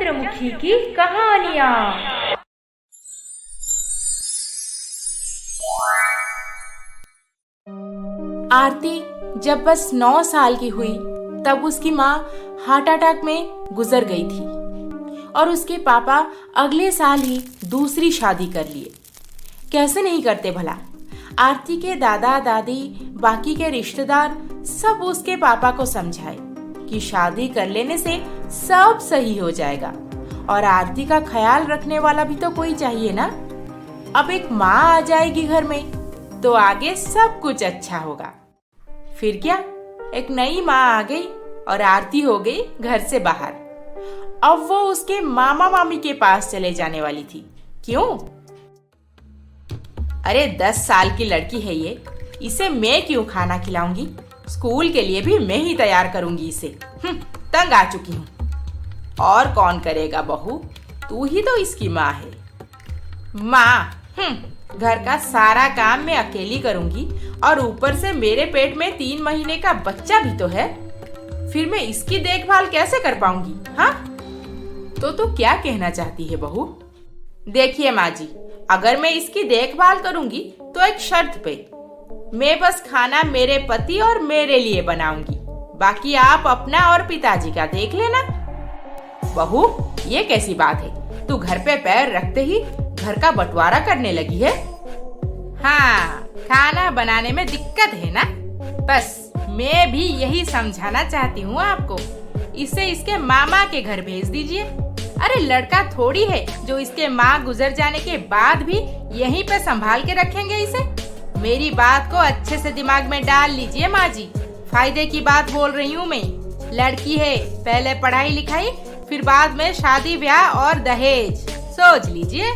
चंद्रमुखी की कहानियाँ। आरती जब बस 9 साल की हुई तब उसकी माँ हार्ट अटैक में गुजर गई थी और उसके पापा अगले साल ही दूसरी शादी कर लिए। कैसे नहीं करते भला। आरती के दादा दादी बाकी के रिश्तेदार सब उसके पापा को समझाए कि शादी कर लेने से सब सही हो जाएगा और आरती का ख्याल रखने वाला भी तो कोई चाहिए ना। अब एक माँ आ जाएगी घर में तो आगे सब कुछ अच्छा होगा। फिर क्या, एक नई माँ आ गई और आरती हो गई घर से बाहर। अब वो उसके मामा मामी के पास चले जाने वाली थी। क्यों? अरे 10 साल की लड़की है ये, इसे मैं क्यों खाना खिलाऊंगी? स्कूल के लिए भी मैं ही तैयार करूंगी इसे। तंग आ चुकी हूँ। और कौन करेगा बहू, तू ही तो इसकी माँ है। माँ, घर का सारा काम मैं अकेली करूंगी और ऊपर से मेरे पेट में 3 महीने का बच्चा भी तो है। फिर मैं इसकी देखभाल कैसे कर पाऊंगी? हाँ, तो क्या कहना चाहती है बहू? देखिए माँ जी, अगर मैं इसकी देखभाल करूंगी तो एक शर्त पे, मैं बस खाना मेरे पति और मेरे लिए बनाऊंगी, बाकी आप अपना और पिताजी का देख लेना। बहू, ये कैसी बात है? तू घर पे पैर रखते ही घर का बंटवारा करने लगी है। हाँ, खाना बनाने में दिक्कत है ना? बस मैं भी यही समझाना चाहती हूँ आपको। इसे इसके मामा के घर भेज दीजिए। अरे लड़का थोड़ी है जो इसके माँ गुजर जाने के बाद भी यहीं पे संभाल के रखेंगे इसे। मेरी बात को अच्छे से दिमाग में डाल लीजिए माँ जी, फायदे की बात बोल रही हूँ मैं। लड़की है, पहले पढ़ाई लिखाई, फिर बाद में शादी ब्याह और दहेज, सोच लीजिए।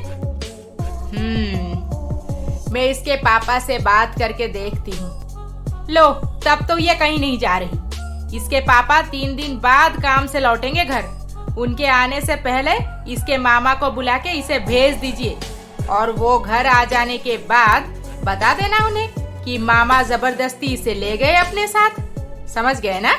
मैं इसके पापा से बात करके देखती हूँ। लो, तब तो ये कहीं नहीं जा रही। इसके पापा 3 दिन बाद काम से लौटेंगे घर। उनके आने से पहले इसके मामा को बुला के इसे भेज दीजिए और वो घर आ जाने के बाद बता देना उन्हें कि मामा जबरदस्ती इसे ले गए अपने साथ। समझ गए ना?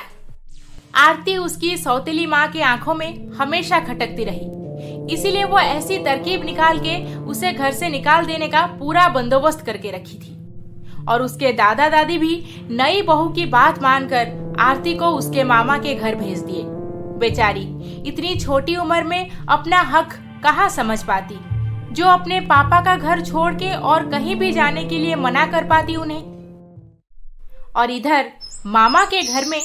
आरती उसकी सौतेली माँ की आंखों में हमेशा खटकती रही, इसीलिए वो ऐसी तरकीब निकाल के उसे घर से निकाल देने का पूरा बंदोबस्त करके रखी थी। और उसके दादा दादी भी नई बहू की बात मानकर आरती को उसके मामा के घर भेज दिए। बेचारी इतनी छोटी उम्र में अपना हक कहाँ समझ पाती, जो अपने पापा का घर छोड़ के और कहीं भी जाने के लिए मना कर पाती उन्हें। और इधर मामा के घर में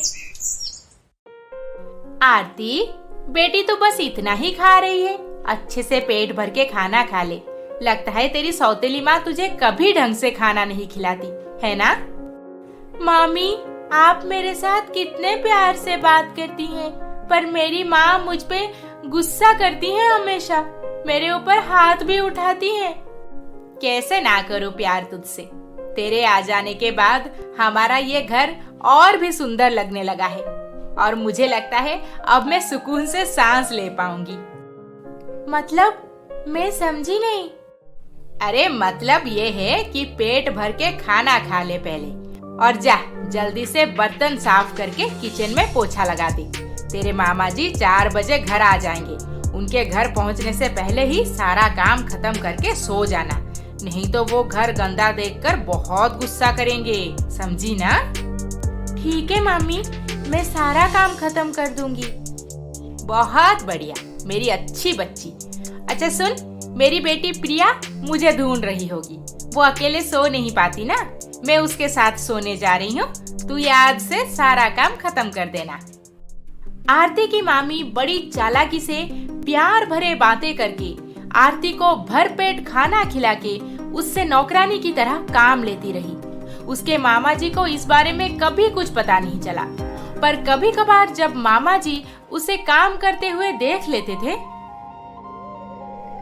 आरती बेटी तो बस इतना ही खा रही है, अच्छे से पेट भर के खाना खा ले। लगता है तेरी सौतेली माँ तुझे कभी ढंग से खाना नहीं खिलाती है ना? मामी, आप मेरे साथ कितने प्यार से बात करती हैं, पर मेरी माँ मुझ पे गुस्सा करती है हमेशा, मेरे ऊपर हाथ भी उठाती हैं। कैसे ना करूं प्यार तुझसे? तेरे आ जाने के बाद हमारा ये घर और भी सुंदर लगने लगा है और मुझे लगता है अब मैं सुकून से सांस ले पाऊंगी। मतलब? मैं समझी नहीं। अरे मतलब ये है कि पेट भर के खाना खा ले पहले और जा जल्दी से बर्तन साफ करके किचन में पोछा लगा दे। तेरे मामा जी 4 बजे घर आ जाएंगे। उनके घर पहुंचने से पहले ही सारा काम खत्म करके सो जाना, नहीं तो वो घर गंदा देखकर बहुत गुस्सा करेंगे। समझी ना? ठीक है मामी, मैं सारा काम खत्म कर दूंगी। बहुत बढ़िया मेरी अच्छी बच्ची। अच्छा सुन, मेरी बेटी प्रिया मुझे ढूंढ रही होगी। वो अकेले सो नहीं पाती ना, मैं उसके साथ सोने जा रही हूँ। तू याद से सारा काम खत्म कर देना। आरती की मामी बड़ी चालाकी से प्यार भरे बातें करके आरती को भरपेट खाना खिला के उससे नौकरानी की तरह काम लेती रही। उसके मामा जी को इस बारे में कभी कुछ पता नहीं चला, पर कभी कभार जब मामा जी उसे काम करते हुए देख लेते थे।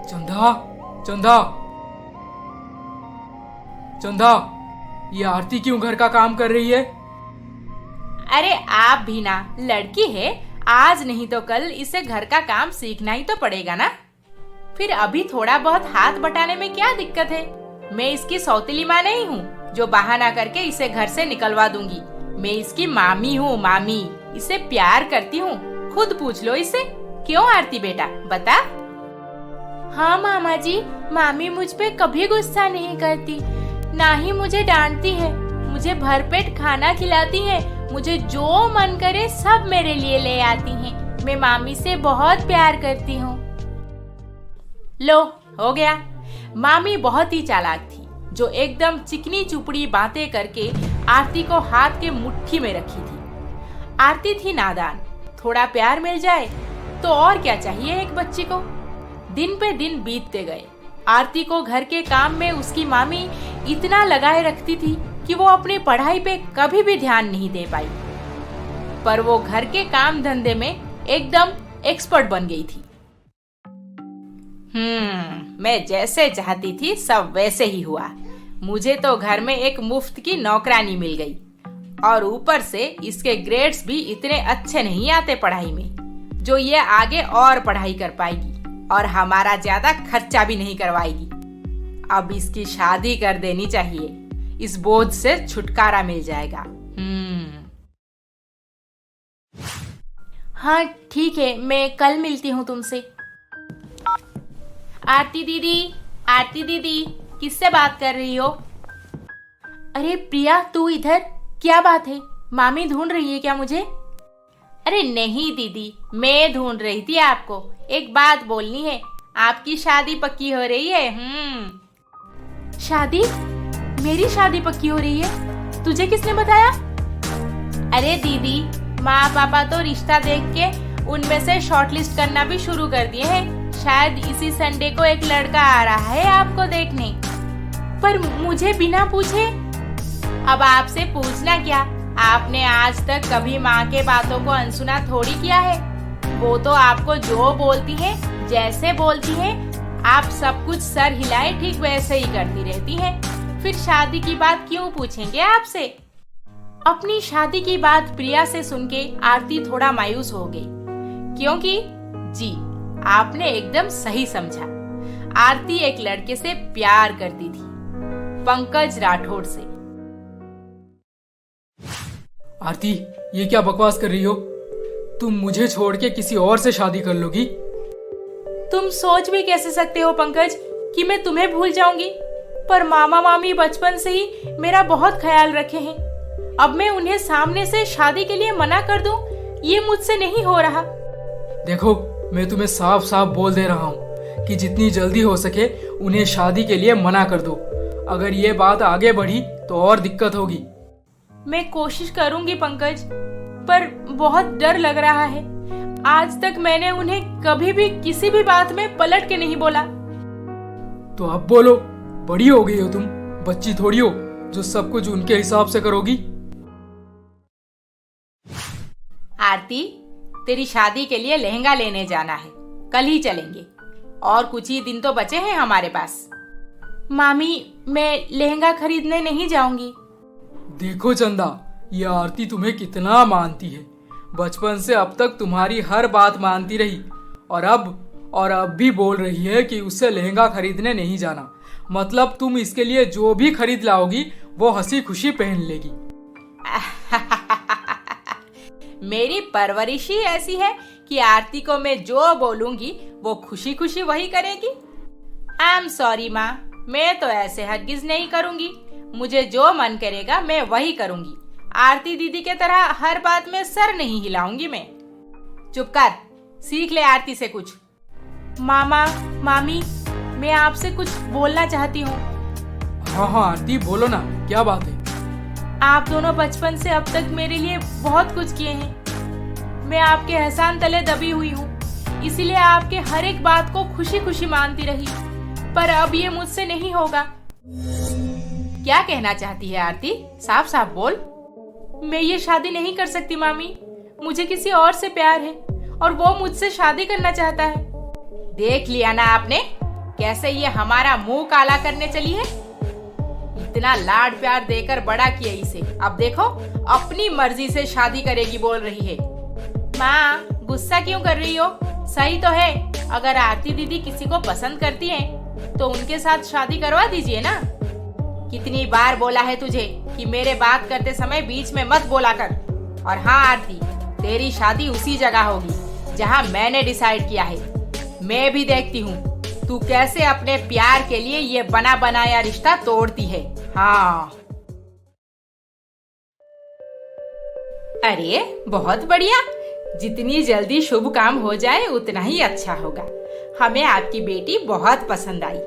चंदा, चंदा, चंदा, ये आरती क्यों घर का काम कर रही है? अरे आप भी ना, लड़की है, आज नहीं तो कल इसे घर का काम सीखना ही तो पड़ेगा ना। फिर अभी थोड़ा बहुत हाथ बटाने में क्या दिक्कत है? मैं इसकी सौतेली माँ नहीं हूँ जो बहाना करके इसे घर से निकलवा दूंगी। मैं इसकी मामी हूँ, मामी। इसे प्यार करती हूँ, खुद पूछ लो इसे। क्यों आरती बेटा बता। हाँ मामा जी, मामी मुझ पे कभी गुस्सा नहीं करती, ना ही मुझे डांटती है। मुझे भरपेट खाना खिलाती है, मुझे जो मन करे सब मेरे लिए ले आती हैं। मैं मामी से बहुत प्यार करती हूँ। लो हो गया। मामी बहुत ही चालाक थी, जो एकदम चिकनी चुपड़ी बातें करके आरती को हाथ के मुट्ठी में रखी थी। आरती थी नादान, थोड़ा प्यार मिल जाए तो और क्या चाहिए एक बच्ची को। दिन पे दिन बीतते गए। आरती को घर के काम में उसकी मामी इतना लगाए रखती थी कि वो अपनी पढ़ाई पे कभी भी ध्यान नहीं दे पाई। पर वो घर के काम धंधे में एकदम एक्सपर्ट बन गई थी। मैं जैसे चाहती थी सब वैसे ही हुआ। मुझे तो घर में एक मुफ्त की नौकरानी मिल गई, और ऊपर से इसके ग्रेड्स भी इतने अच्छे नहीं आते पढ़ाई में, जो ये आगे और पढ़ाई कर पाएगी और हमारा ज्यादा खर्चा भी नहीं करवाएगी। अब इसकी शादी कर देनी चाहिए, इस बोझ से छुटकारा मिल जाएगा। हाँ ठीक है, मैं कल मिलती हूँ तुमसे। आरती दीदी, किससे बात कर रही हो? अरे प्रिया, तू इधर, क्या बात है? मामी ढूंढ रही है क्या मुझे? अरे नहीं दीदी, मैं ढूंढ रही थी आपको। एक बात बोलनी है, आपकी शादी पक्की हो रही है। शादी? मेरी शादी पक्की हो रही है? तुझे किसने बताया? अरे दीदी, माँ पापा तो रिश्ता देख के उनमें से शॉर्टलिस्ट करना भी शुरू कर दिए हैं। शायद इसी संडे को एक लड़का आ रहा है आपको देखने। पर मुझे बिना पूछे? अब आपसे पूछना क्या, आपने आज तक कभी माँ के बातों को अनसुना थोड़ी किया है। वो तो आपको जो बोलती है, जैसे बोलती है, आप सब कुछ सर हिलाए ठीक वैसे ही करती रहती हैं। फिर शादी की बात क्यों पूछेंगे आपसे? अपनी शादी की बात प्रिया से सुन के आरती थोड़ा मायूस हो गई, क्योंकि जी आपने एकदम सही समझा। आरती एक लड़के से प्यार करती थी, पंकज राठौड़ से। आरती, ये क्या बकवास कर रही हो? तुम मुझे छोड़ के किसी और से शादी कर लोगी? तुम सोच भी कैसे सकते हो पंकज कि मैं तुम्हें भूल जाऊंगी? पर मामा मामी बचपन से ही मेरा बहुत ख्याल रखे हैं। अब मैं उन्हें सामने से शादी के लिए मना कर दूं, ये मुझसे नहीं हो रहा। देखो, मैं तुम्हें साफ साफ बोल दे रहा हूँ कि जितनी जल्दी हो सके उन्हें शादी के लिए मना कर दो। अगर ये बात आगे बढ़ी तो और दिक्कत होगी। मैं कोशिश करूंगी पंकज, पर बहुत डर लग रहा है। आज तक मैंने उन्हें कभी भी किसी भी बात में पलट के नहीं बोला। तो अब बोलो, बड़ी हो गई हो तुम, बच्ची थोड़ी हो जो सब कुछ उनके हिसाब से करोगी। आरती, तेरी शादी के लिए लहंगा लेने जाना है, कल ही चलेंगे। और कुछ ही दिन तो बचे हैं हमारे पास। मामी, मैं लहंगा खरीदने नहीं जाऊंगी। देखो चंदा, ये आरती तुम्हें कितना मानती है। बचपन से अब तक तुम्हारी हर बात मानती रही, और अब भी बोल रही है कि उससे लहंगा खरीदने नहीं जाना। मतलब तुम इसके लिए जो भी खरीद लाओगी वो हंसी खुशी पहन लेगी। मेरी परवरिश ही ऐसी है कि आरती को मैं जो बोलूंगी वो खुशी खुशी वही करेगी। आई एम सॉरी माँ, मैं तो ऐसे हरगिज नहीं करूंगी। मुझे जो मन करेगा मैं वही करूंगी। आरती दीदी के तरह हर बात में सर नहीं हिलाऊंगी मैं। चुप कर, सीख ले आरती से कुछ। मामा, मामी, मैं आपसे कुछ बोलना चाहती हूँ। हाँ आरती, बोलो ना, क्या बात है? आप दोनों बचपन से अब तक मेरे लिए बहुत कुछ किए हैं। मैं आपके एहसान तले दबी हुई हूँ, इसीलिए आपके हर एक बात को खुशी खुशी मानती रही। पर अब ये मुझसे नहीं होगा। क्या कहना चाहती है आरती? साफ साफ बोल। मैं ये शादी नहीं कर सकती मामी। मुझे किसी और से प्यार है और वो मुझसे शादी करना चाहता है। देख लिया ना आपने कैसे ये हमारा मुंह काला करने चली है। इतना लाड प्यार देकर बड़ा किया इसे, अब देखो अपनी मर्जी से शादी करेगी बोल रही है। माँ, गुस्सा क्यों कर रही हो? सही तो है, अगर आरती दीदी किसी को पसंद करती हैं तो उनके साथ शादी करवा दीजिए ना। कितनी बार बोला है तुझे कि मेरे बात करते समय बीच में मत बोला कर। और हाँ आरती, तेरी शादी उसी जगह होगी जहाँ मैंने डिसाइड किया है। मैं भी देखती हूँ तू कैसे अपने प्यार के लिए ये बना बनाया रिश्ता तोड़ती है। हाँ। अरे बहुत बढ़िया, जितनी जल्दी शुभ काम हो जाए उतना ही अच्छा होगा। हमें आपकी बेटी बहुत पसंद आई।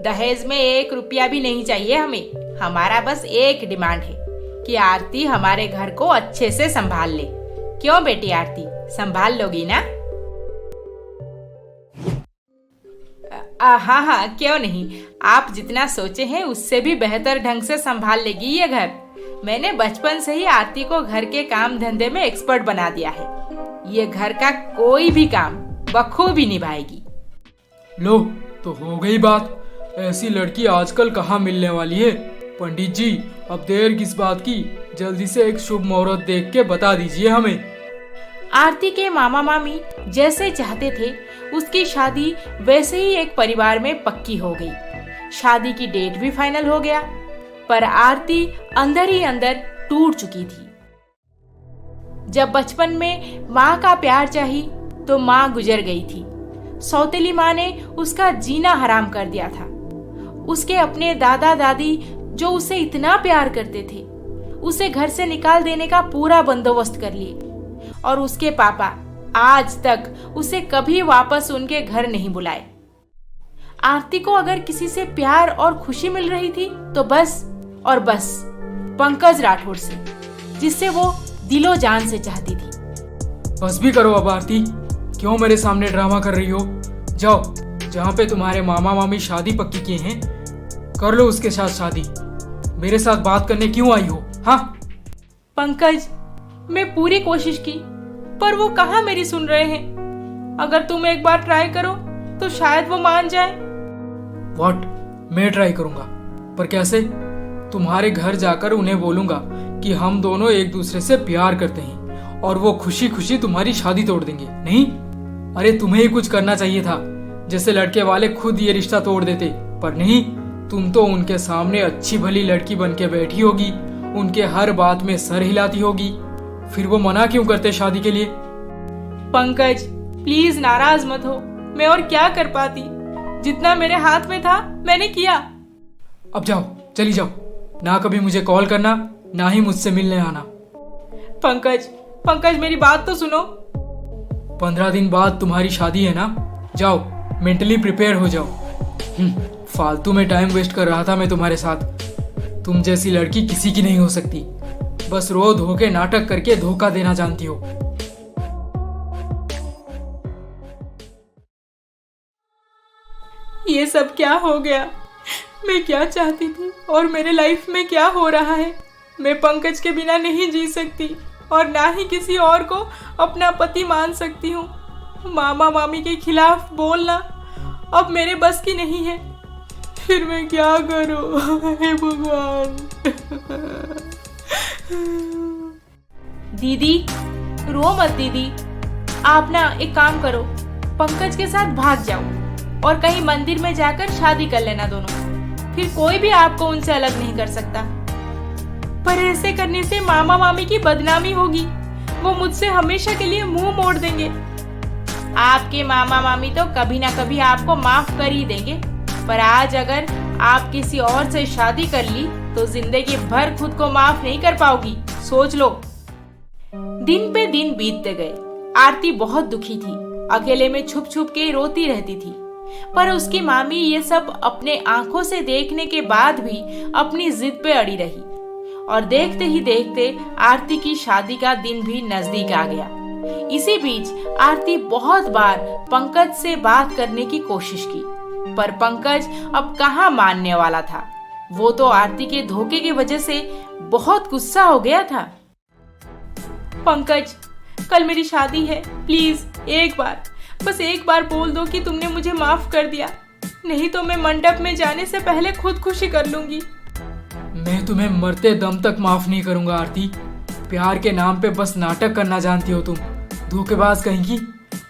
दहेज में 1 रुपया भी नहीं चाहिए हमें। हमारा बस एक डिमांड है कि आरती हमारे घर को अच्छे से संभाल ले। क्यों बेटी आरती, संभाल लोगी ना? हाँ हाँ, क्यों नहीं। आप जितना सोचे हैं उससे भी बेहतर ढंग से संभाल लेगी ये घर। मैंने बचपन से ही आरती को घर के काम धंधे में एक्सपर्ट बना दिया है। ये घर का कोई भी काम बखूबी निभाएगी। लो, तो हो गई बात। ऐसी लड़की आजकल कहाँ मिलने वाली है। पंडित जी, अब देर किस बात की, जल्दी से एक शुभ मुहूर्त देख के बता दीजिए हमें। आरती के मामा मामी जैसे चाहते थे उसकी शादी वैसे ही एक परिवार में पक्की हो गई। शादी की डेट भी फाइनल हो गया, पर आरती अंदर ही अंदर टूट चुकी थी। जब बचपन में माँ का प्यार चाही तो माँ गुजर गई थी। सौतेली माँ ने उसका जीना हराम कर दिया था। उसके अपने दादा दादी जो उसे इतना प्यार करते थे, उसे घर से निकाल देने का पूरा बंदोबस्त कर लिए, और उसके पापा आज तक उसे कभी वापस उनके घर नहीं बुलाए। आरती को अगर किसी से प्यार और खुशी मिल रही थी तो बस और बस पंकज राठौड़ से, जिससे वो दिलो जान से चाहती थी। बस भी करो अब आरती, क्यों मेरे सामने ड्रामा कर रही हो। जाओ, जहाँ पे तुम्हारे मामा मामी शादी पक्की किए हैं कर लो उसके साथ शादी। मेरे साथ बात करने क्यों आई हो? हाँ पंकज, मैं पूरी कोशिश की पर वो कहाँ मेरी सुन रहे हैं। अगर तुम एक बार ट्राई करो तो शायद वो मान जाए। व्हाट? मैं ट्राई करूंगा, पर कैसे? तुम्हारे घर जाकर उन्हें बोलूंगा कि हम दोनों एक दूसरे से प्यार करते हैं और वो खुशी खुशी तुम्हारी शादी तोड़ देंगे। नहीं, अरे तुम्हें ही कुछ करना चाहिए था। जैसे लड़के वाले खुद ये रिश्ता तोड़ देते, पर नहीं, तुम तो उनके सामने अच्छी भली लड़की बन के बैठी होगी, उनके हर बात में सर हिलाती होगी। फिर वो मना क्यों करते शादी के लिए? पंकज प्लीज नाराज मत हो, मैं और क्या कर पाती। जितना मेरे हाथ में था मैंने किया। अब जाओ, चली जाओ, ना कभी मुझे कॉल करना, ना ही मुझसे मिलने आना। पंकज मेरी बात तो सुनो। 15 दिन बाद तुम्हारी शादी है ना, जाओ मेंटली प्रिपेयर हो जाओ। फालतू में टाइम वेस्ट कर रहा था मैं तुम्हारे साथ। तुम जैसी लड़की किसी की नहीं हो सकती, बस रो धो के नाटक करके धोखा देना जानती हो। ये सब क्या हो गया? मैं क्या चाहती थी और मेरे लाइफ में क्या हो रहा है? मैं पंकज के बिना नहीं जी सकती और ना ही किसी और को अपना पति मान सकती हूँ। मामा मामी के खिलाफ बोलना अब मेरे बस की नहीं है। फिर मैं क्या करूँ? हे भगवान। दीदी रो मत दीदी, आप ना एक काम करो, पंकज के साथ भाग जाओ और कहीं मंदिर में जाकर शादी कर लेना दोनों। फिर कोई भी आपको उनसे अलग नहीं कर सकता। पर ऐसे करने से मामा मामी की बदनामी होगी, वो मुझसे हमेशा के लिए मुंह मोड़ देंगे। आपके मामा मामी तो कभी ना कभी आपको माफ कर ही देंगे, पर आज अगर आप किसी और से शादी कर ली तो जिंदगी भर खुद को माफ नहीं कर पाओगी, सोच लो। दिन पे दिन बीतते गए। आरती बहुत दुखी थी, अकेले में छुप छुप के रोती रहती थी। पर उसकी मामी ये सब अपने आंखों से देखने के बाद भी अपनी जिद पे अड़ी रही, और देखते ही देखते आरती की शादी का दिन भी नजदीक आ गया। इसी बीच आरती बहुत बार पंकज से बात करने की कोशिश की, पर पंकज अब कहाँ मानने वाला था। वो तो आरती के धोखे की वजह से बहुत गुस्सा हो गया था। पंकज, कल मेरी शादी है, प्लीज बस एक बार बोल दो कि तुमने मुझे माफ कर दिया, नहीं तो मैं मंडप में जाने से पहले खुदकुशी कर लूंगी। मैं तुम्हें मरते दम तक माफ नहीं करूंगा आरती। प्यार के नाम पे बस नाटक करना जानती हो तुम, धोखेबाज कहेंगी।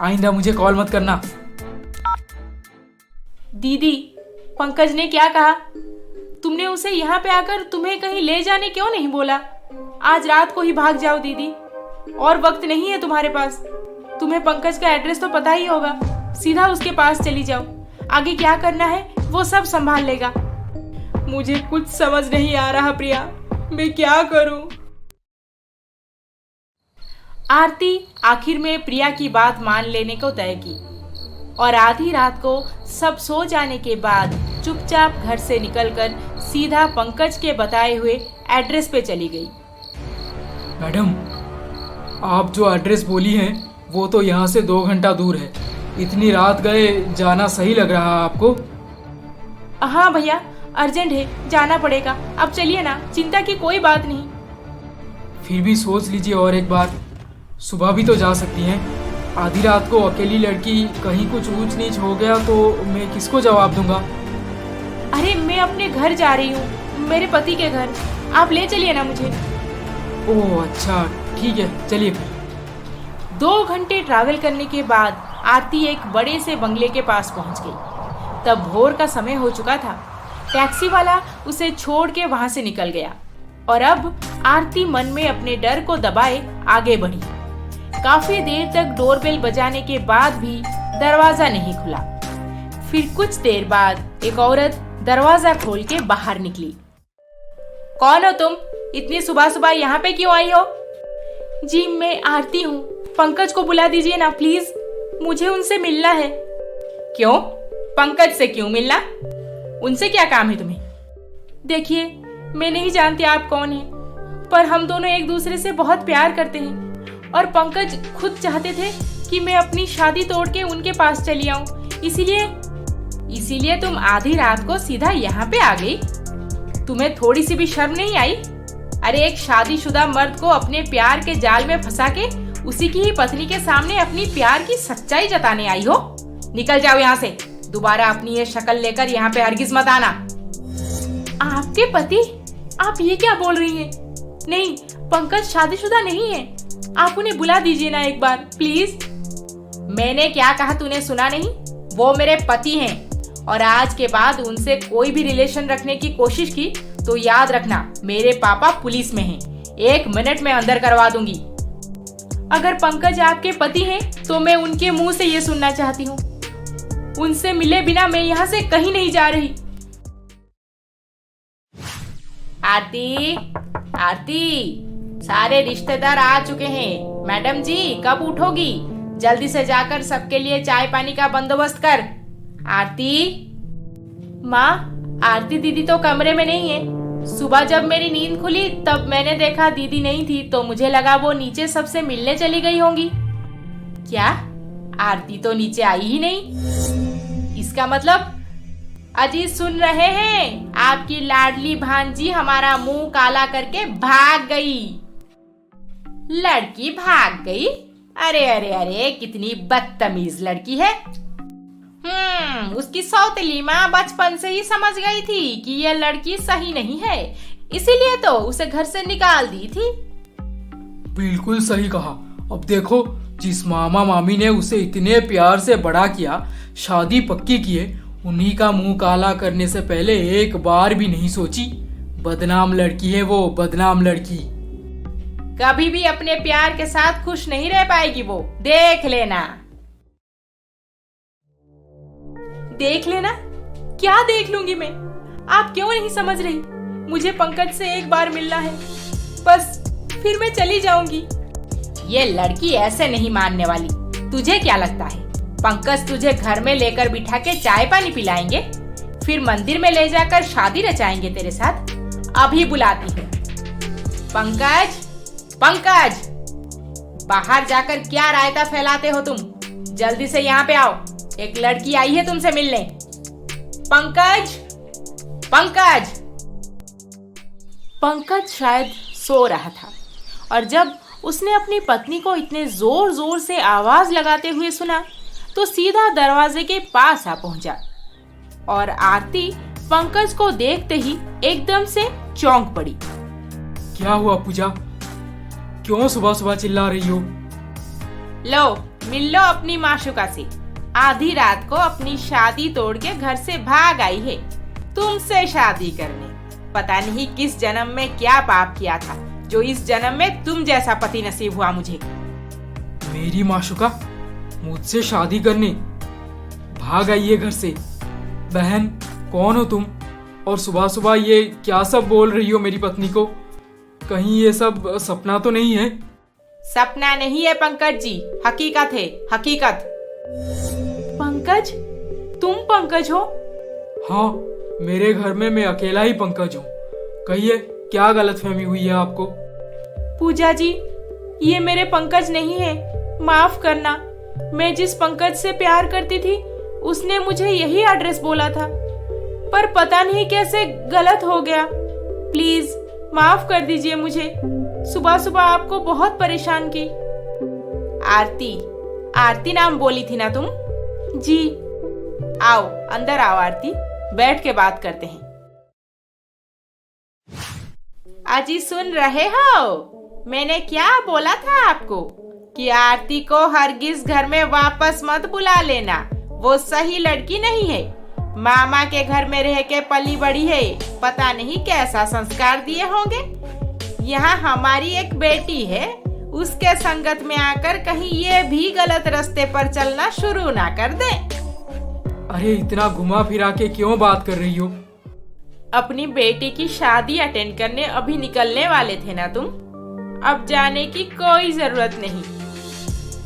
आइंदा मुझे कॉल मत करना। दीदी, पंकज ने क्या कहा? तुमने उसे यहाँ पे आकर तुम्हें कहीं ले जाने क्यों नहीं बोला? आज रात को ही भाग जाओ दीदी, और वक्त नहीं है तुम्हारे पास। तुम्हें पंकज का एड्रेस तो पता ही होगा, सीधा उसके पास चली जाओ। आगे क्या करना है वो सब संभाल लेगा। मुझे कुछ समझ नहीं आ रहा प्रिया, मैं क्या करूं? आरती आखिर में प्रिया की बात मान लेने को तय की और आधी रात को सब सो जाने के बाद चुपचाप घर से निकलकर सीधा पंकज के बताए हुए एड्रेस पे चली गई। मैडम, आप जो एड्रेस बोली हैं वो तो यहाँ से 2 घंटा दूर है। इतनी रात गए जाना सही लग रहा आपको? हाँ भैया, अर्जेंट है, जाना पड़ेगा। अब चलिए ना, चिंता की कोई बात नहीं। फिर भी सोच लीजिए और एक बार, सुबह भी तो जा सकती हैं। आधी रात को अकेली लड़की, कहीं कुछ ऊंच नीच हो गया तो मैं किसको जवाब दूंगा? अरे मैं अपने घर जा रही हूँ, मेरे पति के घर। आप ले चलिए ना मुझे। ओह अच्छा, ठीक है, चलिए फिर। 2 घंटे ट्रैवल करने के बाद आरती एक बड़े से बंगले के पास पहुंच गई। तब भोर का समय हो चुका था। टैक्सी वाला उसे छोड़ के वहां से निकल गया और अब आरती मन में अपने डर को दबाए आगे बढ़ी। काफी देर तक डोरबेल बजाने के बाद भी दरवाजा नहीं खुला। फिर कुछ देर बाद एक औरत दरवाजा खोल के बाहर निकली। कौन हो तुम? इतनी सुबह सुबह यहाँ पे क्यों आई हो? जी मैं आरती हूँ, पंकज को बुला दीजिए ना प्लीज, मुझे उनसे मिलना है। क्यों? पंकज से क्यों मिलना? उनसे क्या काम है तुम्हें? देखिए, मैं नहीं जानती आप कौन हैं, पर हम दोनों एक दूसरे से बहुत प्यार करते हैं और पंकज खुद चाहते थे कि मैं अपनी शादी तोड़ के उनके पास चली आऊं। इसीलिए तुम आधी रात को सीधा यहाँ पे आ गई? तुम्हें थोड़ी सी भी शर्म नहीं आई? अरे एक शादीशुदा मर्द को अपने प्यार के जाल में फंसा के उसी की ही पत्नी के सामने अपनी प्यार की सच्चाई जताने आई हो? निकल जाओ यहाँ से, दोबारा अपनी ये शक्ल लेकर यहाँ पे हरगिज मत आना। आपके पति? आप ये क्या बोल रही हैं? नहीं, पंकज शादीशुदा नहीं है। आप उन्हें बुला दीजिए ना एक बार प्लीज। मैंने क्या कहा तूने सुना नहीं? वो मेरे पति हैं और आज के बाद उनसे कोई भी रिलेशन रखने की कोशिश की तो याद रखना, मेरे पापा पुलिस में हैं। 1 मिनट में अंदर करवा दूंगी। अगर पंकज आपके पति हैं तो मैं उनके मुंह से ये सुनना चाहती हूँ। उनसे मिले बिना मैं यहाँ से कहीं नहीं जा रही। आरती, आरती, सारे रिश्तेदार आ चुके हैं। मैडम जी कब उठोगी? जल्दी से जाकर सबके लिए चाय पानी का बंदोबस्त कर। आरती। माँ, आरती दीदी तो कमरे में नहीं है। सुबह जब मेरी नींद खुली तब मैंने देखा दीदी नहीं थी तो मुझे लगा वो नीचे सबसे मिलने चली गई होंगी। क्या? आरती तो नीचे आई ही नहीं। इसका मतलब अजी सुन रहे हैं, आपकी लाडली भांजी हमारा मुंह काला करके भाग गई। लड़की भाग गई? अरे अरे अरे, कितनी बदतमीज लड़की है। उसकी सौतेली माँ बचपन से ही समझ गई थी कि यह लड़की सही नहीं है, इसीलिए तो उसे घर से निकाल दी थी। बिल्कुल सही कहा। अब देखो, जिस मामा मामी ने उसे इतने प्यार से बड़ा किया, शादी पक्की किए, उन्हीं का मुंह काला करने से पहले एक बार भी नहीं सोची। बदनाम लड़की है वो, बदनाम लड़की। कभी भी अपने प्यार के साथ खुश नहीं रह पाएगी वो, देख लेना। देख लेना? क्या देख लूंगी मैं? आप क्यों नहीं समझ रही? मुझे पंकज से एक बार मिलना है, बस फिर मैं चली जाऊंगी। ये लड़की ऐसे नहीं मानने वाली। तुझे क्या लगता है पंकज तुझे घर में लेकर बिठा के चाय पानी पिलाएंगे, फिर मंदिर में ले जाकर शादी रचाएंगे तेरे साथ? अभी बुलाती हूँ। पंकज, पंकज, बाहर जाकर क्या रायता फैलाते हो तुम? जल्दी से यहाँ पे आओ, एक लड़की आई है तुमसे मिलने। पंकज, पंकज। पंकज शायद सो रहा था और जब उसने अपनी पत्नी को इतने जोर जोर से आवाज लगाते हुए सुना तो सीधा दरवाजे के पास आ पहुंचा और आरती पंकज को देखते ही एकदम से चौंक पड़ी। क्या हुआ पूजा? क्यों सुबह सुबह चिल्ला रही हो? लो, मिल लो अपनी माशुका से। आधी रात को अपनी शादी तोड़ के घर से भाग आई है तुमसे शादी करने। पता नहीं किस जन्म में क्या पाप किया था जो इस जन्म में तुम जैसा पति नसीब हुआ मुझे। मेरी माशुका मुझसे शादी करने भाग आई है घर से। बहन, कौन हो तुम? और सुबह सुबह ये क्या सब बोल रही हो मेरी पत्नी को? कहीं ये सब सपना तो नहीं है? सपना नहीं है पंकज जी, हकीकत है, हकीकत। पंकज? तुम पंकज हो? हाँ, मेरे घर में मैं अकेला ही पंकज हूँ। कहिए, क्या गलतफहमी हुई है आपको? पूजा जी, ये मेरे पंकज नहीं है, माफ करना। मैं जिस पंकज से प्यार करती थी उसने मुझे यही एड्रेस बोला था, पर पता नहीं कैसे गलत हो गया। प्लीज माफ कर दीजिए मुझे, सुबह सुबह आपको बहुत परेशान की। आरती नाम बोली थी ना तुम? जी। आओ अंदर आओ आरती, बैठ के बात करते हैं। अजी सुन रहे हो, मैंने क्या बोला था आपको कि आरती को हरगिज घर में वापस मत बुला लेना। वो सही लड़की नहीं है, मामा के घर में रह के पली बड़ी है, पता नहीं कैसा संस्कार दिए होंगे। यहाँ हमारी एक बेटी है, उसके संगत में आकर कहीं ये भी गलत रास्ते पर चलना शुरू ना कर दे। अरे इतना घुमा फिरा के क्यों बात कर रही हो? अपनी बेटी की शादी अटेंड करने अभी निकलने वाले थे ना तुम? अब जाने की कोई जरूरत नहीं।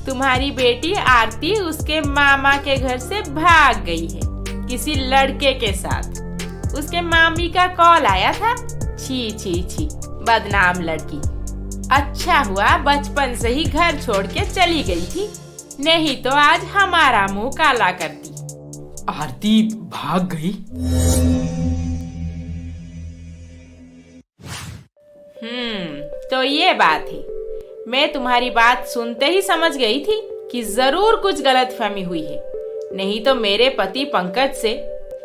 तुम्हारी बेटी आरती उसके मामा के घर से भाग गई है किसी लड़के के साथ। उसके मामी का कॉल आया था। छी छी छी, बदनाम लड़की। अच्छा हुआ बचपन से ही घर छोड़ के चली गई थी, नहीं तो आज हमारा मुंह काला करती। आरती भाग गई? तो ये बात है। मैं तुम्हारी बात सुनते ही समझ गई थी कि जरूर कुछ गलतफहमी हुई है, नहीं तो मेरे पति पंकज से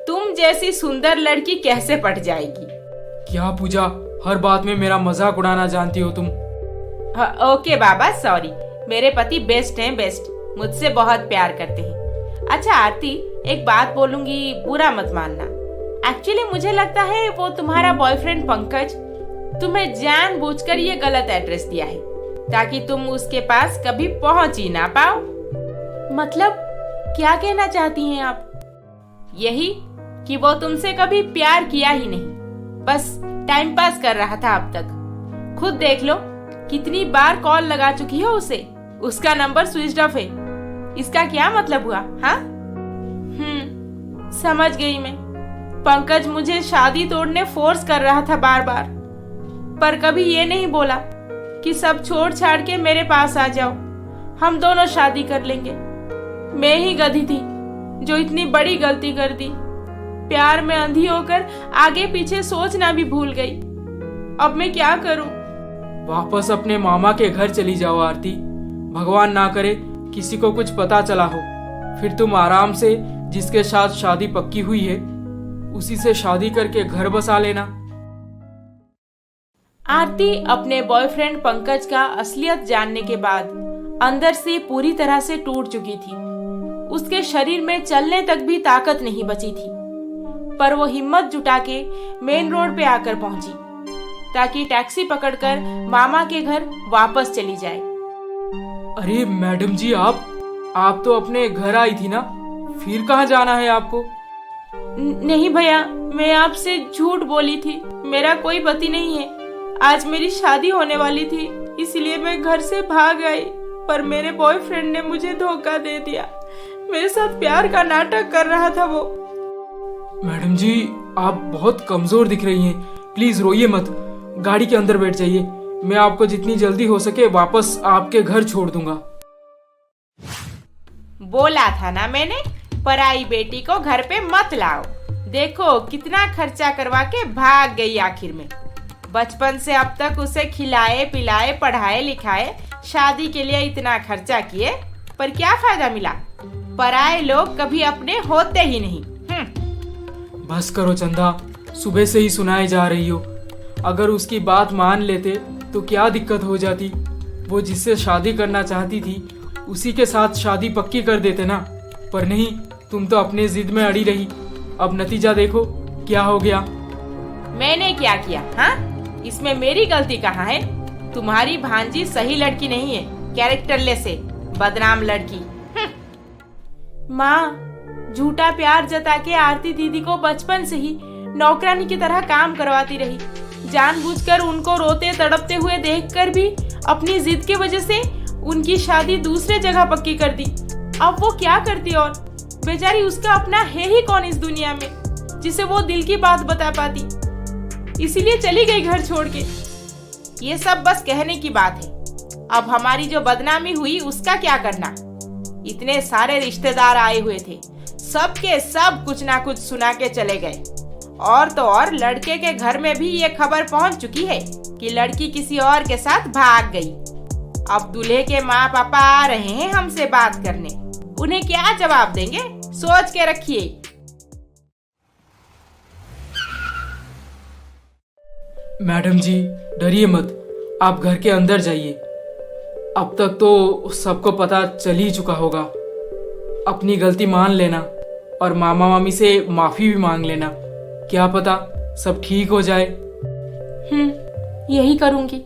तुम जैसी सुंदर लड़की कैसे पट जाएगी। क्या पूजा, हर बात में मेरा मजाक उड़ाना जानती हो तुम? ओके बाबा, सॉरी। मेरे पति बेस्ट हैं, बेस्ट, मुझसे बहुत प्यार करते हैं। अच्छा आरती, एक बात बोलूंगी, बुरा मत मानना। एक्चुअली मुझे लगता है वो तुम्हारा बॉयफ्रेंड पंकज तुम्हें जानबूझकर ये गलत एड्रेस दिया है ताकि तुम उसके पास कभी पहुंच ही ना पाओ। मतलब क्या कहना चाहती हैं आप? यही कि वो तुमसे कभी प्यार किया ही नहीं, बस टाइम पास कर रहा था अब तक। खुद देख लो कितनी बार कॉल लगा चुकी हो उसे, उसका नंबर स्विच ऑफ है। इसका क्या मतलब हुआ? हाँ, समझ गई मैं। पंकज मुझे शादी तोड़ने फोर्स कर रहा था बार बार, पर कभी ये नहीं बोला कि सब छोड़ छाड़ के मेरे पास आ जाओ, हम दोनों शादी कर लेंगे। मैं ही गधी थी जो इतनी बड़ी गलती कर दी। प्यार में अंधी होकर आगे पीछे सोचना भी भूल गई। अब मैं क्या करूं? वापस अपने मामा के घर चली जाओ आरती। भगवान ना करे किसी को कुछ पता चला हो, फिर तुम आराम से जिसके साथ शादी पक्की हुई है उसी से शादी करके घर बसा लेना। आरती अपने बॉयफ्रेंड पंकज का असलियत जानने के बाद अंदर से पूरी तरह से टूट चुकी थी। उसके शरीर में चलने तक भी ताकत नहीं बची थी, पर वो हिम्मत जुटा के मेन रोड पे आकर पहुंची ताकि टैक्सी पकड़कर मामा के घर वापस चली जाए। अरे मैडम जी, आप तो अपने घर आई थी ना, फिर कहाँ जाना है आपको? नहीं भैया, मैं आपसे झूठ बोली थी। मेरा कोई पति नहीं है। आज मेरी शादी होने वाली थी, इसलिए मैं घर से भाग आई, पर मेरे बॉयफ्रेंड ने मुझे धोखा दे दिया। मेरे साथ प्यार का नाटक कर रहा था वो। मैडम जी, आप बहुत कमजोर दिख रही हैं, प्लीज रोइए मत, गाड़ी के अंदर बैठ जाइए। मैं आपको जितनी जल्दी हो सके वापस आपके घर छोड़ दूंगा। बोला था ना मैंने, पराई बेटी को घर पे मत लाओ। देखो कितना खर्चा करवा के भाग गई आखिर में। बचपन से अब तक उसे खिलाए पिलाए पढ़ाए लिखाए, शादी के लिए इतना खर्चा किए, पर क्या फायदा मिला? पराए लोग कभी अपने होते ही नहीं। बस करो चंदा, सुबह से ही सुनाए जा रही हो। अगर उसकी बात मान लेते तो क्या दिक्कत हो जाती? वो जिससे शादी करना चाहती थी उसी के साथ शादी पक्की कर देते ना, पर नहीं, तुम तो अपने जिद में अड़ी रही। अब नतीजा देखो क्या हो गया। मैंने क्या किया? हाँ, इसमें मेरी गलती कहाँ है? तुम्हारी भांजी सही लड़की नहीं है, कैरेक्टरलेस है, बदनाम लड़की। माँ, झूठा प्यार जता के आरती दीदी को बचपन से ही नौकरानी की तरह काम करवाती रही। जानबूझकर उनको रोते तड़पते हुए देखकर भी अपनी जिद की वजह से उनकी शादी दूसरे जगह पक्की कर दी। अब वो क्या करती, और बेचारी उसका अपना है ही कौन इस दुनिया में जिसे वो दिल की बात बता पाती। इसीलिए चली गई घर छोड़ के। ये सब बस कहने की बात है। अब हमारी जो बदनामी हुई उसका क्या करना। इतने सारे रिश्तेदार आए हुए थे, सबके सब कुछ ना कुछ सुना के चले गए। और तो और लड़के के घर में भी ये खबर पहुंच चुकी है कि लड़की किसी और के साथ भाग गई। अब दूल्हे के माँ पापा आ रहे हैं हमसे बात करने, उन्हें क्या जवाब देंगे सोच के रखिए। मैडम जी, डरिए मत, आप घर के अंदर जाइए। अब तक तो सबको पता चल ही चुका होगा। अपनी गलती मान लेना और मामा मामी से माफी भी मांग लेना। क्या पता सब ठीक हो जाए। यही करूंगी।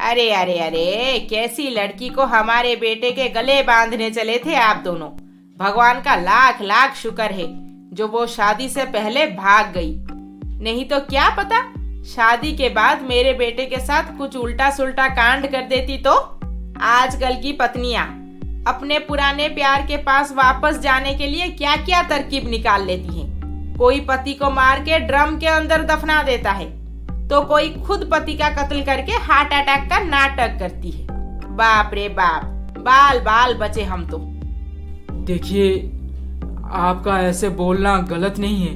अरे अरे अरे, कैसी लड़की को हमारे बेटे के गले बांधने चले थे आप दोनों। भगवान का लाख लाख शुक्र है जो वो शादी से पहले भाग गई। नहीं तो क्या पता शादी के बाद मेरे बेटे के साथ कुछ उल्टा सुल्टा कांड कर देती तो आजकल की पत्नियां अपने पुराने प्यार के पास वापस जाने के लिए क्या क्या तरकीब निकाल लेती हैं। कोई पति को मार के ड्रम के अंदर दफना देता है, तो कोई खुद पति का कत्ल करके हार्ट अटैक का नाटक करती है। बाप रे बाप, बाल बाल बचे हम तो। देखिए, आपका ऐसे बोलना गलत नहीं है,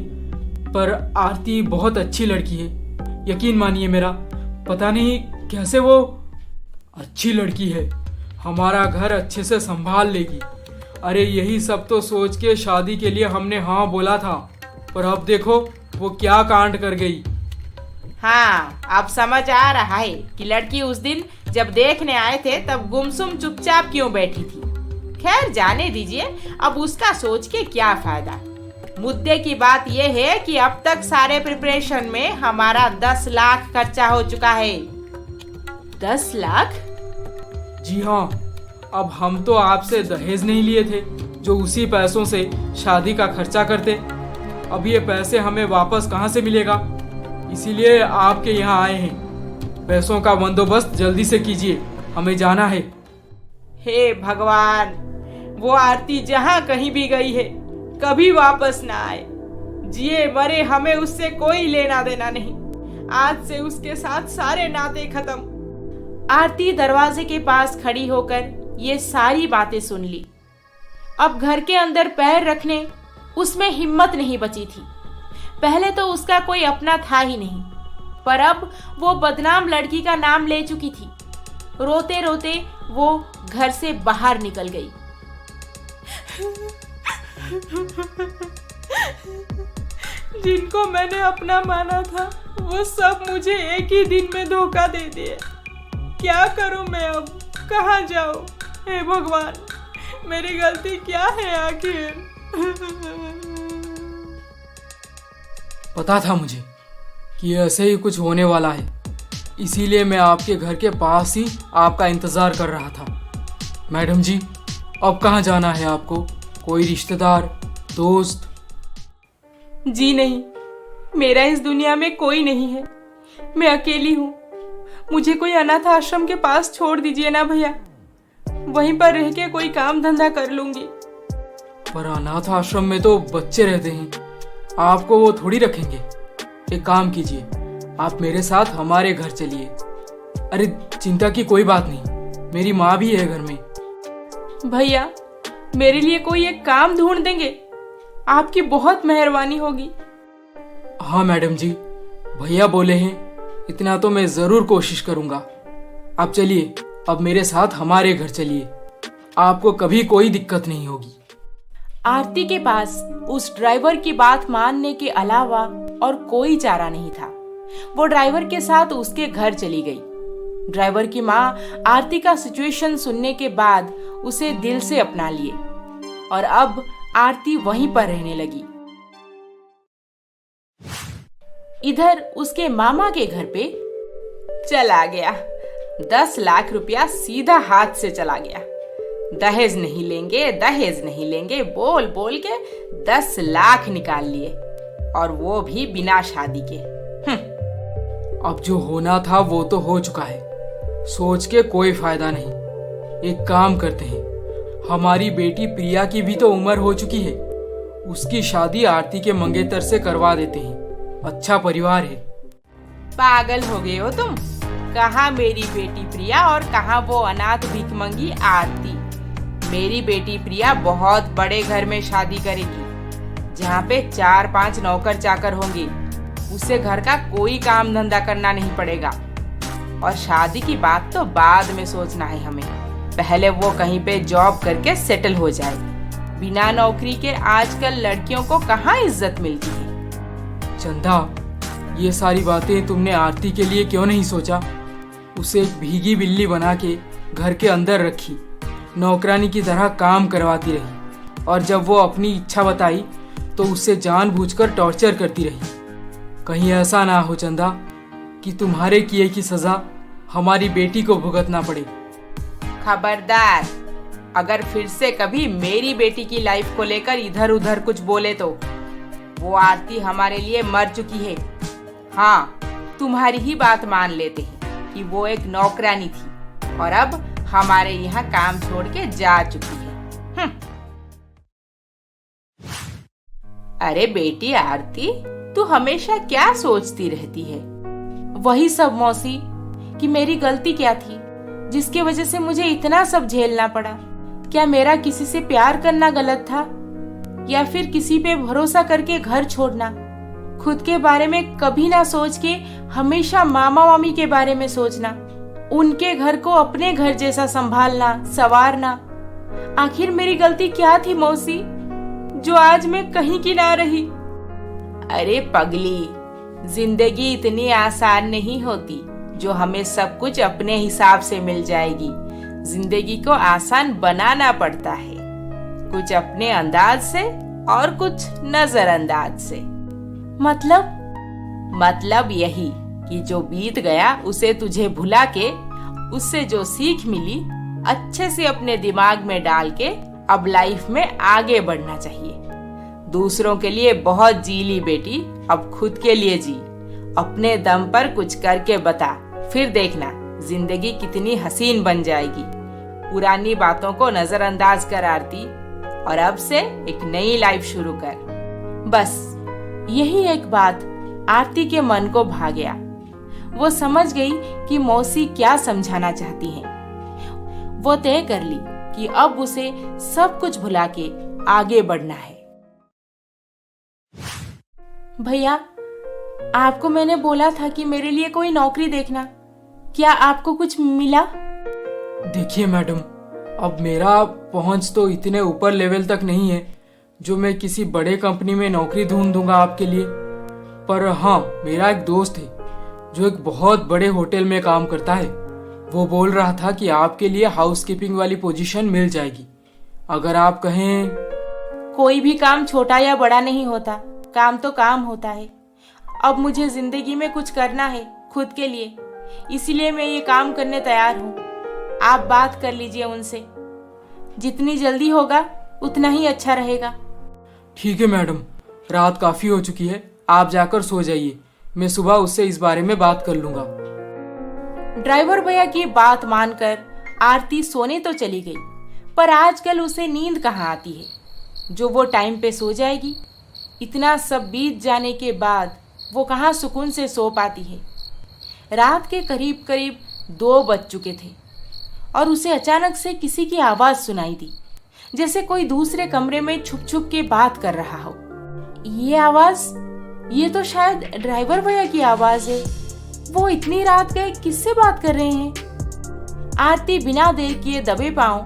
पर आरती बहुत अच्छी लड़की है। यकीन मानिए मेरा, पता नहीं कैसे वो अच्छी लड़की है। हमारा घर अच्छे से संभाल लेगी। अरे यही सब तो सोच के शादी के लिए हमने हाँ बोला था, पर अब देखो वो क्या कांड कर गई। हाँ, अब समझ आ रहा है कि लड़की उस दिन जब देखने आए थे तब गुमसुम चुपचाप क्यों बैठी थी। खैर जाने दीजिए, अब उसका सोच के क्या फायदा। मुद्दे की बात यह है कि अब तक सारे प्रिपरेशन में हमारा 10 लाख खर्चा हो चुका है। 10 लाख? जी हाँ, अब हम तो आपसे दहेज नहीं लिए थे जो उसी पैसों से शादी का खर्चा करते। अब ये पैसे हमें वापस कहाँ से मिलेगा, इसीलिए आपके यहाँ आए हैं। पैसों का बंदोबस्त जल्दी से कीजिए, हमें जाना है। हे भगवान, वो आरती जहाँ कहीं भी गई है कभी वापस ना आए। जिए मरे हमें उससे कोई लेना देना नहीं। आज से उसके साथ सारे नाते खत्म। आरती दरवाजे के पास खड़ी होकर ये सारी बातें सुन ली। अब घर के अंदर पैर रखने उसमें हिम्मत नहीं बची थी। पहले तो उसका कोई अपना था ही नहीं, पर अब वो बदनाम लड़की का नाम ले चुकी थी। रोते रोते वो घर से बाहर निकल गई। जिनको मैंने अपना माना था वो सब मुझे एक ही दिन में धोखा दे दिए। क्या करूं मैं अब, कहाँ जाऊं? हे भगवान, मेरी गलती क्या है आखिर? पता था मुझे कि ऐसे ही कुछ होने वाला है, इसीलिए मैं आपके घर के पास ही आपका इंतज़ार कर रहा था। मैडम जी, अब कहाँ जाना है आपको? कोई रिश्तेदार, दोस्त? जी नहीं, मेरा इस दुनिया में कोई नहीं है। मैं अकेली हूँ। मुझे कोई अनाथ आश्रम के पास छोड़ दीजिए ना भैया, वहीं पर रह के कोई काम धंधा कर लूंगी। पर अनाथ आश्रम में तो बच्चे रहते हैं, आपको वो थोड़ी रखेंगे। एक काम कीजिए, आप मेरे साथ हमारे घर चलिए। अरे चिंता की कोई बात नहीं, मेरी माँ भी है घर में। भैया, मेरे लिए कोई एक काम ढूंढ देंगे? आपकी बहुत मेहरबानी होगी। हाँ मैडम जी, भैया बोले हैं, इतना तो मैं जरूर कोशिश करूंगा। आप चलिए, अब मेरे साथ हमारे घर चलिए, आपको कभी कोई दिक्कत नहीं होगी। आरती के पास उस ड्राइवर की बात मानने के अलावा और कोई चारा नहीं था। वो ड्राइवर के साथ उसके घर चली गई। ड्राइवर की माँ आरती का सिचुएशन सुनने के बाद उसे दिल से अपना लिए और अब आरती वहीं पर रहने लगी। इधर उसके मामा के घर पे चला गया। 10 लाख रुपया सीधा हाथ से चला गया। दहेज नहीं लेंगे, दहेज नहीं लेंगे बोल बोल के 10 लाख निकाल लिए, और वो भी बिना शादी के। अब जो होना था वो तो हो चुका है, सोच के कोई फायदा नहीं। एक काम करते हैं, हमारी बेटी प्रिया की भी तो उम्र हो चुकी है, उसकी शादी आरती के मंगेतर से करवा देते हैं। अच्छा परिवार है। पागल हो गए हो तुम? कहाँ मेरी बेटी प्रिया और कहाँ वो अनाथ भिखमंगी आरती। मेरी बेटी प्रिया बहुत बड़े घर में शादी करेगी, जहाँ पे 4-5 नौकर चाकर होंगे। उसे घर का कोई काम धंधा करना नहीं पड़ेगा, और शादी की बात तो बाद में सोचना है हमें। पहले वो कहीं पे जॉब करके सेटल हो जाए। बिना नौकरी के आजकल लड़कियों को कहाँ इज्जत मिलती है। चंदा, ये सारी बातें तुमने आरती के लिए क्यों नहीं सोचा? उसे एक भीगी बिल्ली बना के घर के अंदर रखी, नौकरानी की तरह काम करवाती रही, और जब वो अपनी इच्छा बताई तो उससे जानबूझकर टॉर्चर करती रही। कहीं ऐसा ना हो चंदा कि तुम्हारे किए की सजा हमारी बेटी को भुगतना पड़े। खबरदार, अगर फिर से कभी मेरी बेटी की लाइफ को लेकर इधर उधर कुछ बोले तो। वो आरती हमारे लिए मर चुकी है। हाँ, तुम्हारी ही बात मान लेते हैं कि वो एक नौकरानी थी और अब हमारे यहाँ काम छोड़ के जा चुकी है। अरे बेटी आरती, तू हमेशा क्या सोचती रहती है? वही सब मौसी, कि मेरी गलती क्या थी जिसके वजह से मुझे इतना सब झेलना पड़ा। क्या मेरा किसी से प्यार करना गलत था, या फिर किसी पे भरोसा करके घर छोड़ना? खुद के बारे में कभी ना सोच के हमेशा मामा मामी के बारे में सोचना, उनके घर को अपने घर जैसा संभालना संवारना। आखिर मेरी गलती क्या थी मौसी, जो आज मैं कहीं की ना रही? अरे पगली, जिंदगी इतनी आसान नहीं होती जो हमें सब कुछ अपने हिसाब से मिल जाएगी। जिंदगी को आसान बनाना पड़ता है, कुछ अपने अंदाज से और कुछ नजरअंदाज से। मतलब यही कि जो बीत गया उसे तुझे भुला के उससे जो सीख मिली अच्छे से अपने दिमाग में डाल के अब लाइफ में आगे बढ़ना चाहिए। दूसरों के लिए बहुत जी ली बेटी, अब खुद के लिए जी। अपने दम पर कुछ करके बता, फिर देखना जिंदगी कितनी हसीन बन जाएगी। पुरानी बातों को नजरअंदाज कर आरती, और अब से एक नई लाइफ शुरू कर। बस यही एक बात आरती के मन को भा गया। वो समझ गई कि मौसी क्या समझाना चाहती हैं। वो तय कर ली कि अब उसे सब कुछ भुला के आगे बढ़ना है। भैया, आपको मैंने बोला था कि मेरे लिए कोई नौकरी देखना, क्या आपको कुछ मिला? देखिए मैडम, अब मेरा पहुंच तो इतने ऊपर लेवल तक नहीं है जो मैं किसी बड़े कंपनी में नौकरी ढूंढ दूंगा आपके लिए। पर हाँ, मेरा एक दोस्त है जो एक बहुत बड़े होटल में काम करता है। वो बोल रहा था कि आपके लिए हाउसकीपिंग वाली पोजीशन मिल जाएगी, अगर आप कहें। कोई भी काम छोटा या बड़ा नहीं होता, काम तो काम होता है। अब मुझे जिंदगी में कुछ करना है खुद के लिए, इसीलिए मैं ये काम करने तैयार हूँ। आप बात कर लीजिए उनसे, जितनी जल्दी होगा उतना ही अच्छा रहेगा। ठीक है मैडम, रात काफी हो चुकी है, आप जाकर सो जाइए। मैं सुबह उससे इस बारे में बात कर लूंगा। ड्राइवर भैया की बात मानकर आरती सोने तो चली गई, पर आजकल उसे नींद कहाँ आती है जो वो टाइम पे सो जाएगी। इतना सब बीत जाने के बाद वो कहाँ सुकून से सो पाती है। रात के करीब करीब 2 बज चुके थे और उसे अचानक से किसी की आवाज़ सुनाई दी, जैसे कोई दूसरे कमरे में छुप छुप के बात कर रहा हो। ये आवाज़, ये तो शायद ड्राइवर भैया की आवाज़ है। वो इतनी रात गए किससे बात कर रहे हैं? आरती बिना देर किए दबे पांव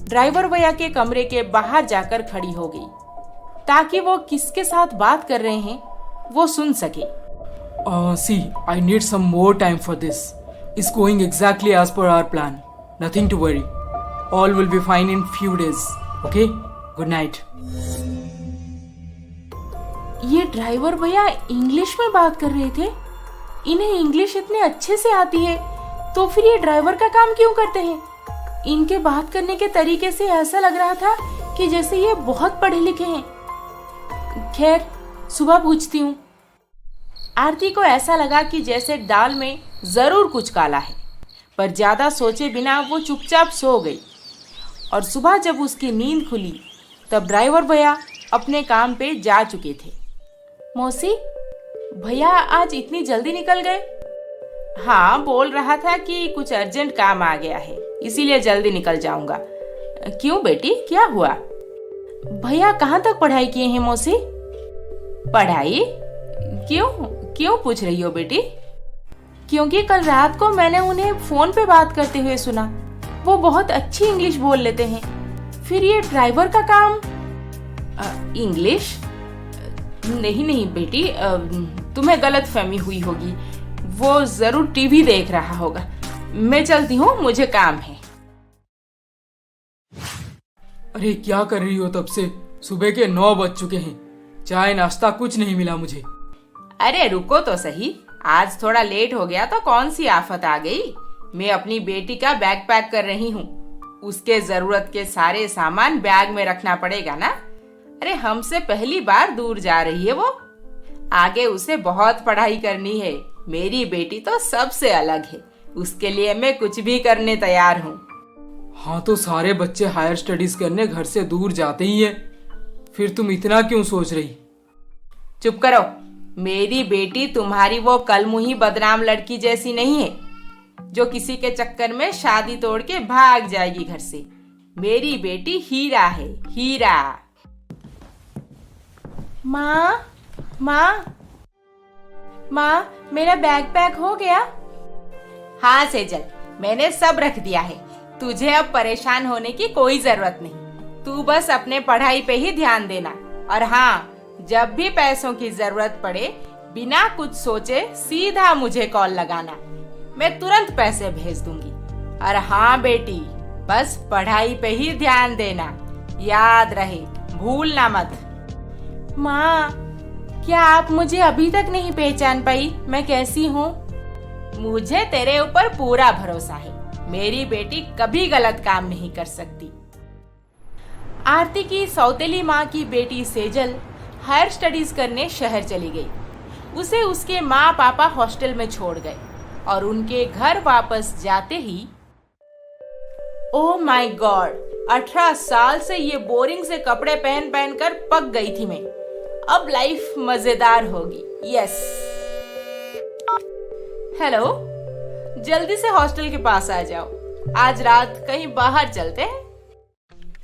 ड्राइवर भैया के कमरे के बाहर जाकर खड़ी हो गई, ताकि वो किसके साथ बात कर रहे हैं वो सुन सके। See, I need some more time for this. It's going exactly as per our plan. Nothing to worry. All will be fine in few days. Okay? Good night. ये ड्राइवर भैया इंग्लिश में बात कर रहे थे। इन्हें इंग्लिश इतने अच्छे से आती है, तो फिर ये ड्राइवर का काम क्यों करते हैं? इनके बात करने के तरीके से ऐसा लग रहा था कि जैसे ये बहुत पढ़े लिखे हैं। खैर, सुबह पूछती हूँ। आरती को ऐसा लगा कि जैसे दाल में जरूर कुछ काला है, पर ज्यादा सोचे बिना वो चुपचाप सो गई। और सुबह जब उसकी नींद खुली तब ड्राइवर भैया अपने काम पे जा चुके थे। मौसी, भैया आज इतनी जल्दी निकल गए? हाँ, बोल रहा था कि कुछ अर्जेंट काम आ गया है, इसीलिए जल्दी निकल जाऊंगा। क्यों बेटी, क्या हुआ? भैया कहाँ तक पढ़ाई किए हैं मौसी? पढ़ाई? क्यों क्यों पूछ रही हो बेटी? क्योंकि कल रात को मैंने उन्हें फोन पे बात करते हुए सुना। वो बहुत अच्छी इंग्लिश बोल लेते हैं। फिर ये ड्राइवर का काम? इंग्लिश? नहीं बेटी, तुम्हें गलत फहमी हुई होगी। वो जरूर टीवी देख रहा होगा। मैं चलती हूँ, मुझे काम है। अरे क्या कर रही हो? तब से सुबह के 9 बज चुके हैं, चाय नाश्ता कुछ नहीं मिला मुझे। अरे रुको तो सही, आज थोड़ा लेट हो गया तो कौन सी आफत आ गई। मैं अपनी बेटी का बैग पैक कर रही हूँ। उसके जरूरत के सारे सामान बैग में रखना पड़ेगा ना। अरे हमसे पहली बार दूर जा रही है वो। आगे उसे बहुत पढ़ाई करनी है। मेरी बेटी तो सबसे अलग है, उसके लिए मैं कुछ भी करने तैयार हूँ। हाँ, तो सारे बच्चे हायर स्टडीज करने घर से दूर जाते ही है, फिर तुम इतना क्यों सोच रही? चुप करो। मेरी बेटी तुम्हारी वो कलमुही बदनाम लड़की जैसी नहीं है जो किसी के चक्कर में शादी तोड़ के भाग जाएगी घर से। मेरी बेटी हीरा है, हीरा। माँ, मेरा बैग पैक हो गया? हाँ सेजल, मैंने सब रख दिया है। तुझे अब परेशान होने की कोई जरूरत नहीं। तू बस अपने पढ़ाई पे ही ध्यान देना। और हाँ, जब भी पैसों की जरूरत पड़े, बिना कुछ सोचे सीधा मुझे कॉल लगाना। मैं तुरंत पैसे भेज दूंगी। और हाँ बेटी, बस पढ़ाई पे ही ध्यान देना, याद रहे, भूलना मत। माँ, क्या आप मुझे अभी तक नहीं पहचान पाई? मैं कैसी हूँ? मुझे तेरे ऊपर पूरा भरोसा है। मेरी बेटी कभी गलत काम नहीं कर सकती। आरती की सौतेली माँ की बेटी सेजल हायर स्टडीज करने शहर चली गई। उसे उसके माँ पापा हॉस्टल में छोड़ गए और उनके घर वापस जाते ही, ओह माय गॉड, 18 साल से ये बोरिंग से कपड़े पहन पहन कर पक गई थी मैं। अब लाइफ मजेदार होगी। यस। हेलो, जल्दी से हॉस्टल के पास आ जाओ, आज रात कहीं बाहर चलते हैं।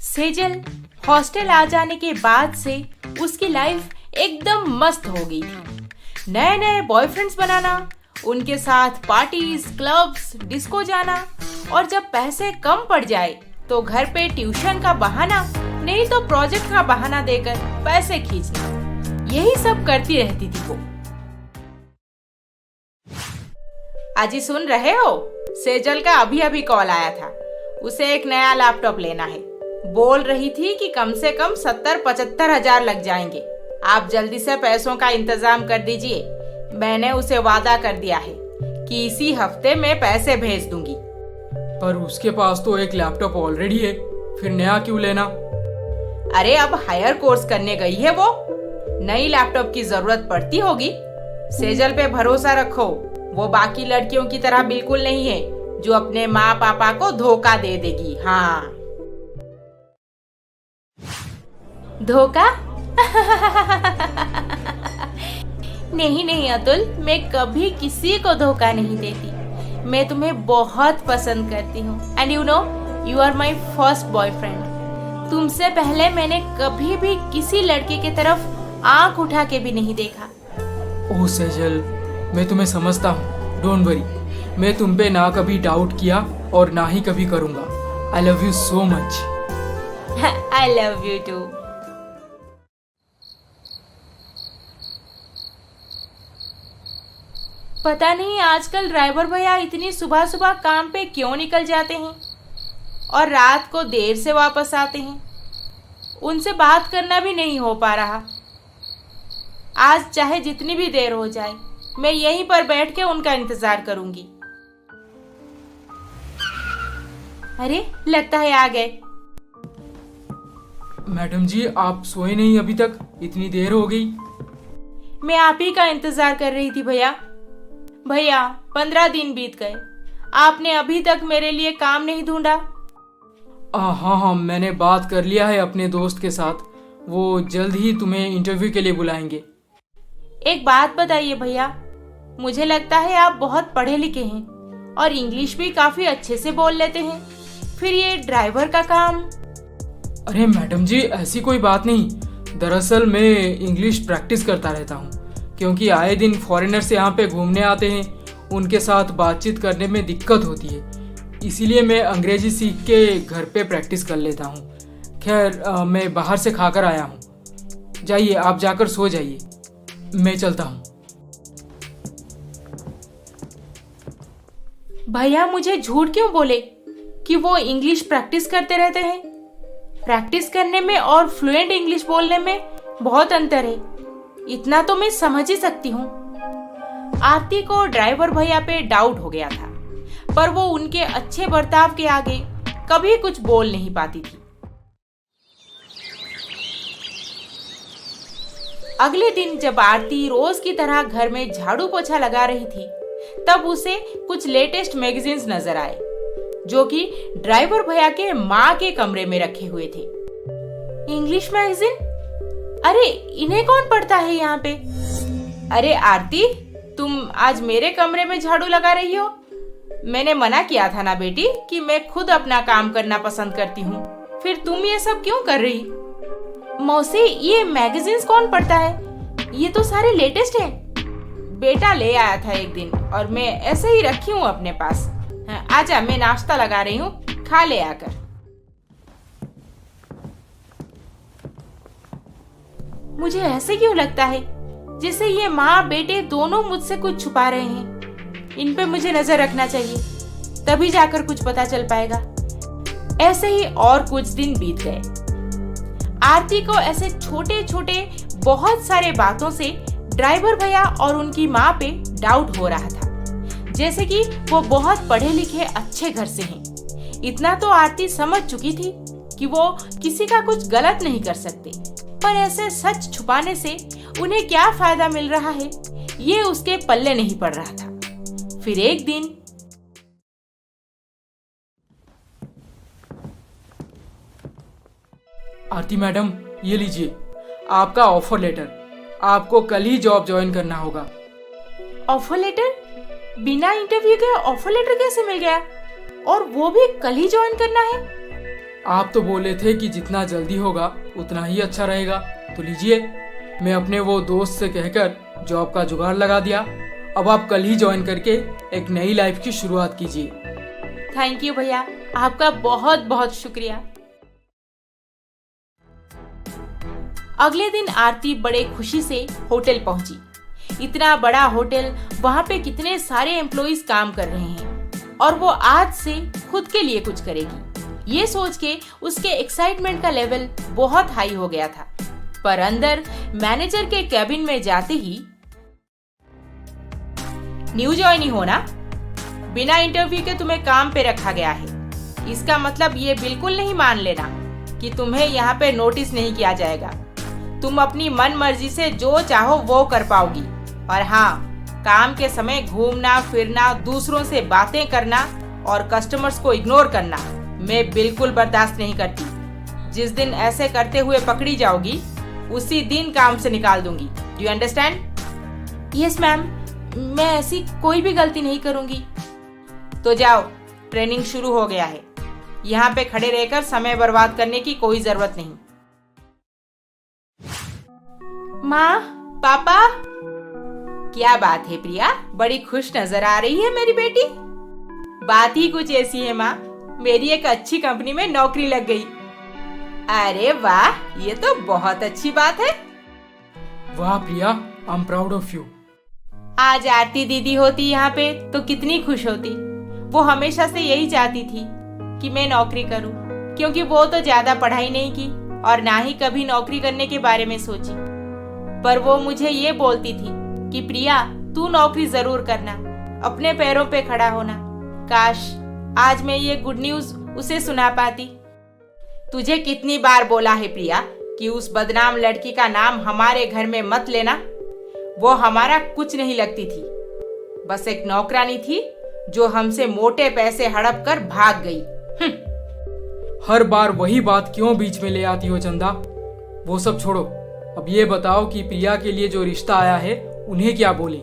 सेजल हॉस्टल आ जाने के बाद से उसकी लाइफ एकदम मस्त हो गई थी। नए नए बॉयफ्रेंड्स बनाना, उनके साथ पार्टीज, क्लब्स, डिस्को जाना, और जब पैसे कम पड़ जाए तो घर पे ट्यूशन का बहाना, नहीं तो प्रोजेक्ट का बहाना देकर पैसे खींचना, यही सब करती रहती थी वो। अजी सुन रहे हो? सेजल का अभी अभी कॉल आया था। उसे एक नया लैपटॉप लेना है। बोल रही थी कि कम से कम 70-75 हजार लग जाएंगे। आप जल्दी से पैसों का इंतजाम कर दीजिए। मैंने उसे वादा कर दिया है कि इसी हफ्ते में पैसे भेज दूंगी। पर उसके पास तो एक लैपटॉप ऑलरेडी है, फिर नया क्यों लेना? अरे अब हायर कोर्स करने गई है वो, नई लैपटॉप की जरूरत पड़ती होगी। सेजल पे भरोसा रखो, वो बाकी लड़कियों की तरह बिल्कुल नहीं है जो अपने माँ पापा को धोखा दे देगी। हाँ, धोखा? नहीं अतुल, मैं कभी किसी को धोखा नहीं देती। मैं तुम्हें बहुत पसंद करती हूँ and you know, you are my first boyfriend. तुमसे पहले मैंने कभी भी किसी लड़के की तरफ आंख उठा के भी नहीं देखा। ओह सेजल, मैं तुम्हें समझता हूँ, डोंट वरी। मैं तुम पे ना कभी डाउट किया और ना ही कभी करूँगा। I love you so much. I love you too. पता नहीं आजकल ड्राइवर भैया इतनी सुबह सुबह काम पे क्यों निकल जाते हैं और रात को देर से वापस आते हैं। उनसे बात करना भी नहीं हो पा रहा। आज चाहे जितनी भी देर हो जाए, मैं यहीं पर बैठ के उनका इंतजार करूंगी। अरे लगता है आ गए। मैडम जी, आप सोए नहीं अभी तक? इतनी देर हो गई। मैं आप ही का इंतजार कर रही थी भैया। भैया 15 दिन बीत गए, आपने अभी तक मेरे लिए काम नहीं ढूंढा। हाँ हाँ, मैंने बात कर लिया है अपने दोस्त के साथ। वो जल्द ही तुम्हें इंटरव्यू के लिए बुलाएंगे। एक बात बताइए भैया, मुझे लगता है आप बहुत पढ़े लिखे हैं और इंग्लिश भी काफी अच्छे से बोल लेते हैं, फिर ये ड्राइवर का काम? अरे मैडम जी, ऐसी कोई बात नहीं। दरअसल मैं इंग्लिश प्रैक्टिस करता रहता हूँ, क्योंकि आए दिन फॉरेनर्स यहाँ पे घूमने आते हैं, उनके साथ बातचीत करने में दिक्कत होती है, इसीलिए मैं अंग्रेजी सीख के घर पे प्रैक्टिस कर लेता हूँ। खैर, मैं बाहर से खाकर आया हूँ। जाइए, आप जाकर सो जाइए, मैं चलता हूँ। भैया मुझे झूठ क्यों बोले कि वो इंग्लिश प्रैक्टिस करते रहते हैं? प्रैक्टिस करने में और फ्लुएंट इंग्लिश बोलने में बहुत अंतर है, इतना तो मैं समझ ही सकती हूँ। आरती को ड्राइवर भैया पे डाउट हो गया था, पर वो उनके अच्छे बर्ताव के आगे कभी कुछ बोल नहीं पाती थी। अगले दिन जब आरती रोज की तरह घर में झाड़ू पोछा लगा रही थी, तब उसे कुछ लेटेस्ट मैगजीन्स नजर आए, जो कि ड्राइवर भैया के माँ के कमरे में रखे हुए थे। English magazine? अरे इन्हें कौन पढ़ता है यहाँ पे? अरे आरती, तुम आज मेरे कमरे में झाड़ू लगा रही हो? मैंने मना किया था ना बेटी कि मैं खुद अपना काम करना पसंद करती हूँ, फिर तुम ये सब क्यों कर रही? मौसी, ये मैगजीन्स कौन पढ़ता है? ये तो सारे लेटेस्ट हैं। बेटा ले आया था एक दिन और मैं ऐसे ही रखी हूँ अपने पास। आजा, मैं नाश्ता लगा रही हूँ, खा ले आकर। मुझे ऐसे क्यों लगता है जैसे ये माँ बेटे दोनों मुझसे कुछ छुपा रहे हैं। इन पे मुझे नजर रखना चाहिए, तभी जाकर कुछ पता चल पाएगा। ऐसे ही और कुछ दिन बीत गए। आरती को ऐसे छोटे छोटे बहुत सारे बातों से ड्राइवर भैया और उनकी माँ पे डाउट हो रहा था, जैसे कि वो बहुत पढ़े लिखे अच्छे घर से हैं। इतना तो आरती समझ चुकी थी कि वो किसी का कुछ गलत नहीं कर सकते, पर ऐसे सच छुपाने से उन्हें क्या फायदा मिल रहा है, ये उसके पल्ले नहीं पड़ रहा था। फिर एक दिन आरती मैडम, ये लीजिए आपका ऑफर लेटर। आपको कल ही जॉब ज्वाइन करना होगा। Offer letter? बिना इंटरव्यू के ऑफर लेटर कैसे मिल गया? और वो भी कल ही ज्वाइन करना है? आप तो बोले थे कि जितना जल्दी होगा उतना ही अच्छा रहेगा, तो लीजिए। मैं अपने वो दोस्त से कहकर जॉब का जुगाड़ लगा दिया। अब आप कल ही ज्वाइन करके एक नई लाइफ की शुरुआत कीजिए। थैंक यू भैया, आपका बहुत बहुत शुक्रिया। अगले दिन आरती बड़े खुशी से होटल पहुंची। इतना बड़ा होटल, वहां पे कितने सारे एम्प्लॉइज काम कर रहे हैं और वो आज से खुद के लिए कुछ करेगी। ये सोच के उसके एक्साइटमेंट का लेवल बहुत हाई हो गया था। पर अंदर मैनेजर के कैबिन में जाते ही, न्यू ज्वाइनी हो ना, बिना इंटरव्यू के तुम्हें काम पे रखा गया है। इसका मतलब ये बिल्कुल नहीं मान लेना कि तुम्हें यहाँ पे नोटिस नहीं किया जाएगा। तुम अपनी मन मर्जी से जो चाहो वो कर पाओगी। और हाँ, काम के समय घूमना फिरना, दूसरों से बातें करना और कस्टमर्स को इग्नोर करना मैं बिल्कुल बर्दाश्त नहीं करती। जिस दिन ऐसे करते हुए पकड़ी जाओगी, उसी दिन काम से निकाल दूंगी। Do you understand? Yes ma'am, मैं ऐसी कोई भी गलती नहीं करूंगी। तो जाओ, ट्रेनिंग शुरू हो गया है। यहाँ पे खड़े रहकर समय बर्बाद करने की कोई जरूरत नहीं। माँ, पापा। क्या बात है प्रिया, बड़ी खुश नजर आ रही है मेरी बेटी। बात ही कुछ ऐसी है माँ, मेरी एक अच्छी कंपनी में नौकरी लग गई। अरे वाह, ये तो बहुत अच्छी बात है। वाह Priya, I am proud of you. आज आरती दीदी होती यहाँ पे तो कितनी खुश होती। वो हमेशा से यही चाहती थी कि मैं नौकरी करूँ, क्योंकि वो तो ज्यादा पढ़ाई नहीं की और ना ही कभी नौकरी करने के बारे में सोची। पर वो मुझे ये बोलती थी कि प्रिया, तू नौकरी जरूर करना, अपने पैरों पे खड़ा होना। काश आज मैं ये गुड न्यूज उसे सुना पाती। तुझे कितनी बार बोला है प्रिया कि उस बदनाम लड़की का नाम हमारे घर में मत लेना। वो हमारा कुछ नहीं लगती थी, बस एक नौकरानी थी जो हमसे मोटे पैसे हड़प कर भाग गई। हर बार वही बात क्यों बीच में ले आती हो चंदा? वो सब छोड़ो, अब ये बताओ कि प्रिया के लिए जो रिश्ता आया है उन्हें क्या बोलें?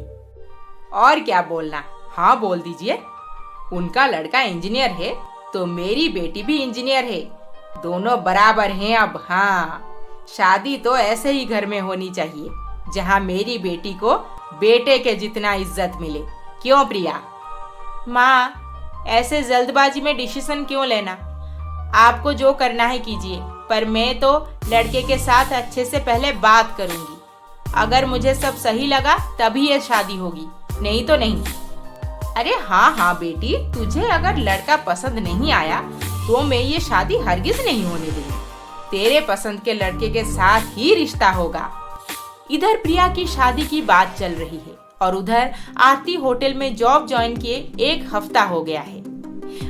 और क्या बोलना, हाँ बोल दीजिए। उनका लड़का इंजीनियर है तो मेरी बेटी भी इंजीनियर है, दोनों बराबर हैं अब। हाँ, शादी तो ऐसे ही घर में होनी चाहिए जहाँ मेरी बेटी को बेटे के जितना इज्जत मिले। क्यों प्रिया? माँ, ऐसे जल्दबाजी में डिसीजन क्यों लेना? आपको जो करना है कीजिए, पर मैं तो लड़के के साथ अच्छे से पहले बात करूंगी। अगर मुझे सब सही लगा तभी ये शादी होगी, नहीं तो नहीं। अरे हाँ हाँ बेटी, तुझे अगर लड़का पसंद नहीं आया तो मैं ये शादी हरगिज नहीं होने दूंगी। तेरे पसंद के लड़के के साथ ही रिश्ता होगा। इधर प्रिया की शादी की बात चल रही है और उधर आरती होटल में जॉब ज्वाइन किए 1 हफ्ता हो गया है।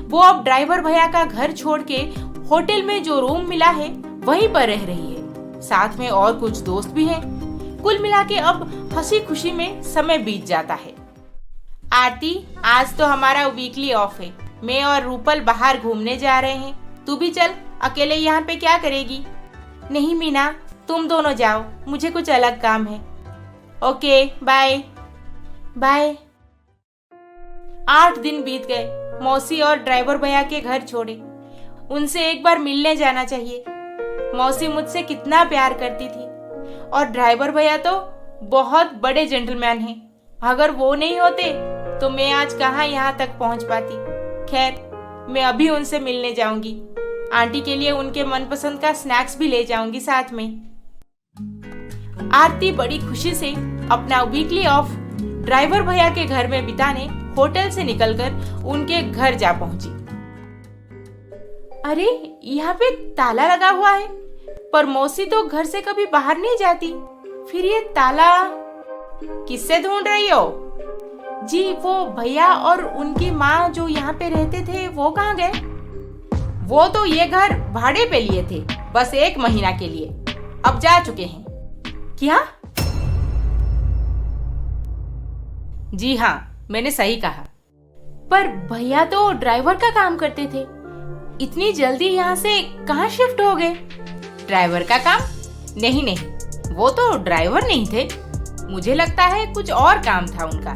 वो अब ड्राइवर भैया का घर छोड़ के होटल में जो रूम मिला है वहीं पर रह रही है। साथ में और कुछ दोस्त भी हैं। कुल मिला के अब हंसी खुशी में समय बीत जाता है। आरती, आज तो हमारा वीकली ऑफ है। मैं और रूपल बाहर घूमने जा रहे हैं, तू भी चल। अकेले यहाँ पे क्या करेगी? नहीं मीना, तुम दोनों जाओ, मुझे कुछ अलग काम है। Okay, bye bye. 8 दिन बीत गए। मौसी और ड्राइवर भैया के घर छोड़े। उनसे एक बार मिलने जाना चाहिए। मौसी मुझसे कितना प्यार करती थी और ड्राइवर भैया तो बहुत बड़े जेंटलमैन हैं। अगर वो नहीं होते तो मैं आज कहाँ यहाँ तक पहुँच पाती। खैर, मैं अभी उनसे मिलने जाऊंगी। आंटी के लिए उनके मनपसंद का स्नैक्स भी ले जाऊंगी साथ में। आरती बड़ी खुशी से अपना वीकली ऑफ ड्राइवर भैया के घर में बिताने होटल से निकलकर उनके घर जा पहुंची। अरे, यहाँ पे ताला लगा हुआ है, पर मौसी तो घर से कभी बाहर नहीं जाती। फिर ये ताला किससे ढूंढ रही हो? जी, वो भैया और उनकी माँ जो यहाँ पे रहते थे वो कहाँ गए? वो तो ये घर भाड़े पे लिए थे, बस 1 महीना के लिए। अब जा चुके हैं। क्या? जी हाँ, मैंने सही कहा। पर भैया तो ड्राइवर का काम करते थे, इतनी जल्दी यहाँ से कहाँ शिफ्ट हो गए? ड्राइवर का काम? नहीं नहीं, वो तो ड्राइवर नहीं थे। मुझे लगता है कुछ और काम था उनका।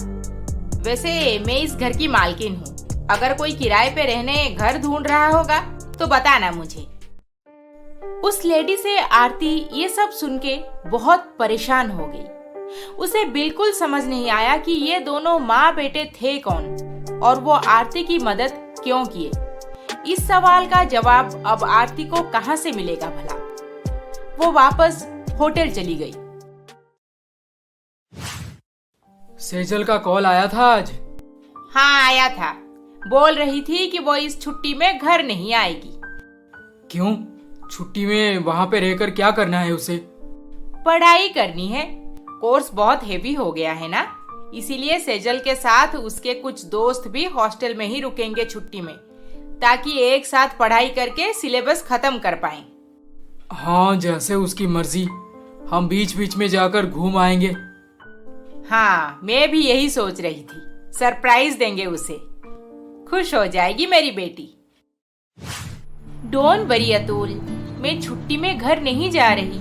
वैसे मैं इस घर की मालकिन हूँ। अगर कोई किराए पे रहने घर ढूंढ रहा होगा तो बताना मुझे। उस लेडी से आरती ये सब सुन के बहुत परेशान हो गई। उसे बिल्कुल समझ नहीं आया कि ये दोनों माँ बेटे थे कौन और वो आरती की मदद क्यों किए। इस सवाल का जवाब अब आरती को कहाँ से मिलेगा भला? वो वापस होटल चली गई। सेजल का कॉल आया था आज? हाँ, आया था। बोल रही थी कि वो इस छुट्टी में घर नहीं आएगी। क्यों? छुट्टी में वहाँ पे रहकर क्या करना है उसे? पढ़ाई करनी है। कोर्स बहुत हेवी हो गया है ना, इसीलिए सेजल के साथ उसके कुछ दोस्त भी हॉस्टल में ही रुकेंगे छुट्टी में, ताकि एक साथ पढ़ाई करके सिलेबस खत्म कर पाएं। हाँ, जैसे उसकी मर्जी। हम बीच बीच में जाकर घूम आएंगे। हाँ, मैं भी यही सोच रही थी। सरप्राइज देंगे उसे, खुश हो जाएगी मेरी बेटी। डोंट वरी अतुल, मैं छुट्टी में घर नहीं जा रही।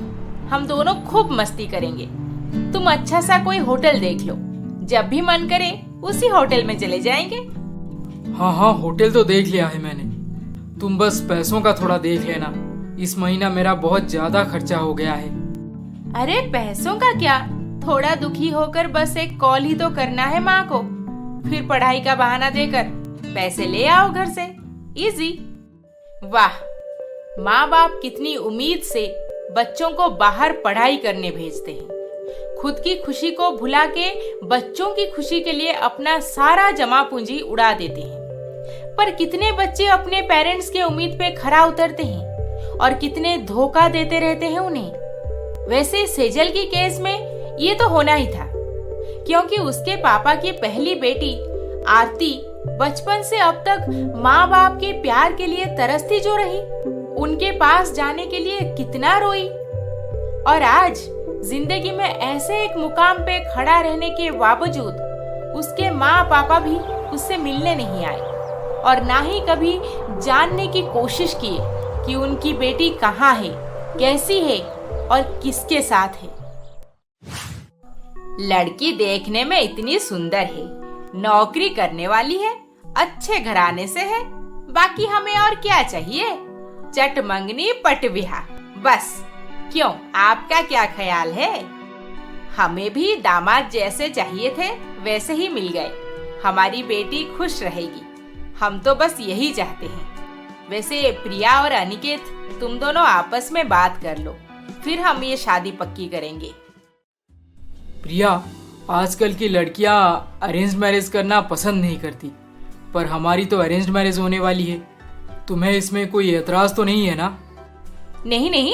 हम दोनों खूब मस्ती करेंगे। तुम अच्छा सा कोई होटल देख लो, जब भी मन करे उसी होटल में चले जाएंगे। हाँ हाँ, होटल तो देख लिया है मैंने। तुम बस पैसों का थोड़ा देख लेना। इस महीना मेरा बहुत ज्यादा खर्चा हो गया है। अरे पैसों का क्या, थोड़ा दुखी होकर बस एक कॉल ही तो करना है माँ को, फिर पढ़ाई का बहाना देकर पैसे ले आओ घर से। इजी। वाह, माँ बाप कितनी उम्मीद से बच्चों को बाहर पढ़ाई करने भेजते हैं। खुद की खुशी को भुला के बच्चों की खुशी के लिए अपना सारा जमा पूंजी उड़ा देते हैं। पर कितने बच्चे अपने पेरेंट्स के उम्मीद पे खरा उतरते हैं और कितने धोखा देते रहते हैं उन्हें। वैसे सेजल की केस में ये तो होना ही था, क्योंकि उसके पापा की पहली बेटी आरती बचपन से अब तक माँ बाप के प्यार के लिए तरसती जो रही, उनके पास जाने के लिए कितना रोई, और आज जिंदगी में ऐसे एक मुकाम पे खड़ा रहने के बावजूद उसके माँ पापा भी उससे मिलने नहीं आए और ना ही कभी जानने की कोशिश की कि उनकी बेटी कहाँ है, कैसी है और किसके साथ है। लड़की देखने में इतनी सुंदर है, नौकरी करने वाली है, अच्छे घराने से है, बाकी हमें और क्या चाहिए? चट मंगनी पट विवाह, बस। क्यों, आपका क्या ख्याल है? हमें भी दामाद जैसे चाहिए थे वैसे ही मिल गए। हमारी बेटी खुश रहेगी, हम तो बस यही चाहते हैं। वैसे प्रिया और अनिकेत, तुम दोनों आपस में बात कर लो, फिर हम ये शादी पक्की करेंगे। प्रिया, आजकल की लड़कियां अरेंज मैरिज करना पसंद नहीं करती, पर हमारी तो अरेंज मैरिज होने वाली है। तुम्हें इसमें कोई एतराज तो नहीं है ना? नहीं नहीं,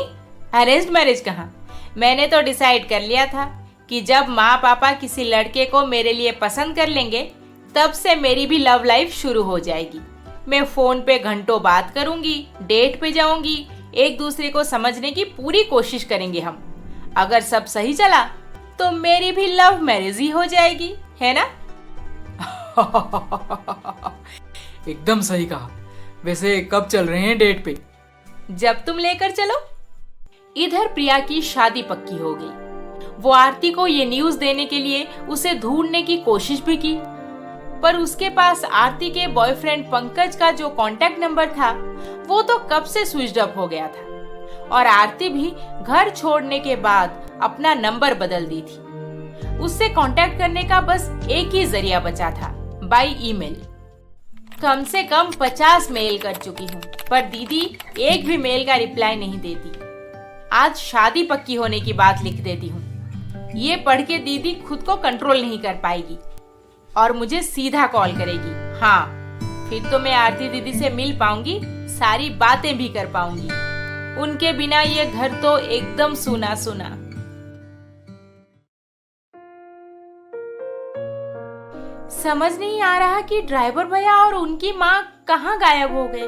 अरेंज मैरिज कहाँ। मैंने तो डिसाइड कर लिया था कि जब माँ पापा किसी लड़के को मेरे लिए पसंद कर लेंगे, तब से मेरी भी लव लाइफ शुरू हो जाएगी। मैं फोन पे घंटों बात करूंगी, डेट पे जाऊंगी, एक दूसरे को समझने की पूरी कोशिश करेंगे हम। अगर सब सही चला तो मेरी भी लव मैरिज ही हो जाएगी, है ना? एकदम सही कहा। वैसे कब चल रहे हैं डेट पे? जब तुम लेकर चलो। इधर प्रिया की शादी पक्की हो गई। वो आरती को ये न्यूज देने के लिए उसे ढूंढने की कोशिश भी की, पर उसके पास आरती के बॉयफ्रेंड पंकज का जो कांटेक्ट नंबर था वो तो कब से स्विच ऑफ हो गया था, और आरती भी घर छोड़ने के बाद अपना नंबर बदल दी थी। उससे कांटेक्ट करने का बस एक ही जरिया बचा था, बाय ईमेल। कम से कम 50 मेल कर चुकी हूँ, पर दीदी एक भी मेल का रिप्लाई नहीं देती। आज शादी पक्की होने की बात लिख देती हूँ। ये पढ़ के दीदी खुद को कंट्रोल नहीं कर पाएगी और मुझे सीधा कॉल करेगी। हाँ, फिर तो मैं आरती दीदी से मिल पाऊंगी, सारी बातें भी कर पाऊंगी। उनके बिना ये घर तो एकदम सूना सूना। समझ नहीं आ रहा कि ड्राइवर भैया और उनकी माँ कहाँ गायब हो गए।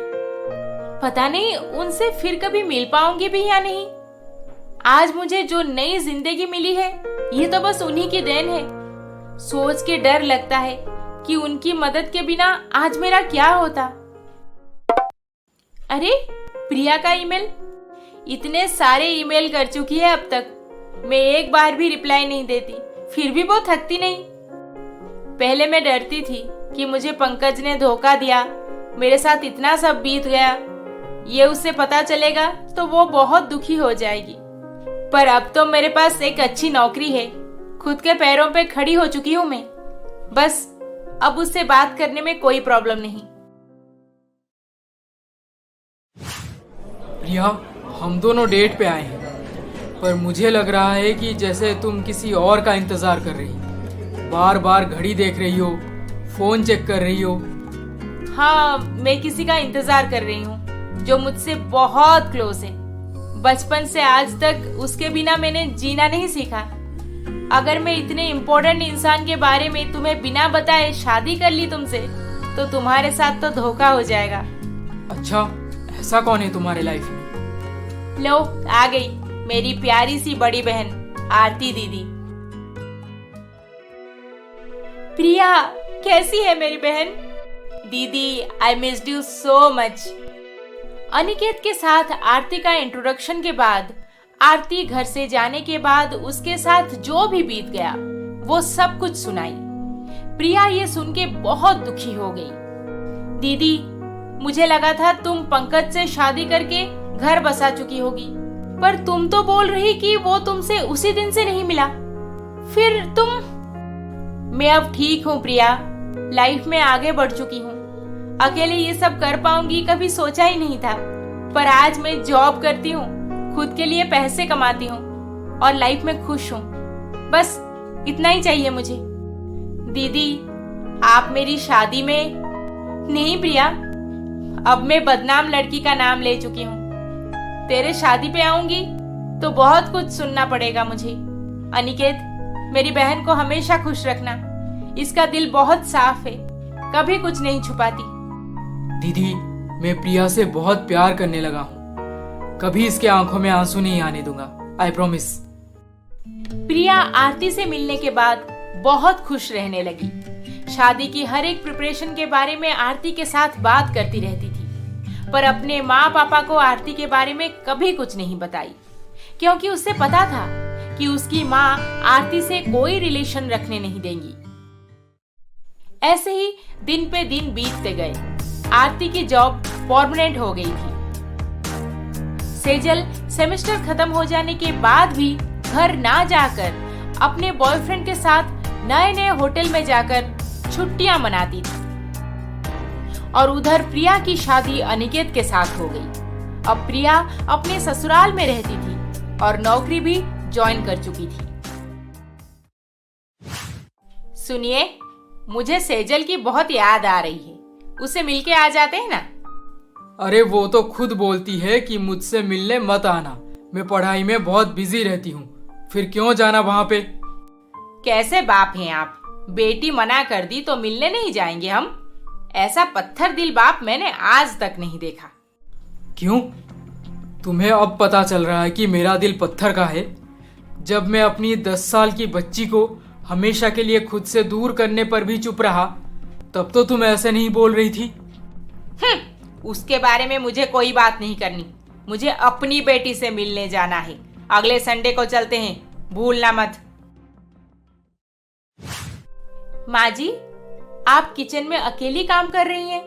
पता नहीं उनसे फिर कभी मिल पाऊंगी भी या नहीं। आज मुझे जो नई जिंदगी मिली है, ये तो बस उन्हीं की देन है। सोच के डर लगता है कि उनकी मदद के बिना आज मेरा क्या होता। अरे, प्रिया का ईमेल। इतने सारे ईमेल कर चुकी है अब तक, मैं एक बार भी रिप्लाई नहीं देती, फिर भी वो थकती नहीं। पहले मैं डरती थी कि मुझे पंकज ने धोखा दिया, मेरे साथ इतना सब बीत गया, ये उसे पता चलेगा तो वो बहुत दुखी हो जाएगी। पर अब तो मेरे पास एक अच्छी नौकरी है, खुद के पैरों पे खड़ी हो चुकी हूँ मैं। बस अब उससे बात करने में कोई प्रॉब्लम नहीं। प्रिया, हम दोनों डेट पे आए हैं, पर मुझे लग रहा है कि जैसे तुम किसी और का इंतजार कर रही। बार बार घड़ी देख रही हो, फोन चेक कर रही हो। हाँ, मैं किसी का इंतजार कर रही हूँ जो मुझसे बहुत क्लोज है। बचपन से आज तक उसके बिना मैंने जीना नहीं सीखा। अगर मैं इतने इम्पोर्टेंट इंसान के बारे में तुम्हें बिना बताए शादी कर ली तुमसे, तो तुम्हारे साथ तो धोखा हो जाएगा। अच्छा, ऐसा कौन है तुम्हारे लाइफ में? लो, आ गई मेरी प्यारी सी बड़ी बहन आरती दीदी। प्रिया, कैसी है मेरी बहन? दीदी, I missed you so much. Aniket के साथ आरती का इंट्रोडक्शन के बाद, आरती घर से जाने के बाद उसके साथ जो भी बीत गया वो सब कुछ सुनाई। प्रिया ये सुन के बहुत दुखी हो गई। दीदी, मुझे लगा था तुम पंकज से शादी करके घर बसा चुकी होगी, पर तुम तो बोल रही कि वो तुमसे उसी दिन से नहीं मिला। फिर तुम? मैं अब ठीक हूँ प्रिया, लाइफ में आगे बढ़ चुकी हूँ। अकेले ये सब कर पाऊंगी कभी सोचा ही नहीं था, पर आज मैं जॉब करती हूँ, खुद के लिए पैसे कमाती हूँ और लाइफ में खुश हूँ। बस इतना ही चाहिए मुझे। दीदी, आप मेरी शादी में? नहीं प्रिया, अब मैं बदनाम लड़की का नाम ले चुकी हूँ। तेरे शादी पे आऊंगी तो बहुत कुछ सुनना पड़ेगा मुझे। अनिकेत, मेरी बहन को हमेशा खुश रखना, इसका दिल बहुत साफ है। कभी कुछ नहीं छुपाती। दीदी, मैं प्रिया से बहुत प्यार करने लगा हूँ। कभी इसके आंखों में आंसू नहीं आने दूंगा, आई प्रॉमिस। प्रिया आरती से मिलने के बाद बहुत खुश रहने लगी। शादी की हर एक प्रिपरेशन के बारे में आरती के साथ बात करती रहती थी, पर अपने माँ पापा को आरती के बारे में कभी कुछ नहीं बताई, क्योंकि उसे पता था कि उसकी माँ आरती से कोई रिलेशन रखने नहीं देंगी। ऐसे ही दिन पे दिन बीतते गए। आरती की जॉब परमानेंट हो गई थी। सेजल सेमेस्टर खत्म हो जाने के बाद भी घर ना जाकर अपने बॉयफ्रेंड के साथ नए नए होटल में जाकर छुट्टियां मनाती थी। और उधर प्रिया की शादी अनिकेत के साथ हो गई। अब प्रिया अपने ससुराल में रहती थी और नौकरी भी ज्वाइन कर चुकी थी। सुनिए, मुझे सेजल की बहुत याद आ रही है, उसे मिलके आ जाते हैं ना? अरे वो तो खुद बोलती है कि मुझसे मिलने मत आना, मैं पढ़ाई में बहुत बिजी रहती हूँ, फिर क्यों जाना वहाँ पे। कैसे बाप हैं आप? बेटी मना कर दी तो मिलने नहीं जाएंगे हम? ऐसा पत्थर दिल बाप मैंने आज तक नहीं देखा। क्यों? तुम्हें अब पता चल रहा है कि मेरा दिल पत्थर का है? जब मैं अपनी 10 साल की बच्ची को हमेशा के लिए खुद से दूर करने पर भी चुप रहा, तब तो तुम ऐसे नहीं बोल रही थी। उसके बारे में मुझे कोई बात नहीं करनी। मुझे अपनी बेटी से मिलने जाना है। अगले संडे को चलते हैं, भूलना मत। माँ जी, आप किचन में अकेली काम कर रही हैं?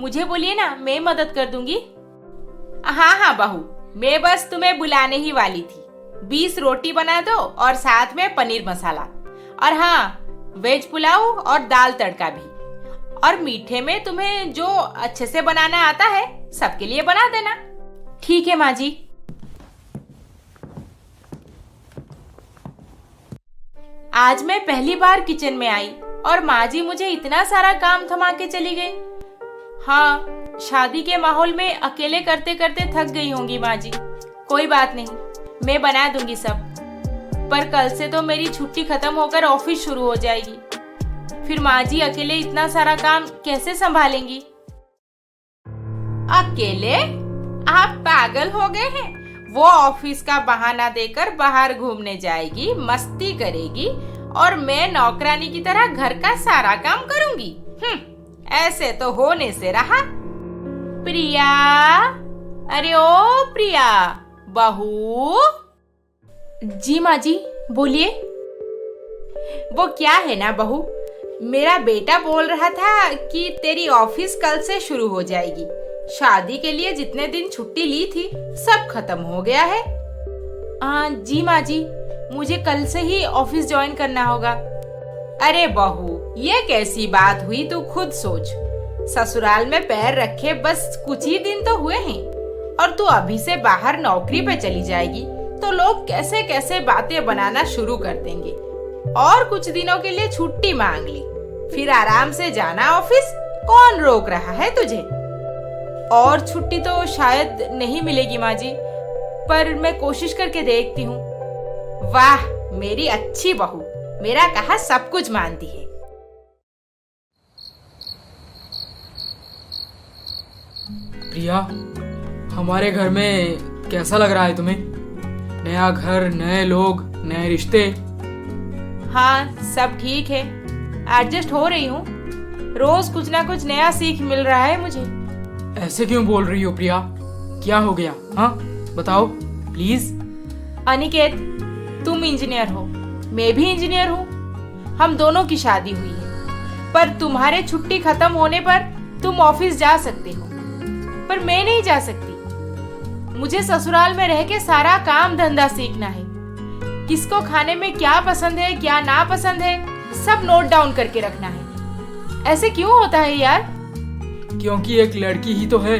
मुझे बोलिए ना, मैं मदद कर दूंगी। हाँ बहू, मैं बस तुम्हें बुलाने ही वाली थी। 20 रोटी बना दो और साथ में पनीर मसाला, और हाँ, वेज पुलाव और दाल तड़का भी। और मीठे में तुम्हें जो अच्छे से बनाना आता है सबके लिए बना देना। ठीक है माँ जी। आज मैं पहली बार किचन में आई और माँ जी मुझे इतना सारा काम थमा के चली गई। हाँ, शादी के माहौल में अकेले करते करते थक गई होंगी माँ जी। कोई बात नहीं, मैं बना दूंगी सब। पर कल से तो मेरी छुट्टी खत्म होकर ऑफिस शुरू हो जाएगी, फिर माँ जी अकेले इतना सारा काम कैसे संभालेंगी? अकेले? आप पागल हो गए हैं? वो ऑफिस का बहाना देकर बाहर घूमने जाएगी, मस्ती करेगी, और मैं नौकरानी की तरह घर का सारा काम करूंगी। ऐसे तो होने से रहा। प्रिया, अरे ओ प्रिया, बहू। जी माँ जी, बोलिए। वो क्या है ना बहू, मेरा बेटा बोल रहा था कि तेरी ऑफिस कल से शुरू हो जाएगी। शादी के लिए जितने दिन छुट्टी ली थी सब खत्म हो गया है। जी माँ जी, मुझे कल से ही ऑफिस ज्वाइन करना होगा। अरे बहू, ये कैसी बात हुई, तू खुद सोच। ससुराल में पैर रखे बस कुछ ही दिन तो हुए हैं, और तू अभी से बाहर नौकरी पे चली जाएगी तो लोग कैसे कैसे बातें बनाना शुरू कर देंगे। और कुछ दिनों के लिए छुट्टी मांग ली, फिर आराम से जाना ऑफिस। कौन रोक रहा है तुझे? और छुट्टी तो शायद नहीं मिलेगी माँ जी, पर मैं कोशिश करके देखती हूँ। वाह, मेरी अच्छी बहू, मेरा कहा सब कुछ मानती है। प्रिया, हमारे घर में कैसा लग रहा है तुम्हें? नया घर, नए लोग, नए रिश्ते। हाँ, सब ठीक है, एडजस्ट हो रही हूँ। रोज कुछ ना कुछ नया सीख मिल रहा है मुझे। ऐसे क्यों बोल रही हो प्रिया? क्या हो गया? हाँ बताओ प्लीज। अनिकेत, तुम इंजीनियर हो, मैं भी इंजीनियर हूँ। हम दोनों की शादी हुई है, पर तुम्हारे छुट्टी खत्म होने पर तुम ऑफिस जा सकते हो, पर मैं नहीं जा सकती। मुझे ससुराल में रह के सारा काम धंधा सीखना है। किसको खाने में क्या पसंद है, क्या ना पसंद है, सब नोट डाउन करके रखना है। ऐसे क्यों होता है यार? क्योंकि एक लड़की ही तो है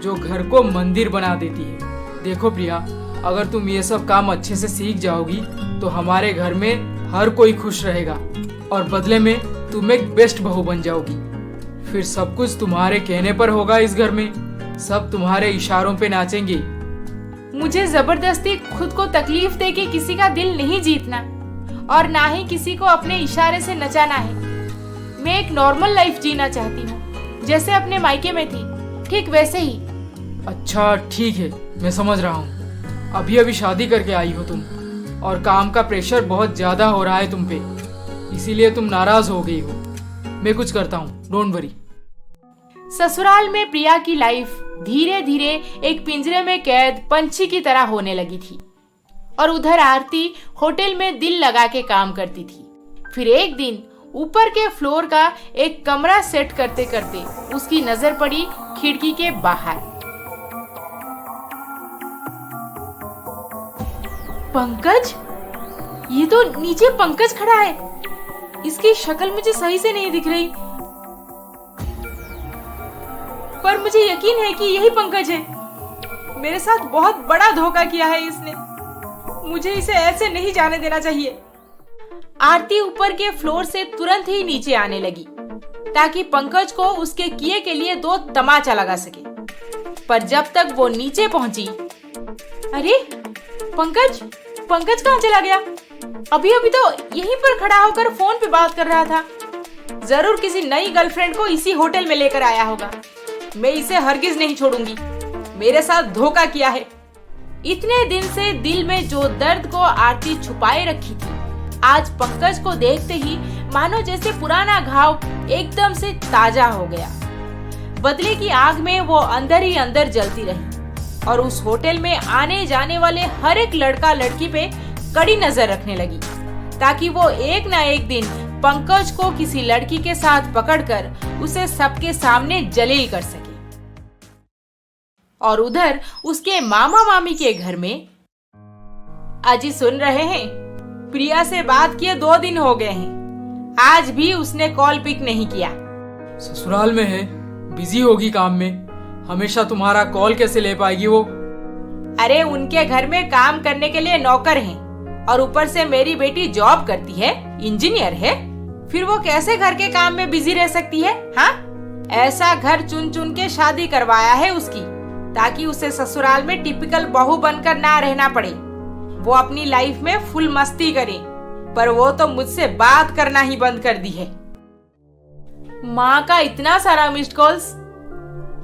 जो घर को मंदिर बना देती है। देखो प्रिया, अगर तुम ये सब काम अच्छे से सीख जाओगी तो हमारे घर में हर कोई खुश रहेगा, और बदले में तुम एक बेस्ट बहू बन जाओगी। फिर सब कुछ तुम्हारे कहने पर होगा। इस घर में सब तुम्हारे इशारों पे नाचेंगे। मुझे जबरदस्ती खुद को तकलीफ दे के किसी का दिल नहीं जीतना, और ना ही किसी को अपने इशारे से नचाना है। मैं एक नॉर्मल लाइफ जीना चाहती हूँ, जैसे अपने मायके में थी, ठीक वैसे ही। अच्छा ठीक है, मैं समझ रहा हूँ। अभी अभी शादी करके आई हो तुम और काम का प्रेशर बहुत ज्यादा हो रहा है तुम पे, इसीलिए तुम नाराज हो गई हो। मैं कुछ करता हूँ, डोंट वरी। ससुराल में प्रिया की लाइफ धीरे धीरे एक पिंजरे में कैद पंछी की तरह होने लगी थी और उधर आरती होटल में दिल लगा के काम करती थी। फिर एक दिन ऊपर के फ्लोर का एक कमरा सेट करते करते उसकी नजर पड़ी खिड़की के बाहर। पंकज, ये तो नीचे पंकज खड़ा है। इसकी शक्ल मुझे सही से नहीं दिख रही, पर मुझे यकीन है कि यही पंकज है। मेरे साथ बहुत बड़ा धोखा किया है इसने, मुझे इसे ऐसे नहीं जाने देना चाहिए। आरती ऊपर के फ्लोर से तुरंत ही नीचे आने लगी ताकि पंकज को उसके किए के लिए 2 तमाचा लगा सके। पर जब तक वो नीचे पहुंची, अरे पंकज कहाँ चला गया? अभी अभी तो यहीं पर खड़ा होकर फोन पे बात कर रहा था। जरूर किसी नई गर्लफ्रेंड को इसी होटल में लेकर आया होगा। मैं इसे हरगिज नहीं छोड़ूंगी, मेरे साथ धोखा किया है। इतने दिन से दिल में जो दर्द को आरती छुपाए रखी थी, आज पंकज को देखते ही मानो जैसे पुराना घाव एकदम से ताजा हो गया। बदले की आग में वो अंदर ही अंदर जलती रही और उस होटल में आने जाने वाले हर एक लड़का लड़की पे कड़ी नजर रखने लगी ताकि वो एक ना एक दिन पंकज को किसी लड़की के साथ पकड़कर उसे सबके सामने जलील कर सके। और उधर उसके मामा मामी के घर में, अजी सुन रहे हैं, प्रिया से बात किए 2 दिन हो गए हैं, आज भी उसने कॉल पिक नहीं किया। ससुराल में है, बिजी होगी काम में, हमेशा तुम्हारा कॉल कैसे ले पाएगी वो? अरे उनके घर में काम करने के लिए नौकर हैं और ऊपर से मेरी बेटी जॉब करती है, इंजीनियर है, फिर वो कैसे घर के काम में बिजी रह सकती है? हाँ, ऐसा घर चुन चुन के शादी करवाया है उसकी ताकि उसे ससुराल में टिपिकल बहू बनकर ना रहना पड़े। वो अपनी लाइफ में फुल मस्ती करे, पर वो तो मुझसे बात करना ही बंद कर दी है। माँ का इतना सारा मिस्ड कॉल्स,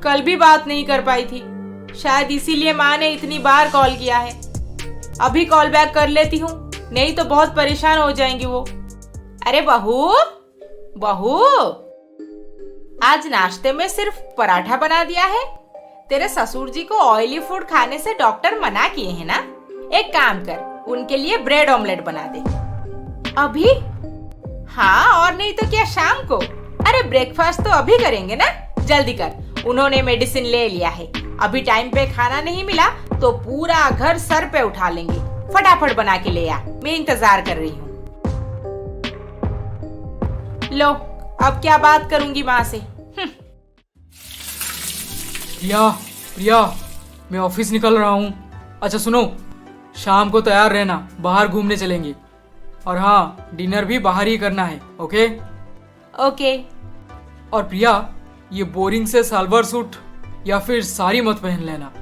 कल भी बात नहीं कर पाई थी, शायद इसीलिए माँ ने इतनी बार कॉल किया है। अभी कॉल बैक कर लेती हूँ, नहीं तो बहुत परेशान हो जाएंगी वो। अरे बहू, आज नाश्ते में सिर्फ पराठा बना दिया है। तेरे ससुर जी को ऑयली फूड खाने से डॉक्टर मना किए हैं ना। एक काम कर, उनके लिए ब्रेड ऑमलेट बना दे। अभी? हाँ, और नहीं तो क्या शाम को? अरे ब्रेकफास्ट तो अभी करेंगे ना, जल्दी कर। उन्होंने मेडिसिन ले लिया है, अभी टाइम पे खाना नहीं मिला तो पूरा घर सर पे उठा लेंगे। फटाफट बना के ले आ, मैं इंतजार कर रही हूँ। लो, अब क्या बात करूंगी माँ से। प्रिया, मैं ऑफिस निकल रहा हूँ। अच्छा सुनो, शाम को तैयार रहना, बाहर घूमने चलेंगे। और हाँ, डिनर भी बाहर ही करना है, ओके? ओके। और प्रिया, ये बोरिंग से सलवार सूट या फिर साड़ी मत पहन लेना,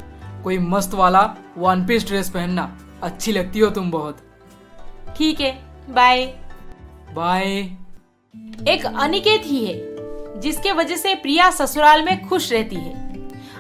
कोई मस्त वाला 1 पीस ड्रेस पहनना, अच्छी लगती हो तुम बहुत। ठीक है, बाय। बाय। एक अनिकेत ही है जिसके वजह से प्रिया ससुराल में खुश रहती है।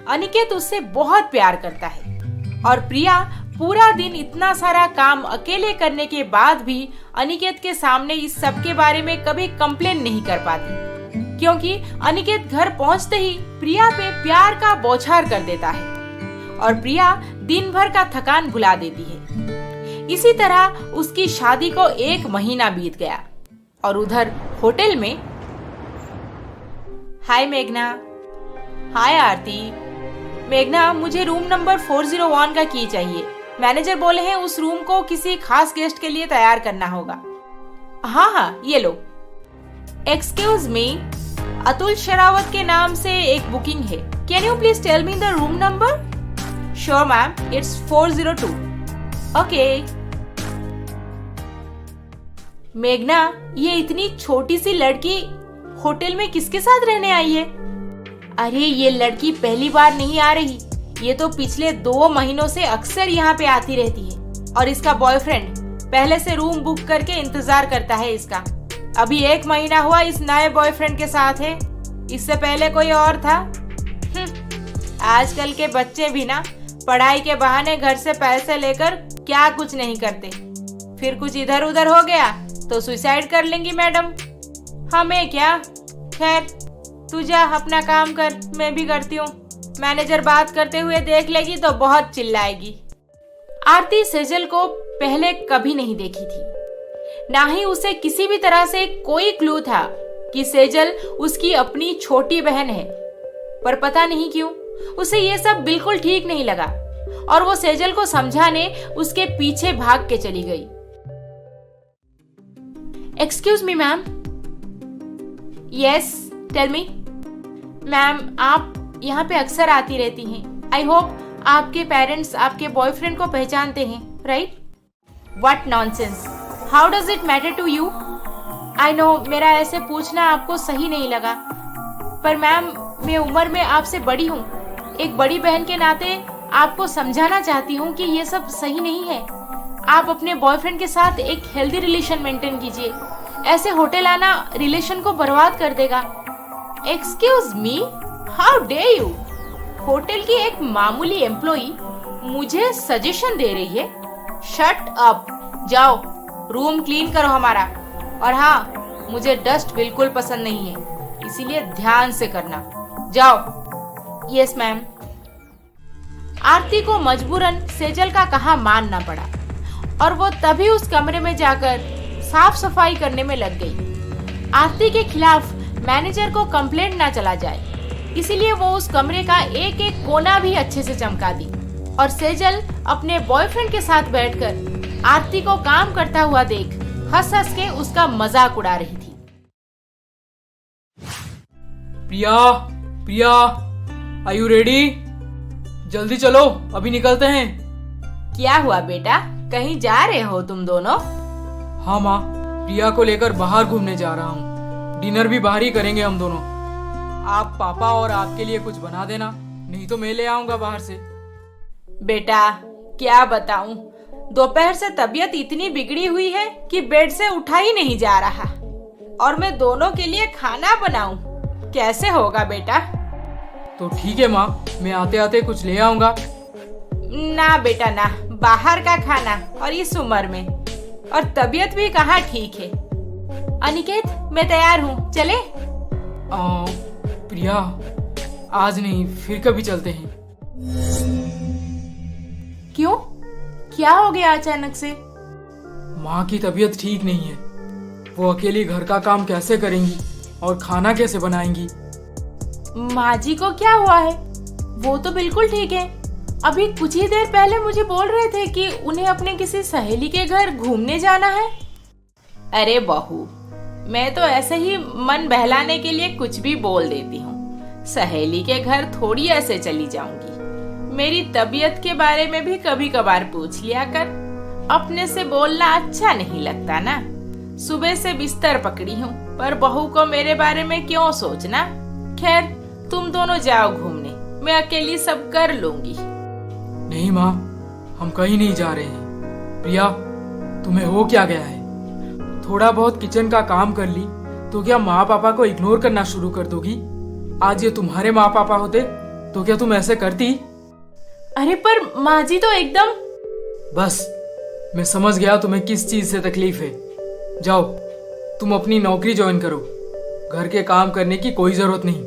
अनिकेत उससे बहुत प्यार करता है और प्रिया पूरा दिन इतना सारा काम अकेले करने के बाद भी अनिकेत के सामने इस सब के बारे में कभी कंप्लेन नहीं कर पाती, क्योंकि अनिकेत घर पहुंचते ही प्रिया पे प्यार का बौछार कर देता है और प्रिया दिन भर का थकान भुला देती है। इसी तरह उसकी शादी को 1 महीना बीत गया और उधर होटल में, हाय मेघना। हाय आरती। मेघना, मुझे रूम नंबर 401 का की चाहिए। मैनेजर बोले हैं उस रूम को किसी खास गेस्ट के लिए तैयार करना होगा। हाँ, ये लो। एक्सक्यूज मी, अतुल शेरावत के नाम से एक बुकिंग है। Can you please tell me the room number? Sure ma'am, it's 402। Okay. मेघना, ये इतनी छोटी सी लड़की होटल में किसके साथ रहने आई है? अरे ये लड़की पहली बार नहीं आ रही, ये तो पिछले 2 महीनों से अक्सर यहाँ पे आती रहती है और इसका बॉयफ्रेंड पहले से रूम बुक करके इंतजार करता है इसका। अभी 1 महीना हुआ इस नए बॉयफ्रेंड के साथ है, इससे पहले कोई और था। आजकल के बच्चे भी ना पढ़ाई के बहाने घर से पैसे लेकर क्या कुछ नहीं करते, फिर कुछ इधर उधर हो गया तो सुसाइड कर लेंगी मैडम। हमें क्या, खैर तू जा अपना काम कर, मैं भी करती हूँ। मैनेजर बात करते हुए देख लेगी तो बहुत चिल्लाएगी। आरती सेजल को पहले कभी नहीं देखी थी, ना ही उसे किसी भी तरह से कोई क्लू था कि सेजल उसकी अपनी छोटी बहन है। पर पता नहीं क्यों उसे ये सब बिल्कुल ठीक नहीं लगा और वो सेजल को समझाने उसके पीछे भाग के चली गई। Excuse me ma'am. Yes tell me. Ma'am आप यहाँ पे अक्सर आती रहती हैं। आई होप आपके पेरेंट्स आपके बॉयफ्रेंड को पहचानते हैं, right? What nonsense, how does it matter to you? I know मेरा ऐसे पूछना आपको सही नहीं लगा, पर मैम मैं उम्र में आपसे बड़ी हूँ। एक बड़ी बहन के नाते आपको समझाना चाहती हूँ कि ये सब सही नहीं है। आप अपने बॉयफ्रेंड के साथ एक हेल्दी रिलेशन मेंटेन कीजिए। ऐसे होटल आना रिलेशन को बर्बाद कर देगा। Excuse me, how dare you? Hotel की एक मामूली एम्प्लॉई मुझे सजेशन दे रही है? शट अप, जाओ रूम क्लीन करो हमारा। और हाँ, मुझे डस्ट बिल्कुल पसंद नहीं है, इसीलिए ध्यान से करना। जाओ। Yes ma'am. आरती को मजबूरन सेजल का कहा मानना पड़ा और वो तभी उस कमरे में जाकर साफ सफाई करने में लग गई। आरती के खिलाफ मैनेजर को कंप्लेंट ना चला जाए, इसीलिए वो उस कमरे का एक एक कोना भी अच्छे से चमका दी और सेजल अपने बॉयफ्रेंड के साथ बैठकर आरती को काम करता हुआ देख हंस हंस के उसका मजाक उड़ा रही थी। प्रिया, प्रिया, आर यू रेडी? जल्दी चलो, अभी निकलते हैं। क्या हुआ बेटा, कहीं जा रहे हो तुम दोनों? हाँ माँ, प्रिया को लेकर बाहर घूमने जा रहा हूँ। डिनर भी बाहर ही करेंगे हम दोनों। आप पापा और आपके लिए कुछ बना देना, नहीं तो मैं ले आऊंगा बाहर से। बेटा क्या बताऊं, दोपहर से तबीयत इतनी बिगड़ी हुई है कि बेड से उठा ही नहीं जा रहा, और मैं दोनों के लिए खाना बनाऊं, कैसे होगा बेटा? तो ठीक है माँ, मैं आते आते कुछ ले आऊंगा। ना बेटा ना, बाहर का खाना और इस उम्र में, और तबीयत भी कहाँ ठीक है। अनिकेत मैं तैयार हूँ, चले? प्रिया आज नहीं, फिर कभी चलते हैं। क्यों, क्या हो गया अचानक से? माँ की तबीयत ठीक नहीं है, वो अकेली घर का काम कैसे करेंगी और खाना कैसे बनाएंगी? माँ जी को क्या हुआ है? वो तो बिल्कुल ठीक है। अभी कुछ ही देर पहले मुझे बोल रहे थे कि उन्हें अपने किसी सहेली के घर घूमने जाना है। अरे बहू, मैं तो ऐसे ही मन बहलाने के लिए कुछ भी बोल देती हूँ। सहेली के घर थोड़ी ऐसे चली जाऊंगी। मेरी तबीयत के बारे में भी कभी कभार पूछ लिया कर, अपने से बोलना अच्छा नहीं लगता ना। सुबह से बिस्तर पकड़ी हूँ, पर बहू को मेरे बारे में क्यों सोचना। खैर तुम दोनों जाओ घूमने, मैं अकेली सब कर लूंगी। नहीं माँ, हम कहीं नहीं जा रहे हैं। प्रिया, तुम्हें हो क्या गया है? थोड़ा बहुत किचन का काम कर ली तो क्या माँ पापा को इग्नोर करना शुरू कर दोगी? आज ये तुम्हारे माँ पापा होते तो क्या तुम ऐसे करती? अरे पर माँ जी तो एकदम। बस, मैं समझ गया तुम्हें किस चीज से तकलीफ है। जाओ, तुम अपनी नौकरी ज्वाइन करो, घर के काम करने की कोई जरूरत नहीं।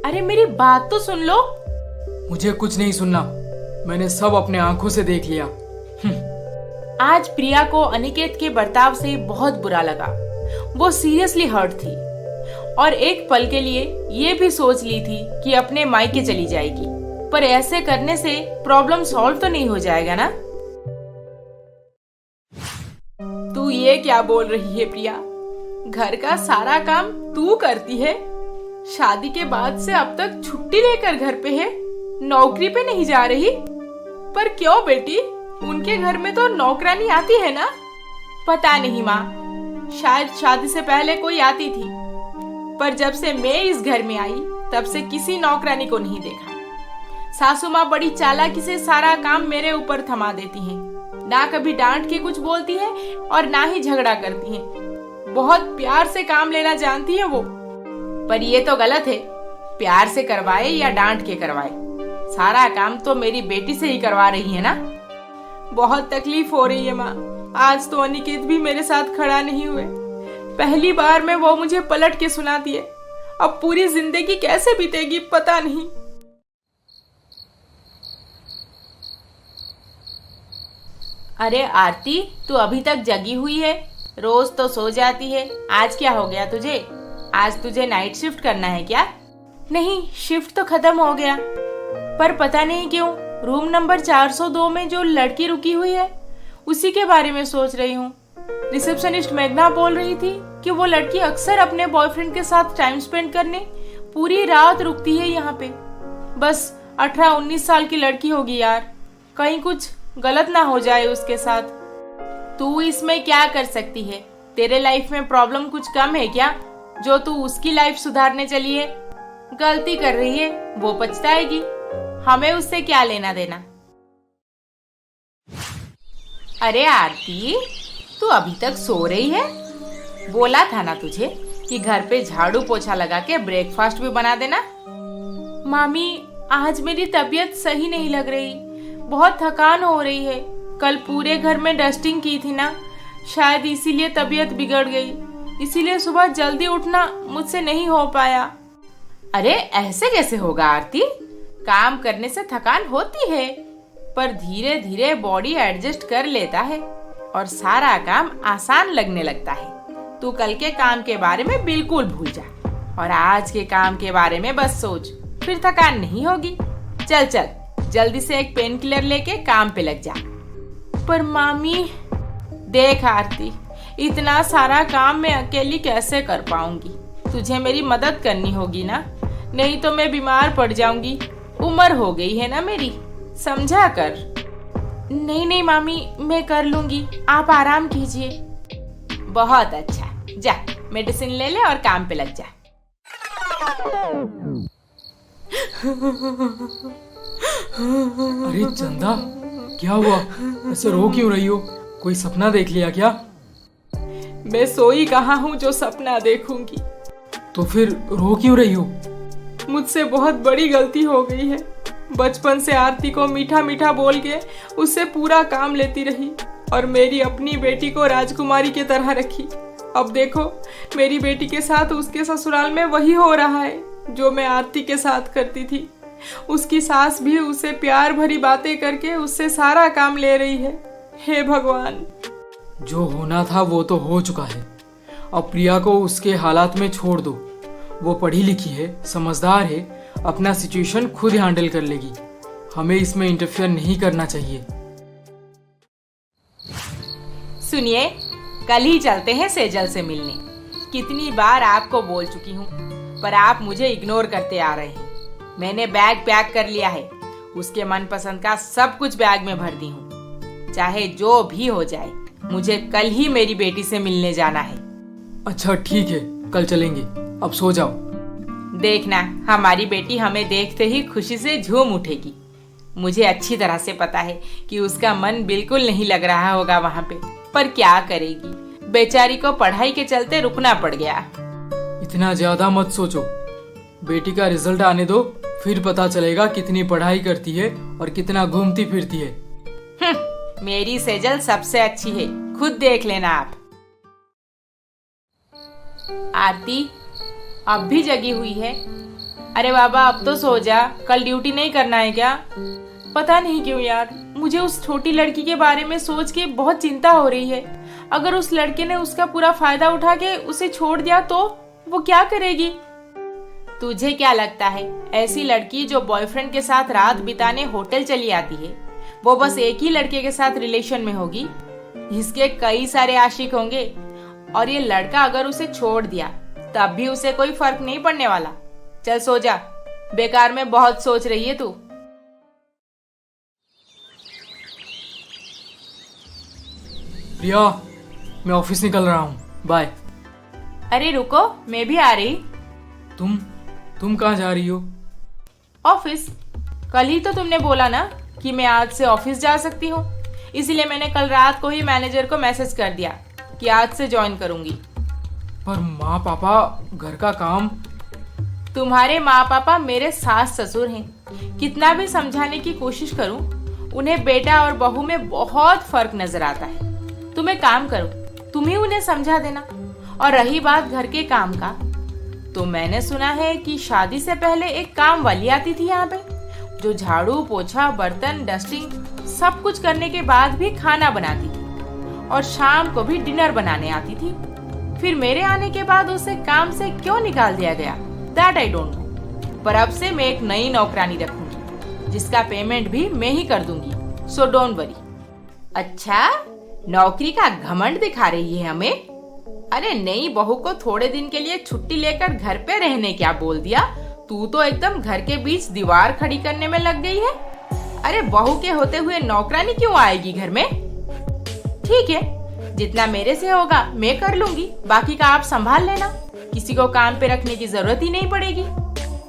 अरे मेरी बात तो सुन लो। मुझे कुछ नहीं सुनना, मैंने सब अपने आंखों से देख लिया। आज प्रिया को अनिकेत के बर्ताव से बहुत बुरा लगा। वो सीरियसली हर्ट थी और एक पल के लिए ये भी सोच ली थी कि अपने मायके चली जाएगी, पर ऐसे करने से प्रॉब्लम सॉल्व तो नहीं हो जाएगा ना। तू ये क्या बोल रही है प्रिया? घर का सारा काम तू करती है? शादी के बाद से अब तक छुट्टी लेकर घर पे है, नौकरी पे नहीं जा रही? पर क्यों बेटी, उनके घर में तो नौकरानी आती है ना? पता नहीं माँ, शायद शादी से पहले कोई आती थी, पर जब से मैं इस घर में आई तब से किसी नौकरानी को नहीं देखा। सासू माँ बड़ी चालाकी से सारा काम मेरे ऊपर थमा देती हैं, ना कभी डांट के कुछ बोलती है और ना ही झगड़ा करती हैं। बहुत प्यार से काम लेना जानती है वो। पर ये तो गलत है, प्यार से करवाए या डांट के करवाए, सारा काम तो मेरी बेटी से ही करवा रही है ना। बहुत तकलीफ हो रही है माँ। आज तो अनिकेत भी मेरे साथ खड़ा नहीं हुए। पहली बार में वो मुझे पलट के सुनाती है। अब पूरी जिंदगी कैसे बीतेगी पता नहीं। अरे आरती, तू अभी तक जगी हुई है? रोज तो सो जाती है, आज क्या हो गया तुझे? आज तुझे नाइट शिफ्ट करना है क्या? नहीं, शिफ्ट तो खत्म हो गया, पर पता नहीं क्यों रूम नंबर 402 में जो लड़की रुकी हुई है उसी के बारे में सोच रही हूँ। रिसेप्शनिस्ट मेघना बोल रही थी कि वो लड़की अक्सर अपने बॉयफ्रेंड के साथ टाइम स्पेंड करने पूरी रात रुकती है यहाँ पे। बस 18-19 साल की लड़की होगी यार, कहीं कुछ गलत ना हो जाए उसके साथ। तू इसमें क्या कर सकती है? तेरे लाइफ में प्रॉब्लम कुछ कम है क्या जो तू उसकी लाइफ सुधारने चली है? गलती कर रही है वो पछताएगी, हमें उससे क्या लेना देना। अरे आरती, तू अभी तक सो रही है? बोला था ना तुझे कि घर पे झाड़ू पोछा लगा के ब्रेकफास्ट भी बना देना। मामी, आज मेरी तबीयत सही नहीं लग रही, बहुत थकान हो रही है। कल पूरे घर में डस्टिंग की थी ना, शायद इसीलिए तबीयत बिगड़ गई। इसीलिए सुबह जल्दी उठना मुझसे नहीं हो पाया। अरे ऐसे कैसे होगा आरती? काम करने से थकान होती है, पर धीरे धीरे बॉडी एडजस्ट कर लेता है और सारा काम आसान लगने लगता है। तू कल के काम के बारे में बिल्कुल भूल जा और आज के काम के बारे में बस सोच, फिर थकान नहीं होगी। चल चल, जल्दी से एक पेन किलर लेके काम पे लग जा। पर मामी, देख आरती, इतना सारा काम मैं अकेली कैसे कर पाऊंगी? तुझे मेरी मदद करनी होगी ना, नहीं तो मैं बीमार पड़ जाऊंगी। उम्र हो गई है ना मेरी, समझा कर। नहीं नहीं मामी, मैं कर लूंगी, आप आराम कीजिए। बहुत अच्छा, जा मेडिसिन ले ले और काम पे लग जा। अरे चंदा, क्या हुआ? ऐसे रो क्यों रही हो? कोई सपना देख लिया क्या? मैं सोई कहाँ हूँ जो सपना देखूंगी। तो फिर रो क्यों रही हो? मुझसे बहुत बड़ी गलती हो गई है। बचपन से आरती को मीठा मीठा बोल के उससे पूरा काम लेती रही और मेरी अपनी बेटी को राजकुमारी की तरह रखी। अब देखो, मेरी बेटी के साथ उसके ससुराल में वही हो रहा है जो मैं आरती के साथ करती थी। उसकी सास भी उसे प्यार भरी बातें करके उससे सारा काम ले रही है। हे भगवान! जो होना था वो तो हो चुका है। अब प्रिया को उसके हालात में छोड़ दो। वो पढ़ी लिखी है, समझदार है, अपना सिचुएशन खुद हैंडल कर लेगी। हमें इसमें इंटरफेयर नहीं करना चाहिए। सुनिए, कल ही चलते हैं सेजल से मिलने। कितनी बार आपको बोल चुकी हूँ, पर आप मुझे इग्नोर करते आ रहे हैं। मैंने बैग पैक कर लिया है, उसके मनपसंद का सब कुछ बैग में भर दी हूँ। चाहे जो भी हो जाए, मुझे कल ही मेरी बेटी से मिलने जाना है। अच्छा ठीक है, कल चलेंगे। अब सो जाओ। देखना, हमारी बेटी हमें देखते ही खुशी से झूम उठेगी। मुझे अच्छी तरह से पता है कि उसका मन बिल्कुल नहीं लग रहा होगा वहाँ पे, पर क्या करेगी, बेचारी को पढ़ाई के चलते रुकना पड़ गया। इतना ज्यादा मत सोचो, बेटी का रिजल्ट आने दो, फिर पता चलेगा कितनी पढ़ाई करती है और कितना घूमती फिरती है। मेरी सेजल सबसे अच्छी है, खुद देख लेना आप। आरती अब भी जगी हुई है? अरे बाबा, अब तो सो जा, कल ड्यूटी नहीं करना है क्या? पता नहीं क्यों यार, मुझे उस छोटी लड़की के बारे में सोच के बहुत चिंता हो रही है। अगर उस लड़के ने उसका पूरा फायदा उठा के उसे छोड़ दिया तो वो क्या करेगी? तुझे क्या लगता है, ऐसी लड़की जो बॉयफ्रेंड के साथ रात बिताने होटल चली आती है, वो बस एक ही लड़के के साथ रिलेशन में होगी? इसके कई सारे आशिक होंगे और ये लड़का अगर उसे छोड़ दिया तब भी उसे कोई फर्क नहीं पड़ने वाला। चल सो जा, बेकार में बहुत सोच रही है तू। प्रिया, मैं ऑफिस निकल रहा हूँ, बाय। अरे रुको, मैं भी आ रही। तुम कहाँ जा रही हो? ऑफिस। कल ही तो तुमने बोला ना कि मैं आज से ऑफिस जा सकती हूँ, इसलिए मैंने कल रात को ही मैनेजर को मैसेज कर दिया कि आज से ज्वाइन करूंगी। पर माँ पापा घर का काम। तुम्हारे माँ पापा मेरे सास ससुर हैं। कितना भी समझाने की कोशिश करूं, उन्हें बेटा और बहू में बहुत फर्क नजर आता है। तुम एक काम करो, तुम ही उन्हें समझा देना। और रही बात घर के काम का, तो मैंने सुना है कि शादी से पहले एक काम वाली आती थी यहाँ पे, जो झाड़ू पोछा बर्तन डस्टिंग सब कुछ करने के बाद भी खाना बनाती थी और शाम को भी डिनर बनाने आती थी। फिर मेरे आने के बाद उसे काम से क्यों निकाल दिया गया, दैट आई डोंट नो। पर अब से मैं एक नई नौकरानी रखूंगी, जिसका पेमेंट भी मैं ही कर दूंगी, सो डोंट वरी। अच्छा, नौकरी का घमंड दिखा रही है हमें। अरे नई बहू को थोड़े दिन के लिए छुट्टी लेकर घर पे रहने क्या बोल दिया। तू तो एकदम घर के बीच दीवार खड़ी करने में लग गई है। अरे बहू के होते हुए नौकरानी क्यों आएगी घर में? ठीक है, जितना मेरे से होगा मैं कर लूंगी, बाकी का आप संभाल लेना। किसी को काम पे रखने की जरूरत ही नहीं पड़ेगी।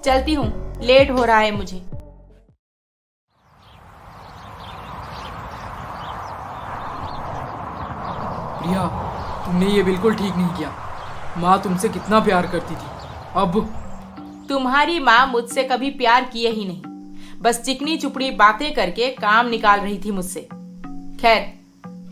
चलती हूँ, लेट हो रहा है मुझे। प्रिया, तुमने ये बिल्कुल ठीक नहीं किया। माँ तुमसे कितना प्यार करती थी। अब तुम्हारी माँ मुझसे कभी प्यार किए ही नहीं, बस चिकनी चुपड़ी बातें करके काम निकाल रही थी मुझसे। खैर,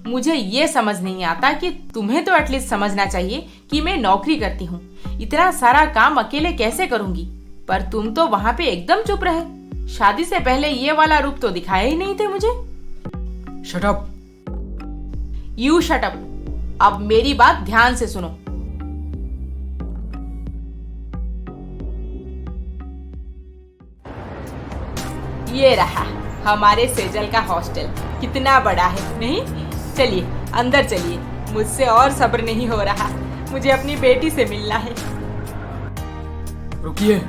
मुझे ये समझ नहीं आता कि तुम्हें तो एटलीस्ट समझना चाहिए कि मैं नौकरी करती हूँ। इतना सारा काम अकेले कैसे करूंगी? पर तुम तो वहाँ पे एकदम चुप रहे। शादी से पहले ये वाला रूप तो दिखाया ही नहीं थे मुझे। Shut up. You shut up. अब मेरी बात ध्यान से सुनो। ये रहा हमारे सेजल का हॉस्टल। कितना बड़ा है, नहीं? चलिए अंदर चलिए, मुझसे और सब्र नहीं हो रहा। मुझे अपनी बेटी से मिलना है। रुकिए,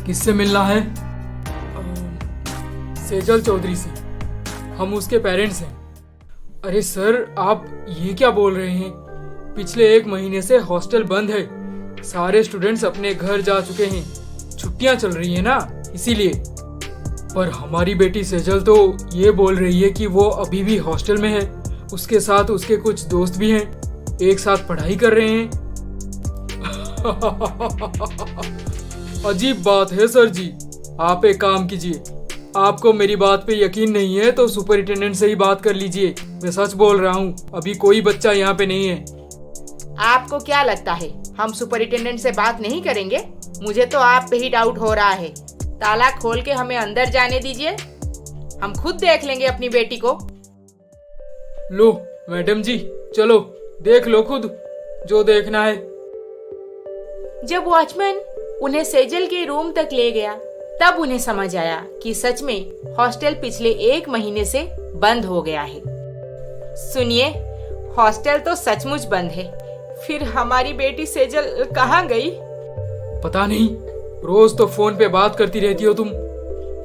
किससे मिलना है? सेजल चौधरी से। हम उसके पेरेंट्स हैं। अरे सर, आप ये क्या बोल रहे हैं? पिछले 1 महीने से हॉस्टल बंद है। सारे स्टूडेंट्स अपने घर जा चुके हैं। छुट्टियां चल रही है ना, इसीलिए। पर हमारी बेटी सेजल तो ये बोल रही है कि वो अभी भी हॉस्टल में है। उसके साथ उसके कुछ दोस्त भी हैं, एक साथ पढ़ाई कर रहे हैं। अजीब बात है सर जी। आप एक काम कीजिए, आपको मेरी बात पे यकीन नहीं है तो सुपरिटेंडेंट से ही बात कर लीजिए। मैं सच बोल रहा हूँ, अभी कोई बच्चा यहाँ पे नहीं है। आपको क्या लगता है हम सुपरिटेंडेंट से बात नहीं करेंगे? मुझे तो आप पे ही डाउट हो रहा है। ताला खोल के हमें अंदर जाने दीजिए, हम खुद देख लेंगे अपनी बेटी को। लो मैडम जी, चलो देख लो खुद जो देखना है। जब वॉचमैन उन्हें सेजल के रूम तक ले गया, तब उन्हें समझ आया कि सच में हॉस्टल पिछले 1 महीने से बंद हो गया है। सुनिए, हॉस्टल तो सचमुच बंद है। फिर हमारी बेटी सेजल कहाँ गई? पता नहीं, रोज तो फोन पे बात करती रहती हो तुम।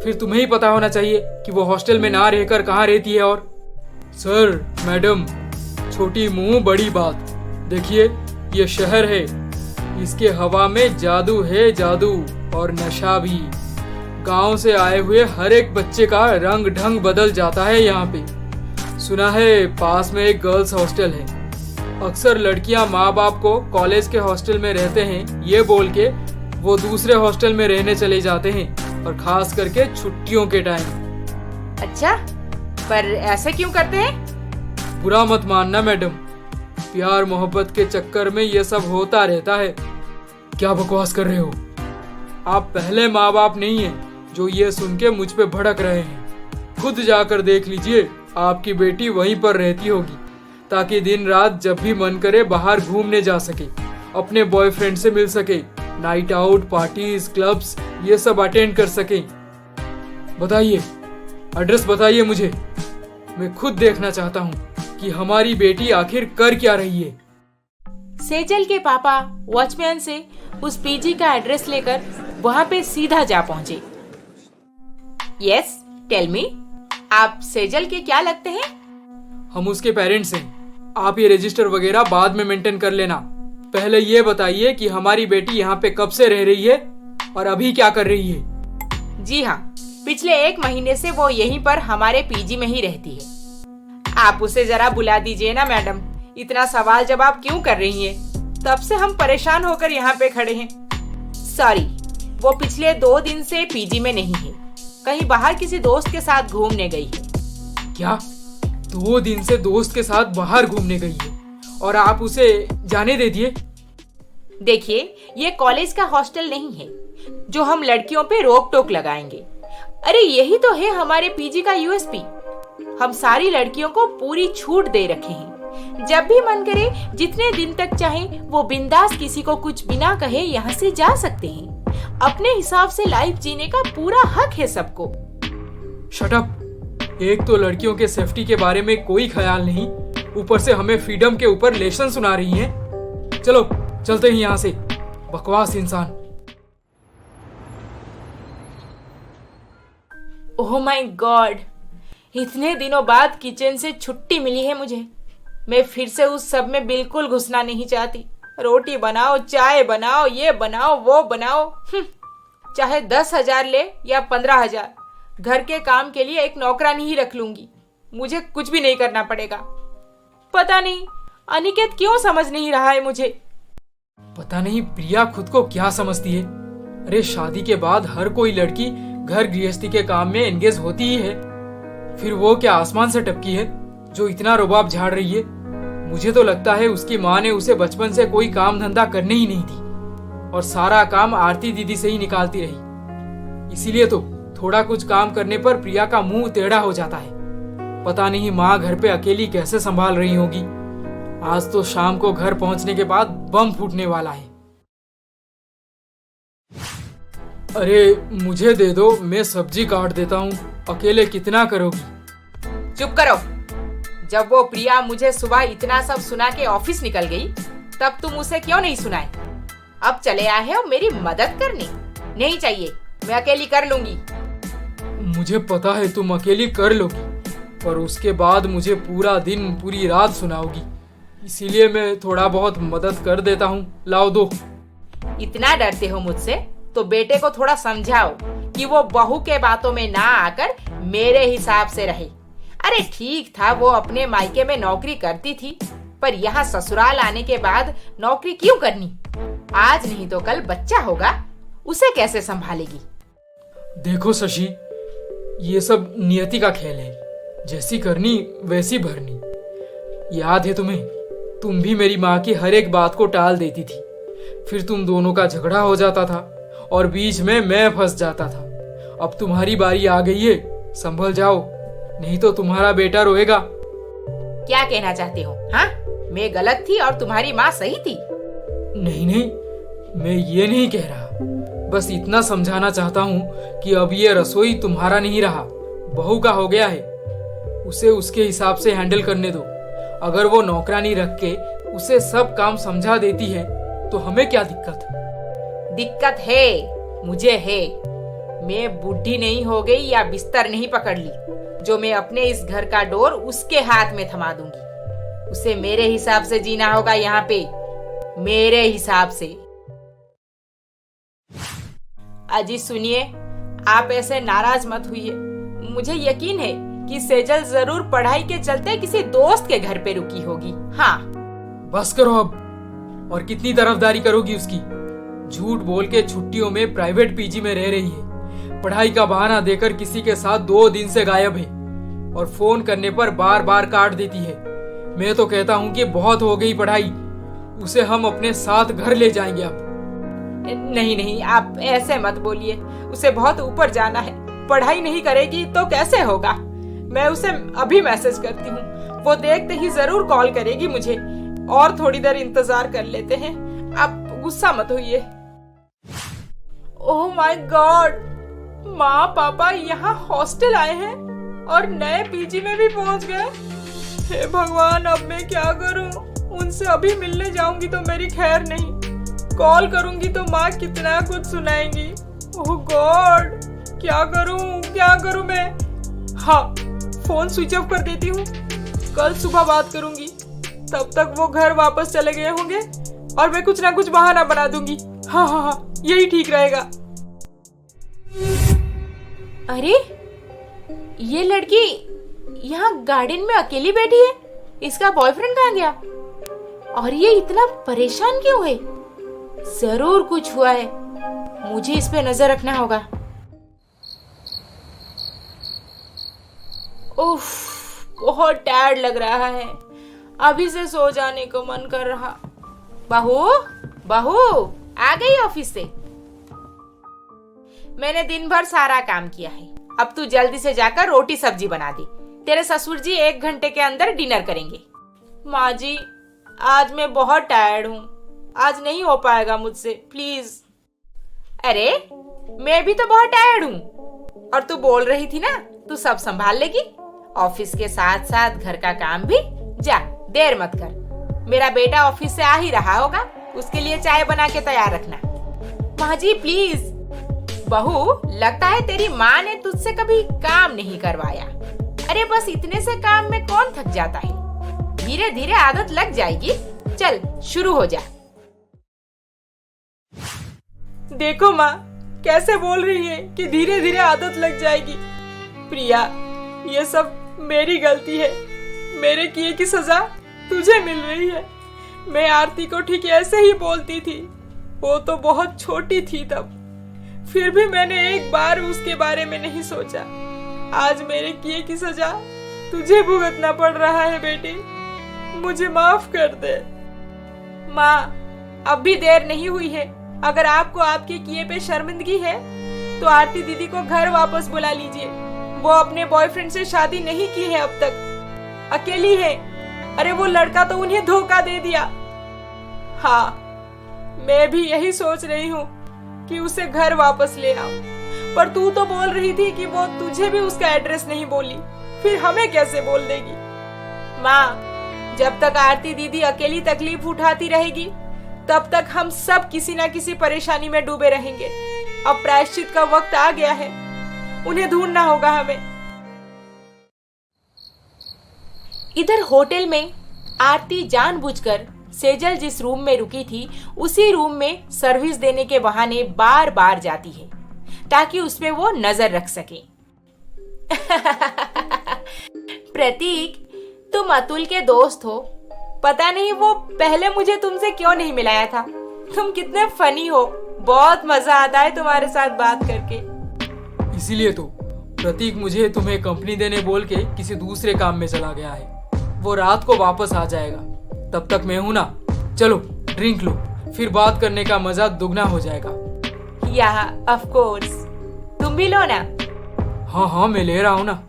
फिर तुम्हें ही पता होना चाहिए कि वो हॉस्टल में ना रहकर कहाँ रहती है। और सर मैडम, छोटी मुंह बड़ी बात। देखिए, ये शहर है, इसके हवा में जादू है, जादू और नशा भी। गांव से आए हुए हर एक बच्चे का रंग ढंग बदल जाता है यहाँ पे। सुना है पास में एक गर्ल्स हॉस्टल है। अक्सर लड़कियां माँ बाप को कॉलेज के हॉस्टल में रहते हैं ये बोल के वो दूसरे हॉस्टल में रहने चले जाते हैं, और खास करके छुट्टियों के टाइम। अच्छा, पर ऐसा क्यों करते हैं? बुरा मत मानना मैडम, प्यार मोहब्बत के चक्कर में ये सब होता रहता है। क्या बकवास कर रहे हो? आप पहले माँ बाप नहीं हैं जो ये सुन के मुझ पे भड़क रहे हैं। खुद जाकर देख लीजिए, आपकी बेटी वहीं पर रहती होगी, ताकि दिन रात जब भी मन करे बाहर घूमने जा सके, अपने बॉयफ्रेंड से मिल सके, नाइट आउट, पार्टीज, क्लब्स ये सब अटेंड कर सके। बताइए, एड्रेस बताइए मुझे। मैं खुद देखना चाहता हूँ कि हमारी बेटी आखिर कर क्या रही है। सेजल के पापा वॉचमैन से उस पीजी का एड्रेस लेकर वहाँ पे सीधा जा पहुँचे। यस, टेल मी, आप सेजल के क्या लगते हैं? हम उसके पेरेंट्स हैं। आप ये रजिस्टर वगैरह बाद में मेंटेन कर लेना। पहले ये बताइए कि हमारी बेटी यहाँ पे कब से रह रही है और अभी क्या कर रही है? जी हाँ, पिछले 1 महीने से वो यहीं पर हमारे पीजी में ही रहती है। आप उसे जरा बुला दीजिए ना मैडम, इतना सवाल जवाब क्यों कर रही हैं? तब से हम परेशान होकर यहाँ पे खड़े हैं। सॉरी, वो पिछले 2 दिन से पीजी में नहीं है, कहीं बाहर किसी दोस्त के साथ घूमने गई है। क्या 2 दिन से दोस्त के साथ बाहर घूमने गई है और आप उसे जाने दे दिए? देखिए, ये कॉलेज का हॉस्टल नहीं है जो हम लड़कियों पे रोक टोक लगाएंगे। अरे यही तो है हमारे पीजी का यूएसपी। हम सारी लड़कियों को पूरी छूट दे रखे हैं। जब भी मन करे, जितने दिन तक चाहे, वो बिंदास किसी को कुछ बिना कहे यहाँ से जा सकते हैं। अपने हिसाब से लाइफ जीने का पूरा हक है सबको। Shut up. एक तो लड़कियों के सेफ्टी के बारे में कोई ख्याल नहीं, ऊपर से हमें फ्रीडम के ऊपर लेसन सुना रही हैं। चलो चलते हैं यहाँ से, बकवास इंसान। ओह माय गॉड, इतने दिनों बाद किचन से छुट्टी मिली है मुझे। मैं फिर से उस सब में बिल्कुल घुसना नहीं चाहती। रोटी बनाओ, चाय बनाओ, ये बनाओ, वो बनाओ। चाहे 10,000 ले या 15,000, घर के काम के लिए एक नौकरानी ही रख लूंगी। मुझे कुछ भी नहीं करना पड़ेगा। पता नहीं अनिकेत क्यों समझ नहीं रहा है मुझे। पता नहीं प्रिया खुद को क्या समझती है। अरे शादी के बाद हर कोई लड़की घर गृहस्थी के काम में एंगेज होती ही है। फिर वो क्या आसमान से टपकी है जो इतना रुबाब झाड़ रही है? मुझे तो लगता है उसकी माँ ने उसे बचपन से कोई काम धंधा करने ही नहीं दी और सारा काम आरती दीदी से ही निकालती रही। इसीलिए तो थोड़ा कुछ काम करने पर प्रिया का मुंह टेढ़ा हो जाता है। पता नहीं माँ घर पे अकेली कैसे संभाल रही होगी। आज तो शाम को घर पहुंचने के बाद बम फूटने वाला है। अरे मुझे दे दो, मैं सब्जी काट देता हूँ। अकेले कितना करोगी? चुप करो। जब वो प्रिया मुझे सुबह इतना सब सुना के ऑफिस निकल गई, तब तुम उसे क्यों नहीं सुनाए? अब चले आए हो मेरी मदद करने? नहीं चाहिए, मैं अकेली कर लूंगी। मुझे पता है तुम अकेली कर लोगी, पर उसके बाद मुझे पूरा दिन पूरी रात सुनाओगी। इसीलिए मैं थोड़ा बहुत मदद कर देता हूँ। लाओ दो। इतना डरते हो मुझसे तो बेटे को थोड़ा समझाओ कि वो बहू के बातों में ना आकर मेरे हिसाब से रहे। अरे ठीक था, वो अपने मायके में नौकरी करती थी, पर यहाँ ससुराल आने के बाद नौकरी क्यों करनी? आज नहीं तो कल बच्चा होगा, उसे कैसे संभालेगी? देखो शशि, ये सब नियति का खेल है। जैसी करनी वैसी भरनी। याद है तुम्हें, तुम भी मेरी माँ की हर एक बात को टाल देती थी। फिर तुम दोनों का झगड़ा हो जाता था और बीच में मैं फंस जाता था। अब तुम्हारी बारी आ गई है, संभल जाओ, नहीं तो तुम्हारा बेटा रोएगा। क्या कहना चाहते हो? हाँ, मैं गलत थी और तुम्हारी माँ सही थी? नहीं नहीं, मैं ये नहीं कह रहा। बस इतना समझाना चाहता हूँ कि अब ये रसोई तुम्हारा नहीं रहा, बहू का हो गया है। उसे उसके हिसाब से हैंडल करने दो। अगर वो नौकरानी रख के उसे सब काम समझा देती है तो हमें क्या दिक्कत? दिक्कत है, मुझे है। मैं बूढ़ी नहीं हो गई या बिस्तर नहीं पकड़ ली जो मैं अपने इस घर का डोर उसके हाथ में थमा दूंगी। उसे मेरे हिसाब से जीना होगा यहाँ पे, मेरे हिसाब से। अजी सुनिए, आप ऐसे नाराज मत हुइए। मुझे यकीन है कि सेजल जरूर पढ़ाई के चलते किसी दोस्त के घर पे रुकी होगी। हाँ बस करो अब। और कितनी तरफदारी करोगी उसकी? झूठ बोल के छुट्टियों में प्राइवेट पीजी में रह रही है, पढ़ाई का बहाना देकर किसी के साथ 2 दिन से गायब है और फोन करने पर बार बार काट देती है। मैं तो कहता हूँ कि बहुत हो गई पढ़ाई, उसे हम अपने साथ घर ले जाएंगे अब। नहीं नहीं, आप ऐसे मत बोलिए। उसे बहुत ऊपर जाना है, पढ़ाई नहीं करेगी तो कैसे होगा? मैं उसे अभी मैसेज करती हूँ, वो देखते ही जरूर कॉल करेगी मुझे। और थोड़ी देर इंतजार कर लेते हैं, आप गुस्सा मत होइए। ओह माय गॉड, माँ पापा यहाँ हॉस्टल आए हैं और नए पीजी में भी पहुँच गए। हे भगवान, अब मैं क्या करूँ? उनसे अभी मिलने जाऊंगी तो मेरी खैर नहीं, कॉल करूंगी तो माँ कितना कुछ सुनाएंगी। ओह गॉड, क्या करूं मैं? हाँ, फोन स्विच ऑफ कर देती हूँ, कल सुबह बात करूंगी। तब तक वो घर वापस चले गए होंगे और मैं कुछ ना कुछ बहाना बना दूंगी। हाँ, यही ठीक रहेगा। अरे ये लड़की यहाँ गार्डन में अकेली बैठी है, इसका बॉयफ्रेंड कहाँ गया? और ये इतना परेशान क्यों है? जरूर कुछ हुआ है, मुझे इस पे नजर रखना होगा। उफ, बहुत टायर्ड लग रहा है, अभी से सो जाने को मन कर रहा। बहू, बहू आ गई ऑफिस से? मैंने दिन भर सारा काम किया है, अब तू जल्दी से जाकर रोटी सब्जी बना दे। तेरे ससुर जी 1 घंटे के अंदर डिनर करेंगे। माँ जी, आज मैं बहुत टायर्ड हूँ, आज नहीं हो पाएगा मुझसे, प्लीज। अरे मैं भी तो बहुत टायर्ड हूँ, और तू बोल रही थी ना तू सब संभाल लेगी, ऑफिस के साथ साथ घर का काम भी। जा, देर मत कर, मेरा बेटा ऑफिस से आ ही रहा होगा, उसके लिए चाय बना के तैयार रखना। माँ जी प्लीज। बहू, लगता है तेरी माँ ने तुझसे कभी काम नहीं करवाया। अरे बस इतने से काम में कौन थक जाता है, धीरे धीरे आदत लग जाएगी। चल शुरू हो जा। देखो माँ कैसे बोल रही है कि धीरे धीरे आदत लग जाएगी। प्रिया, ये सब मेरी गलती है, मेरे किए की सजा तुझे मिल रही है। मैं आरती को ठीक ऐसे ही बोलती थी, वो तो बहुत छोटी थी तब, फिर भी मैंने एक बार उसके बारे में नहीं सोचा। आज मेरे किए की सजा तुझे भुगतना पड़ रहा है बेटी, मुझे माफ कर दे। माँ, अब भी देर नहीं हुई है, अगर आपको आपके किए पे शर्मिंदगी है तो आरती दीदी को घर वापस बुला लीजिए। वो अपने बॉयफ्रेंड से शादी नहीं की है अब तक, अकेली है। अरे वो लड़का तो उन्हें धोखा दे दिया। हाँ, मैं भी यही सोच रही हूँ कि उसे घर वापस ले आओ, पर तू तो बोल रही थी कि वो तुझे भी उसका एड्रेस नहीं बोली, फिर हमें कैसे बोल देगी। माँ, जब तक आरती दीदी अकेली तकलीफ उठाती रहेगी तब तक हम सब किसी ना किसी परेशानी में डूबे रहेंगे। अब प्रायश्चित का वक्त आ गया है, उन्हें ढूंढना होगा हमें। इधर होटल में आरती जानबूझकर सेजल जिस रूम में रुकी थी उसी रूम में सर्विस देने के बहाने बार बार जाती है ताकि उसमें वो नजर रख सके। प्रतीक, तुम अतुल के दोस्त हो, पता नहीं वो पहले मुझे तुमसे क्यों नहीं मिलाया था। तुम कितने फनी हो, बहुत मजा आता है तुम्हारे साथ बात करके। इसीलिए तो प्रतीक मुझे तुम्हें कंपनी देने बोल के किसी दूसरे काम में चला गया है। वो रात को वापस आ जाएगा, तब तक मैं हूं ना। चलो ड्रिंक लो, फिर बात करने का मजा दुगना हो जाएगा। या ऑफ कोर्स, तुम भी लो ना। हाँ हाँ, मैं ले रहा हूँ ना।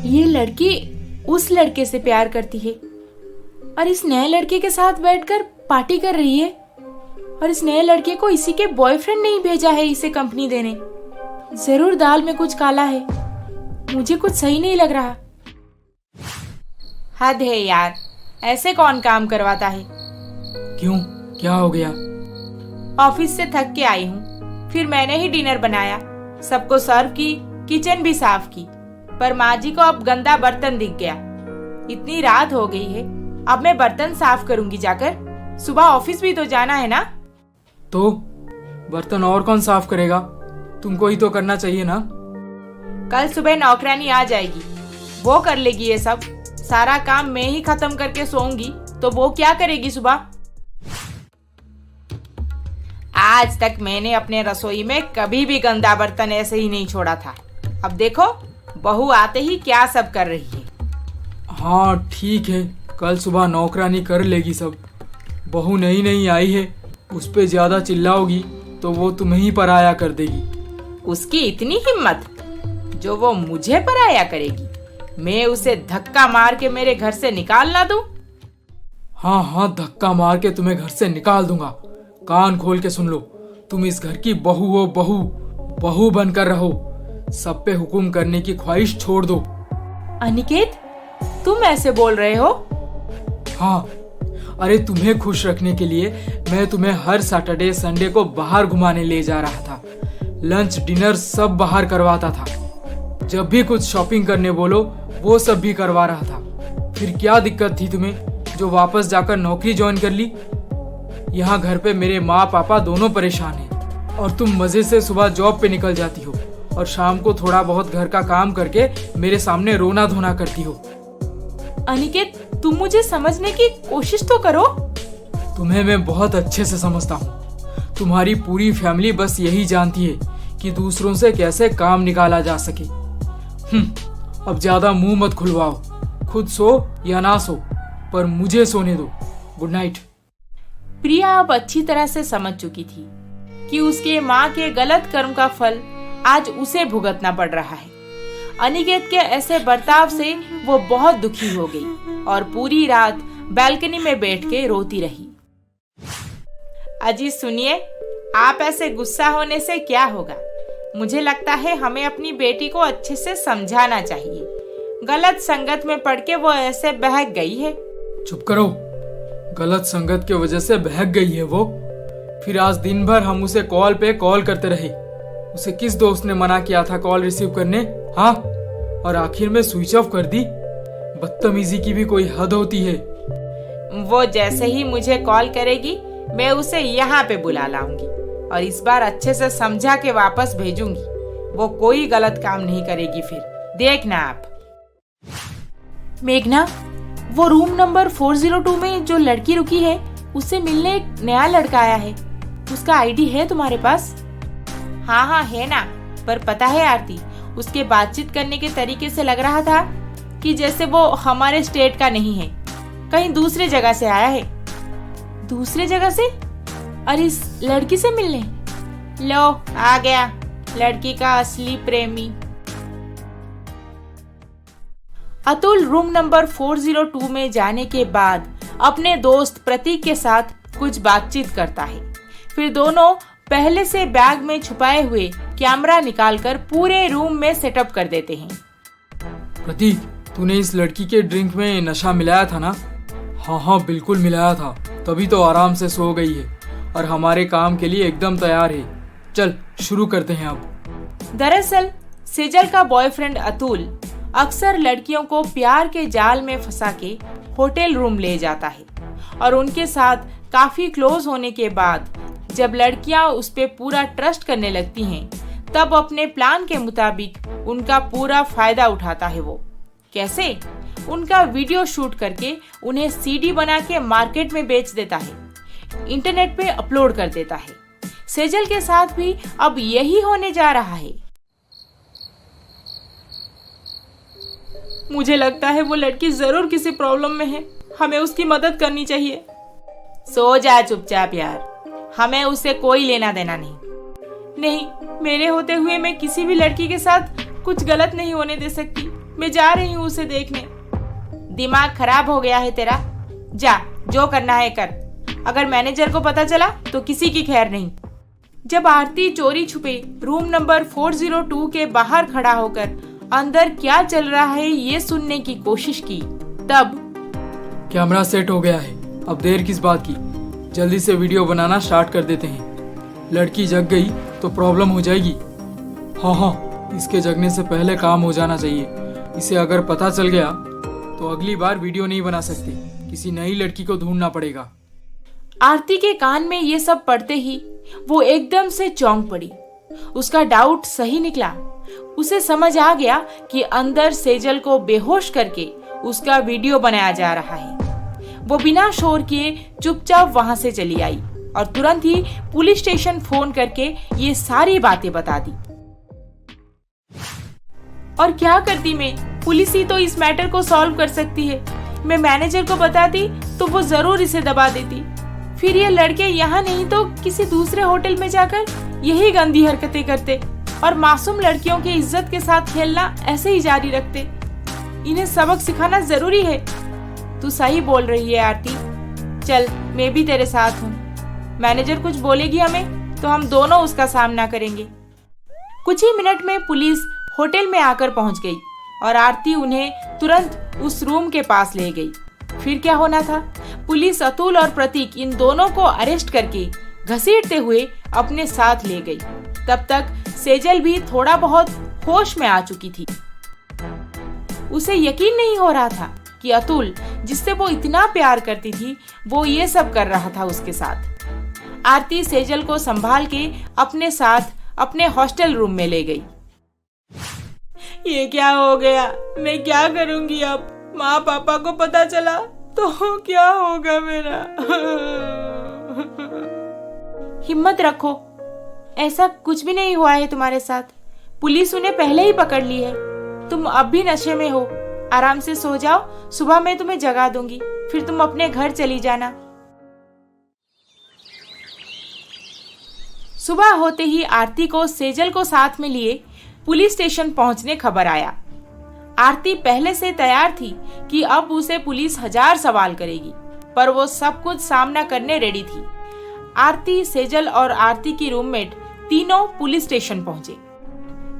ये लड़की उस लड़के से प्यार करती है और इस नए लड़के के साथ बैठकर पार्टी कर रही है, और इस नए लड़के को इसी के बॉयफ्रेंड ने ही भेजा है इसे कंपनी देने। जरूर दाल में कुछ काला है, मुझे कुछ सही नहीं लग रहा। हद है यार, ऐसे कौन काम करवाता है। क्यों, क्या हो गया? ऑफिस से थक के आई हूँ, फिर मैंने ही डिनर बनाया, सबको सर्व की, किचन भी साफ की, पर माँ जी को अब गंदा बर्तन दिख गया। इतनी रात हो गई है, अब मैं बर्तन साफ करूंगी जाकर, सुबह ऑफिस भी तो जाना है ना। तो बर्तन और कौन साफ करेगा, तुमको ही तो करना चाहिए ना। कल सुबह नौकरानी आ जाएगी, वो कर लेगी ये सब। सारा काम मैं ही खत्म करके सोऊंगी तो वो क्या करेगी सुबह। आज तक मैंने अपने रसोई में कभी भी गंदा बर्तन ऐसे ही नहीं छोड़ा था। अब देखो बहू आते ही क्या सब कर रही है। हाँ ठीक है, कल सुबह नौकरानी कर लेगी सब। बहू नई नई आई है, उस पे ज्यादा चिल्लाओगी तो वो तुम्हें ही पराया कर देगी। उसकी इतनी हिम्मत जो वो मुझे पराया करेगी, मैं उसे धक्का मार के मेरे घर से निकाल ना दूं? हाँ हाँ, धक्का मार के तुम्हें घर से निकाल दूंगा। कान खोल के सुन लो, तुम इस घर की बहू हो, बहू बहू बनकर रहो, सब पे हुक्म करने की ख्वाहिश छोड़ दो। अनिकेत, तुम ऐसे बोल रहे हो? हाँ, अरे तुम्हें खुश रखने के लिए मैं तुम्हें हर सैटरडे संडे को बाहर घुमाने ले जा रहा था। लंच डिनर सब बाहर करवाता था। जब भी कुछ शॉपिंग करने बोलो वो सब भी करवा रहा था। फिर क्या दिक्कत थी तुम्हें जो वापस जाकर नौकरी ज्वाइन कर ली? यहाँ घर पे मेरे माँ पापा दोनों परेशान हैं और तुम मजे से सुबह जॉब पे निकल जाती हो और शाम को थोड़ा बहुत घर का काम करके मेरे सामने रोना धोना करती हो। अनिकेत, तुम मुझे समझने की कोशिश तो करो। तुम्हें मैं बहुत अच्छे से समझता हूँ। तुम्हारी पूरी फैमिली बस यही जानती है कि दूसरों से कैसे काम निकाला जा सके। अब ज्यादा मुंह मत खुलवाओ। खुद सो या ना सो, पर मुझे सोने दो। Good night. प्रिया अब अच्छी तरह से समझ चुकी थी कि उसके माँ के गलत कर्म का फल आज उसे भुगतना पड़ रहा है। अनिकेत के ऐसे बर्ताव से वो बहुत दुखी हो गई और पूरी रात बालकनी में बैठ के रोती रही। अजी सुनिए, आप ऐसे गुस्सा होने से क्या होगा? मुझे लगता है हमें अपनी बेटी को अच्छे से समझाना चाहिए। गलत संगत में पड़ के वो ऐसे बहक गई है। चुप करो। गलत संगत की वजह से बहक गई है वो। फिर आज दिन भर हम उसे कॉल पे कॉल करते रहे। उसे किस दोस्त ने मना किया था कॉल रिसीव करने? हाँ, और आखिर में स्विच ऑफ कर दी। बदतमीजी की भी कोई हद होती है। वो जैसे ही मुझे कॉल करेगी मैं उसे यहाँ पे बुला लाऊंगी और इस बार अच्छे से समझा के वापस भेजूंगी। वो कोई गलत काम नहीं करेगी फिर, देखना आप। मेघना, वो रूम नंबर 402 में जो लड़की रुकी है उससे मिलने एक नया लड़का आया है। उसका आईडी है तुम्हारे पास? हाँ हाँ है ना, पर पता है आरती, उसके बातचीत करने के तरीके से लग रहा था कि जैसे वो हमारे स्टेट का नहीं है, कहीं दूसरे जगह से आया है। दूसरे जगह से? और इस लड़की से मिलने? लो आ गया लड़की का असली प्रेमी। अतुल रूम नंबर 402 में जाने के बाद अपने दोस्त प्रतीक के साथ कुछ बातचीत करता है। फिर दोनों पहले से बैग में छुपाए हुए कैमरा निकालकर पूरे रूम में सेटअप कर देते हैं। प्रतीक, तूने इस लड़की के ड्रिंक में नशा मिलाया था ना? हाँ बिल्कुल मिलाया था, तभी तो आराम से सो गई है और हमारे काम के लिए एकदम तैयार है। चल शुरू करते हैं अब। दरअसल सेजल का बॉयफ्रेंड अतुल अक्सर लड़कियों को प्यार के जाल में फंसा के होटल रूम ले जाता है और उनके साथ काफी क्लोज होने के बाद जब लड़कियां उस पे पूरा ट्रस्ट करने लगती हैं, तब अपने प्लान के मुताबिक उनका पूरा फायदा उठाता है। वो कैसे? उनका वीडियो शूट करके उन्हें सीडी बना के मार्केट में बेच देता है, इंटरनेट पे अपलोड कर देता है। सेजल के साथ भी अब यही होने जा रहा है। मुझे लगता है वो लड़की जरूर किसी प्रॉब्लम में है, हमें उसकी मदद करनी चाहिए। सो जा चुपचाप यार, हमें उससे कोई लेना देना नहीं। मेरे होते हुए मैं किसी भी लड़की के साथ कुछ गलत नहीं होने दे सकती। मैं जा रही हूँ उसे देखने। दिमाग खराब हो गया है तेरा? जा, जो करना है कर। अगर मैनेजर को पता चला तो किसी की खैर नहीं। जब आरती चोरी छुपे रूम नंबर 402 के बाहर खड़ा होकर अंदर क्या चल रहा है ये सुनने की कोशिश की, तब कैमरा सेट हो गया है, अब देर किस बात की? जल्दी से वीडियो बनाना स्टार्ट कर देते हैं। लड़की जग गई तो प्रॉब्लम हो जाएगी। हाँ, इसके जगने से पहले काम हो जाना चाहिए। इसे अगर पता चल गया तो अगली बार वीडियो नहीं बना सकती, किसी नई लड़की को ढूंढना पड़ेगा। आरती के कान में ये सब पढ़ते ही वो एकदम से चौंक पड़ी। उसका डाउट सही निकला। उसे समझ आ गया कि अंदर सेजल को बेहोश करके उसका वीडियो बनाया जा रहा है। वो बिना शोर किए चुपचाप वहां से चली आई और तुरंत ही पुलिस स्टेशन फोन करके ये सारी बातें बता दी। और क्या करती मैं? पुलिस ही तो इस मैटर को सॉल्व कर सकती है। मैं मैनेजर को बताती तो वो जरूर इसे दबा देती। फिर ये लड़के यहाँ नहीं तो किसी दूसरे होटल में जाकर यही गंदी हरकतें करते और मासूम लड़कियों की इज्जत के साथ खेलना ऐसे ही जारी रखते। इन्हें सबक सिखाना जरूरी है। तू सही बोल रही है आरती, चल मैं भी तेरे साथ हूँ। मैनेजर कुछ बोलेगी हमें तो हम दोनों उसका सामना करेंगे। कुछ ही मिनट में पुलिस होटल में आकर पहुंच गई और आरती उन्हें तुरंत उस रूम के पास ले गई। फिर क्या होना था? पुलिस अतुल और प्रतीक इन दोनों को अरेस्ट करके घसीटते हुए अपने साथ ले गई। तब तक सेजल भी थोड़ा बहुत होश में आ चुकी थी। उसे यकीन नहीं हो रहा था कि अतुल, जिससे वो इतना प्यार करती थी, वो ये सब कर रहा था उसके साथ। आरती सेजल को संभाल के अपने साथ अपने हॉस्टल रूम में ले गई। ये क्या हो गया? मैं क्या करूंगी अब? माँ पापा को पता चला तो क्या होगा मेरा? हिम्मत रखो, ऐसा कुछ भी नहीं हुआ है तुम्हारे साथ। पुलिस उन्हें पहले ही पकड़ ली है। तुम अब भी नशे में हो। आराम से सो जाओ, सुबह मैं तुम्हें जगा दूंगी, फिर तुम अपने घर चली जाना। सुबह होते ही आरती को सेजल को साथ में लिए पुलिस स्टेशन पहुंचने खबर आया। आरती पहले से तैयार थी कि अब उसे पुलिस 1000 सवाल करेगी, पर वो सब कुछ सामना करने रेडी थी। आरती, सेजल और आरती की रूममेट तीनों पुलिस स्टेशन पहुंचे।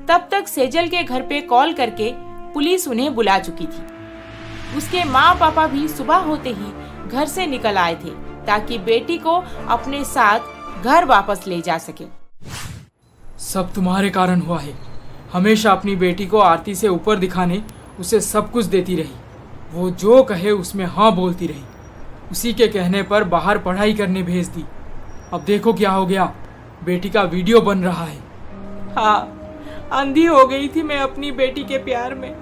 तब तक सेजल के घर पे कॉल करके पुलिस उन्हें बुला चुकी थी। उसके माँ पापा भी सुबह होते ही घर से निकल आए थे ताकि बेटी को अपने साथ घर वापस ले जा सके। सब तुम्हारे कारण हुआ है। हमेशा अपनी बेटी को आरती से ऊपर दिखाने उसे सब कुछ देती रही। वो जो कहे उसमें हाँ बोलती रही। उसी के कहने पर बाहर पढ़ाई करने भेज दी। अब देखो क्या हो गया, बेटी का वीडियो बन रहा है। हाँ, अंधी हो गई थी मैं अपनी बेटी के प्यार में।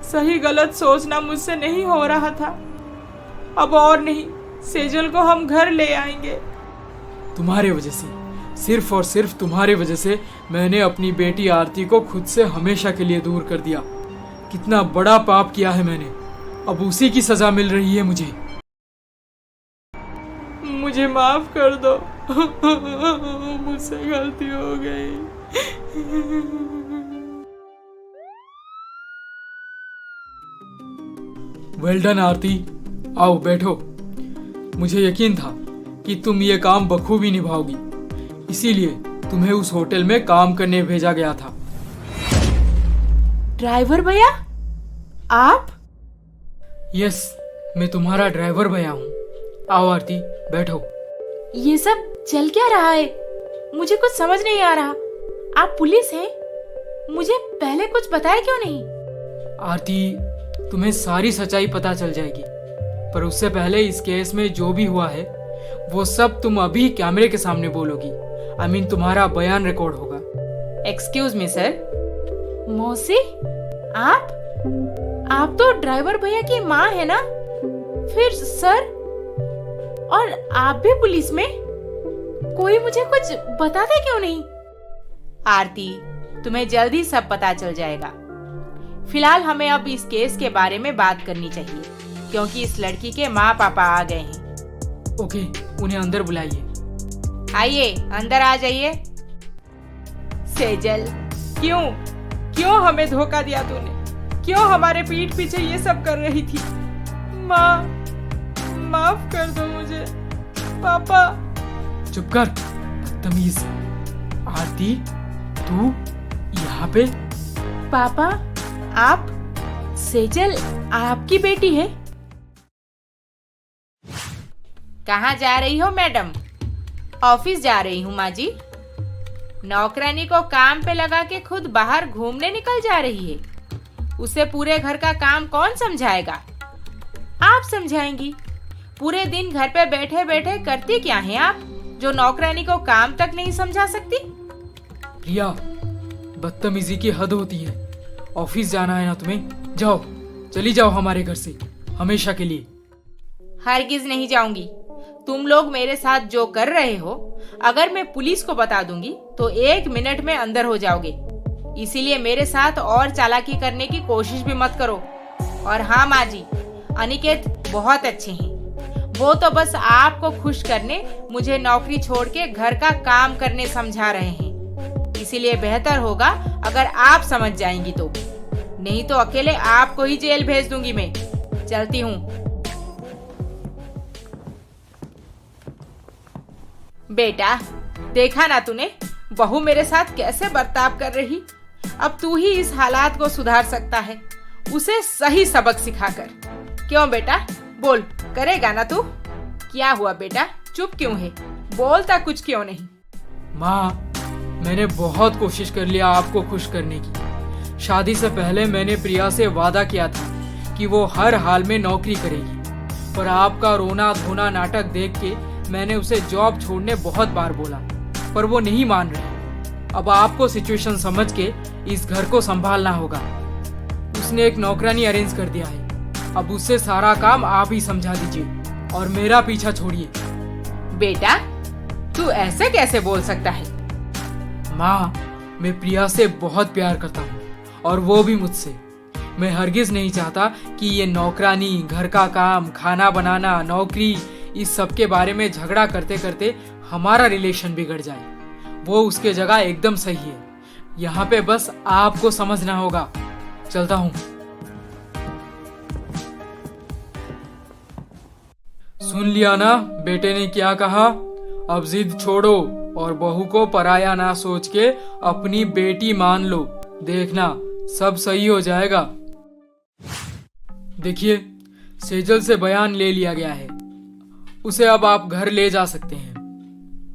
सही गलत सोचना मुझसे नहीं हो रहा था। अब और नहीं, सेजल को हम घर ले आएंगे। तुम्हारे वजह से, सिर्फ और सिर्फ तुम्हारे वजह से मैंने अपनी बेटी आरती को खुद से हमेशा के लिए दूर कर दिया। कितना बड़ा पाप किया है मैंने। अब उसी की सजा मिल रही है मुझे। मुझे माफ कर दो। मुझसे गलती हो गई। वेल डन आरती, आओ बैठो। मुझे यकीन था कि तुम ये काम बखूबी निभाओगी, इसीलिए तुम्हें उस होटल में काम करने भेजा गया था। ड्राइवर भैया, आप? यस, मैं तुम्हारा ड्राइवर भैया हूँ। आओ आरती, बैठो। ये सब चल क्या रहा है? मुझे कुछ समझ नहीं आ रहा। आप पुलिस हैं? मुझे पहले कुछ बताया क्यों नहीं? आरती, तुम्हें सारी सच्चाई पता चल जाएगी, पर उससे पहले इस केस में जो भी हुआ है वो सब तुम अभी कैमरे के सामने बोलोगी। आई मीन तुम्हारा बयान रिकॉर्ड होगा। Excuse me sir. मौसी, आप तो ड्राइवर भैया की माँ है ना? फिर सर, और आप भी पुलिस में? कोई मुझे कुछ बताता क्यों नहीं? आरती, तुम्हें जल्दी सब पता चल जाएगा। फिलहाल हमें अब इस केस के बारे में बात करनी चाहिए, क्योंकि इस लड़की के माँ पापा आ गए हैं। ओके, उन्हें अंदर बुलाइए। आइए, अंदर आ जाइए। सेजल, क्यों हमें धोखा दिया तूने? क्यों हमारे पीठ पीछे ये सब कर रही थी? माँ, माफ कर दो मुझे। पापा। चुप कर, बदतमीज। आरती, तू यहाँ पे? पापा, आप? सेजल आपकी बेटी है? कहाँ जा रही हो मैडम? ऑफिस जा रही हूँ माँ जी। नौकरानी को काम पे लगा के खुद बाहर घूमने निकल जा रही है। उसे पूरे घर का काम कौन समझाएगा? आप समझाएंगी। पूरे दिन घर पे बैठे बैठे करती क्या हैं आप, जो नौकरानी को काम तक नहीं समझा सकती? प्रिया, बदतमीजी की हद होती है। ऑफिस जाना है ना तुम्हें? जाओ, चली जाओ हमारे घर से हमेशा के लिए। हरगिज नहीं जाऊंगी। तुम लोग मेरे साथ जो कर रहे हो, अगर मैं पुलिस को बता दूंगी तो 1 मिनट में अंदर हो जाओगे। इसीलिए मेरे साथ और चालाकी करने की कोशिश भी मत करो। और हाँ माँ जी, अनिकेत बहुत अच्छे हैं। वो तो बस आपको खुश करने मुझे नौकरी छोड़ के घर का काम करने समझा रहे हैं। इसीलिए बेहतर होगा अगर आप समझ जाएंगी तो, नहीं तो अकेले आपको ही जेल भेज दूंगी मैं। चलती हूँ। बेटा, देखा ना तूने बहू मेरे साथ कैसे बर्ताव कर रही। अब तू ही इस हालात को सुधार सकता है, उसे सही सबक सिखाकर। क्यों बेटा, बोल, करेगा ना तू? क्या हुआ बेटा, चुप क्यों है? बोलता कुछ क्यों नहीं? माँ, मैंने बहुत कोशिश कर लिया आपको खुश करने की। शादी से पहले मैंने प्रिया से वादा किया था कि वो हर हाल में नौकरी करेगी, पर आपका रोना धोना नाटक देख के मैंने उसे जॉब छोड़ने बहुत बार बोला, पर वो नहीं मान रही। अब आपको सिचुएशन समझ के इस घर को संभालना होगा। उसने एक नौकरानी अरेंज कर दिया है, अब उससे सारा काम आप ही समझा दीजिए और मेरा पीछा छोड़िए। बेटा, तू ऐसे कैसे बोल सकता है? माँ, मैं प्रिया से बहुत प्यार करता हूँ और वो भी मुझसे। मैं हरगिज नहीं चाहता कि ये नौकरानी, घर का काम, खाना बनाना, नौकरी, इस सब के बारे में झगड़ा करते करते हमारा रिलेशन बिगड़ जाए। वो उसके जगह एकदम सही है। यहाँ पे बस आपको समझना होगा। चलता हूँ। सुन लिया ना बेटे ने क्या कहा? अब जिद छोड़ो और बहू को पराया ना सोच के अपनी बेटी मान लो। देखना सब सही हो जाएगा। देखिए, सेजल से बयान ले लिया गया है। उसे अब आप घर ले जा सकते हैं।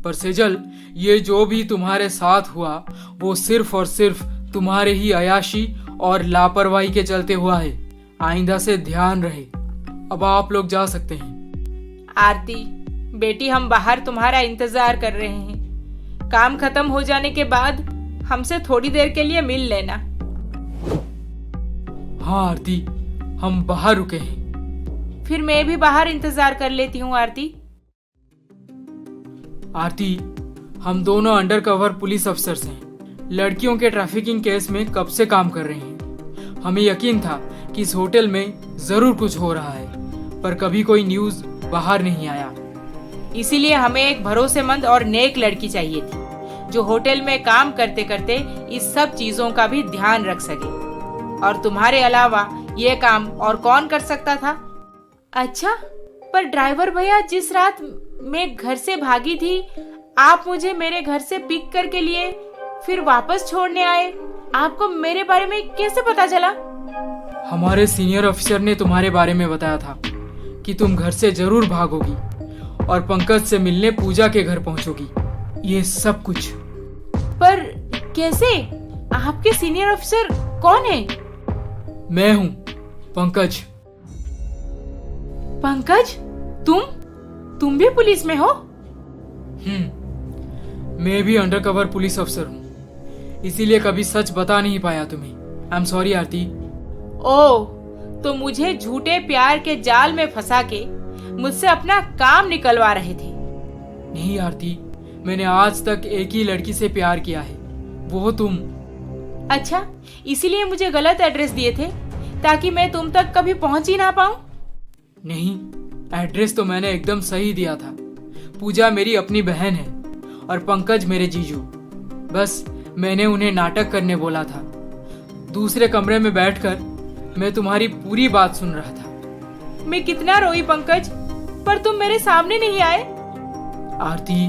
पर सेजल, ये जो भी तुम्हारे साथ हुआ वो सिर्फ और सिर्फ तुम्हारे ही अयाशी और लापरवाही के चलते हुआ है। आइंदा से ध्यान रहे। अब आप लोग जा सकते हैं। आरती बेटी, हम बाहर तुम्हारा इंतजार कर रहे हैं। काम खत्म हो जाने के बाद हमसे थोड़ी देर के लिए मिल लेना। हाँ आरती, हम बाहर रुके हैं। फिर मैं भी बाहर इंतजार कर लेती हूँ। आरती, हम दोनों अंडरकवर पुलिस अफसर्स हैं। लड़कियों के ट्रैफिकिंग केस में कब से काम कर रहे हैं। हमें यकीन था कि इस होटल में जरूर कुछ हो रहा है, पर कभी कोई न्यूज बाहर नहीं आया। इसीलिए हमें एक भरोसेमंद और नेक लड़की चाहिए थी, जो होटल में काम करते करते इस सब चीजों का भी ध्यान रख सके। और तुम्हारे अलावा ये काम और कौन कर सकता था? अच्छा, पर ड्राइवर भैया, जिस रात मैं घर से भागी थी, आप मुझे मेरे घर से पिक करके लिए फिर वापस छोड़ने आए। आपको मेरे बारे में कैसे पता चला? हमारे सीनियर ऑफिसर ने तुम्हारे बारे में बताया था कि तुम घर से जरूर भागोगी और पंकज से मिलने पूजा के घर पहुंचोगी। ये सब कुछ। पर कैसे? आपके सीनियर ऑफिसर कौन है? मैं हूँ पंकज। पंकज, तुम भी पुलिस में हो? मैं भी अंडरकवर पुलिस अफसर हूँ, इसीलिए कभी सच बता नहीं पाया तुम्हें। आई एम सॉरी आरती। ओह, तो मुझे झूठे प्यार के जाल में फंसा के मुझसे अपना काम निकलवा रहे थे। नहीं आरती, मैंने आज तक एक ही लड़की से प्यार किया है, वो तुम। अच्छा, इसीलिए मुझे गलत एड्रेस दिए थे ताकि मैं तुम तक कभी पहुंच ही ना पाऊं? नहीं, एड्रेस तो मैंने एकदम सही दिया था। पूजा मेरी अपनी बहन है और पंकज मेरे जीजू। बस मैंने उन्हें नाटक करने बोला था। दूसरे कमरे में बैठकर मैं तुम्हारी पूरी बात सुन रहा था। मैं कितना रोई पंकज, पर तुम मेरे सामने नहीं आए। आरती,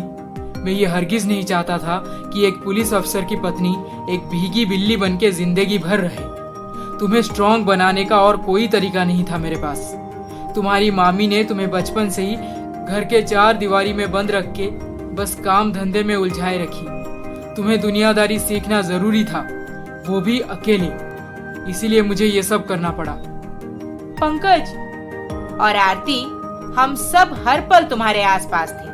मैं ये हरगिज नहीं चाहता था कि एक पुलिस अफसर की पत्नी एक भीगी बिल्ली बनके जिंदगी भर रहे। तुम्हें स्ट्रांग बनाने का और कोई तरीका नहीं था मेरे पास। तुम्हारी मामी ने तुम्हें बचपन से ही घर के चार दीवारी में बंद रख के बस काम धंधे में उलझाए रखी। तुम्हें दुनियादारी सीखना जरूरी था, वो भी अकेले। इसीलिए मुझे ये सब करना पड़ा। पंकज और आरती, हम सब हर पल तुम्हारे आसपास थे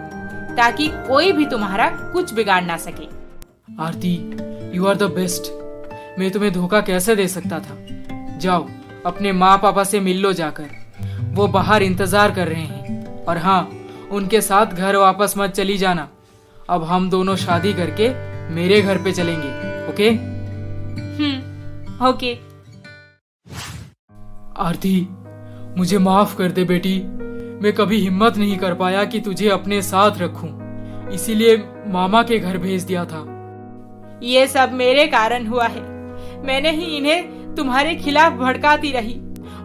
ताकि कोई भी तुम्हारा कुछ बिगाड़ ना सके। आरती, यू आर द बेस्ट। मैं तुम्हें धोखा कैसे दे सकता था? जाओ, अपने माँ पापा से मिल लो जाकर। वो बाहर इंतजार कर रहे हैं। और हाँ, उनके साथ घर वापस मत चली जाना। अब हम दोनों शादी करके मेरे घर पे चलेंगे। ओके? ओके। आरती, मुझे माफ कर दे बेटी। मैं कभी हिम्मत नहीं कर पाया कि तुझे अपने साथ रखूं, इसीलिए मामा के घर भेज दिया था। ये सब मेरे कारण हुआ है। मैंने ही इन्हें तुम्हारे खिलाफ भड़काती रही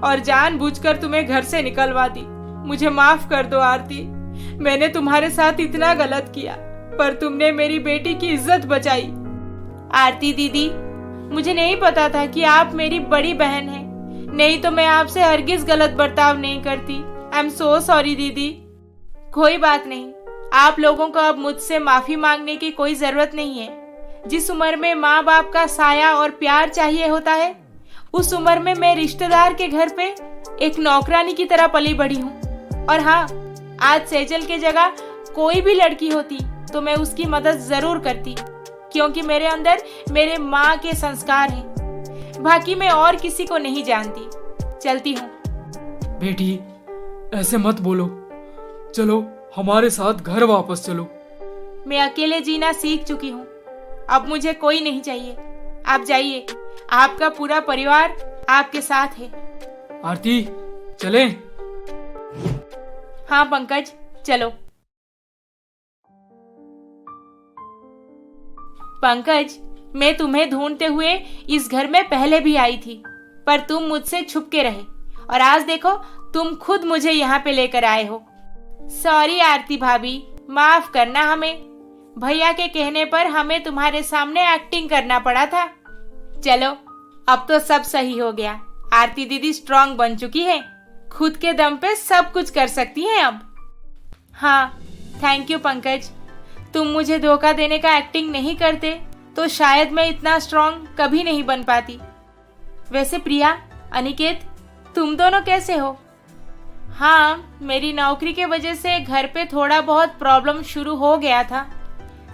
और जानबूझकर तुम्हें घर से निकलवा दी। मुझे माफ कर दो आरती। मैंने तुम्हारे साथ इतना गलत किया, पर तुमने मेरी बेटी की इज्जत बचाई। आरती दीदी, मुझे नहीं पता था कि आप मेरी बड़ी बहन हैं, नहीं तो मैं आपसे हरगिज गलत बर्ताव नहीं करती। आई एम सो सॉरी दीदी। कोई बात नहीं, आप लोगों को अब मुझसे माफी मांगने की कोई जरूरत नहीं है। जिस उम्र में माँ बाप का साया और प्यार चाहिए होता है, उस उम्र में मैं रिश्तेदार के घर पे एक नौकरानी की तरह पली बड़ी हूँ। और हाँ, आज सेजल के जगह कोई भी लड़की होती तो मैं उसकी मदद जरूर करती, क्योंकि मेरे अंदर मेरे माँ के संस्कार हैं। बाकी मैं और किसी को नहीं जानती। चलती हूँ। बेटी, ऐसे मत बोलो। चलो हमारे साथ घर वापस चलो। मैं अकेले जीना सीख चुकी हूँ, अब मुझे कोई नहीं चाहिए। आप जाइए, आपका पूरा परिवार आपके साथ है। आरती, चलें? हाँ पंकज, चलो। पंकज, मैं तुम्हें ढूंढते हुए इस घर में पहले भी आई थी, पर तुम मुझसे छुप के रहे, और आज देखो तुम खुद मुझे यहाँ पे लेकर आए हो। सॉरी आरती भाभी, माफ करना हमें। भैया के कहने पर हमें तुम्हारे सामने एक्टिंग करना पड़ा था। चलो, अब तो सब सही हो गया। आरती दीदी स्ट्रांग बन चुकी है, खुद के दम पे सब कुछ कर सकती हैं अब। हाँ, थैंक यू पंकज। तुम मुझे धोखा देने का एक्टिंग नहीं करते तो शायद मैं इतना स्ट्रांग कभी नहीं बन पाती। वैसे प्रिया, अनिकेत, तुम दोनों कैसे हो? हाँ, मेरी नौकरी के वजह से घर पे थोड़ा बहुत प्रॉब्लम शुरू हो गया था,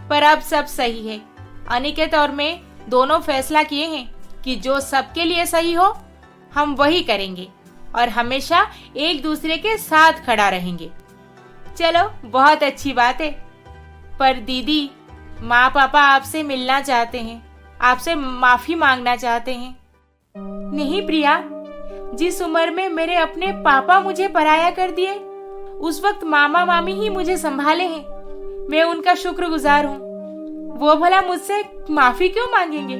पर अब सब सही है। अनिकेत और मैं दोनों फैसला किए हैं कि जो सबके लिए सही हो हम वही करेंगे और हमेशा एक दूसरे के साथ खड़ा रहेंगे। चलो, बहुत अच्छी बात है। पर दीदी, माँ पापा आपसे मिलना चाहते हैं, आपसे माफी मांगना चाहते हैं। नहीं प्रिया, जिस उम्र में मेरे अपने पापा मुझे पराया कर दिए, उस वक्त मामा मामी ही मुझे संभाले हैं। मैं उनका शुक्रगुजार हूँ। वो भला मुझसे माफी क्यों मांगेंगे?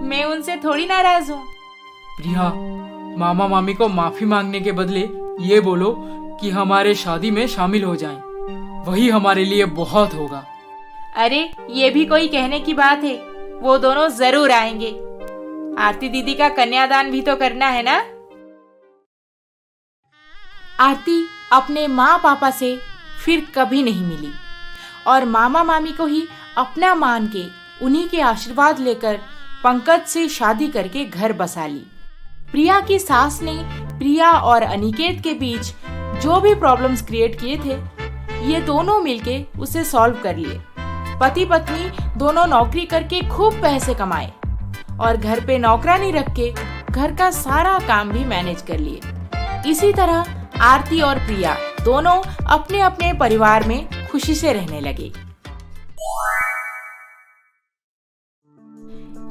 मैं उनसे थोड़ी नाराज हूँ। प्रिया, मामा मामी को माफी मांगने के बदले ये बोलो कि हमारे शादी में शामिल हो जाएं। वही हमारे लिए बहुत होगा। अरे, ये भी कोई कहने की बात है? वो दोनों जरूर आएंगे। आरती दीदी का कन्यादान भी तो करना है ना। आरती अपने माँ पापा से फिर कभी नहीं मिली और मामा मामी को ही अपना मान के उन्हीं के आशीर्वाद लेकर पंकज से शादी करके घर बसा ली। प्रिया की सास ने प्रिया और अनिकेत के बीच जो भी प्रॉब्लम्स क्रिएट किए थे, ये दोनों मिलके उसे सॉल्व कर लिए। पति पत्नी दोनों नौकरी करके खूब पैसे कमाए और घर पे नौकरानी रख के घर का सारा काम भी मैनेज कर लिए। इसी तरह आरती और प्रिया दोनों अपने अपने परिवार में खुशी से रहने लगे।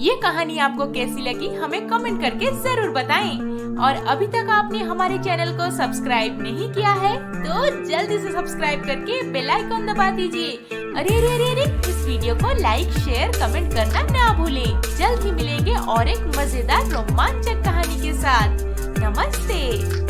ये कहानी आपको कैसी लगी हमें कमेंट करके जरूर बताएं। और अभी तक आपने हमारे चैनल को सब्सक्राइब नहीं किया है तो जल्दी से सब्सक्राइब करके बेल आइकन दबा दीजिए। अरे अरे अरे अरे, इस वीडियो को लाइक, शेयर, कमेंट करना ना भूलें। जल्द ही मिलेंगे और एक मजेदार रोमांचक कहानी के साथ। नमस्ते।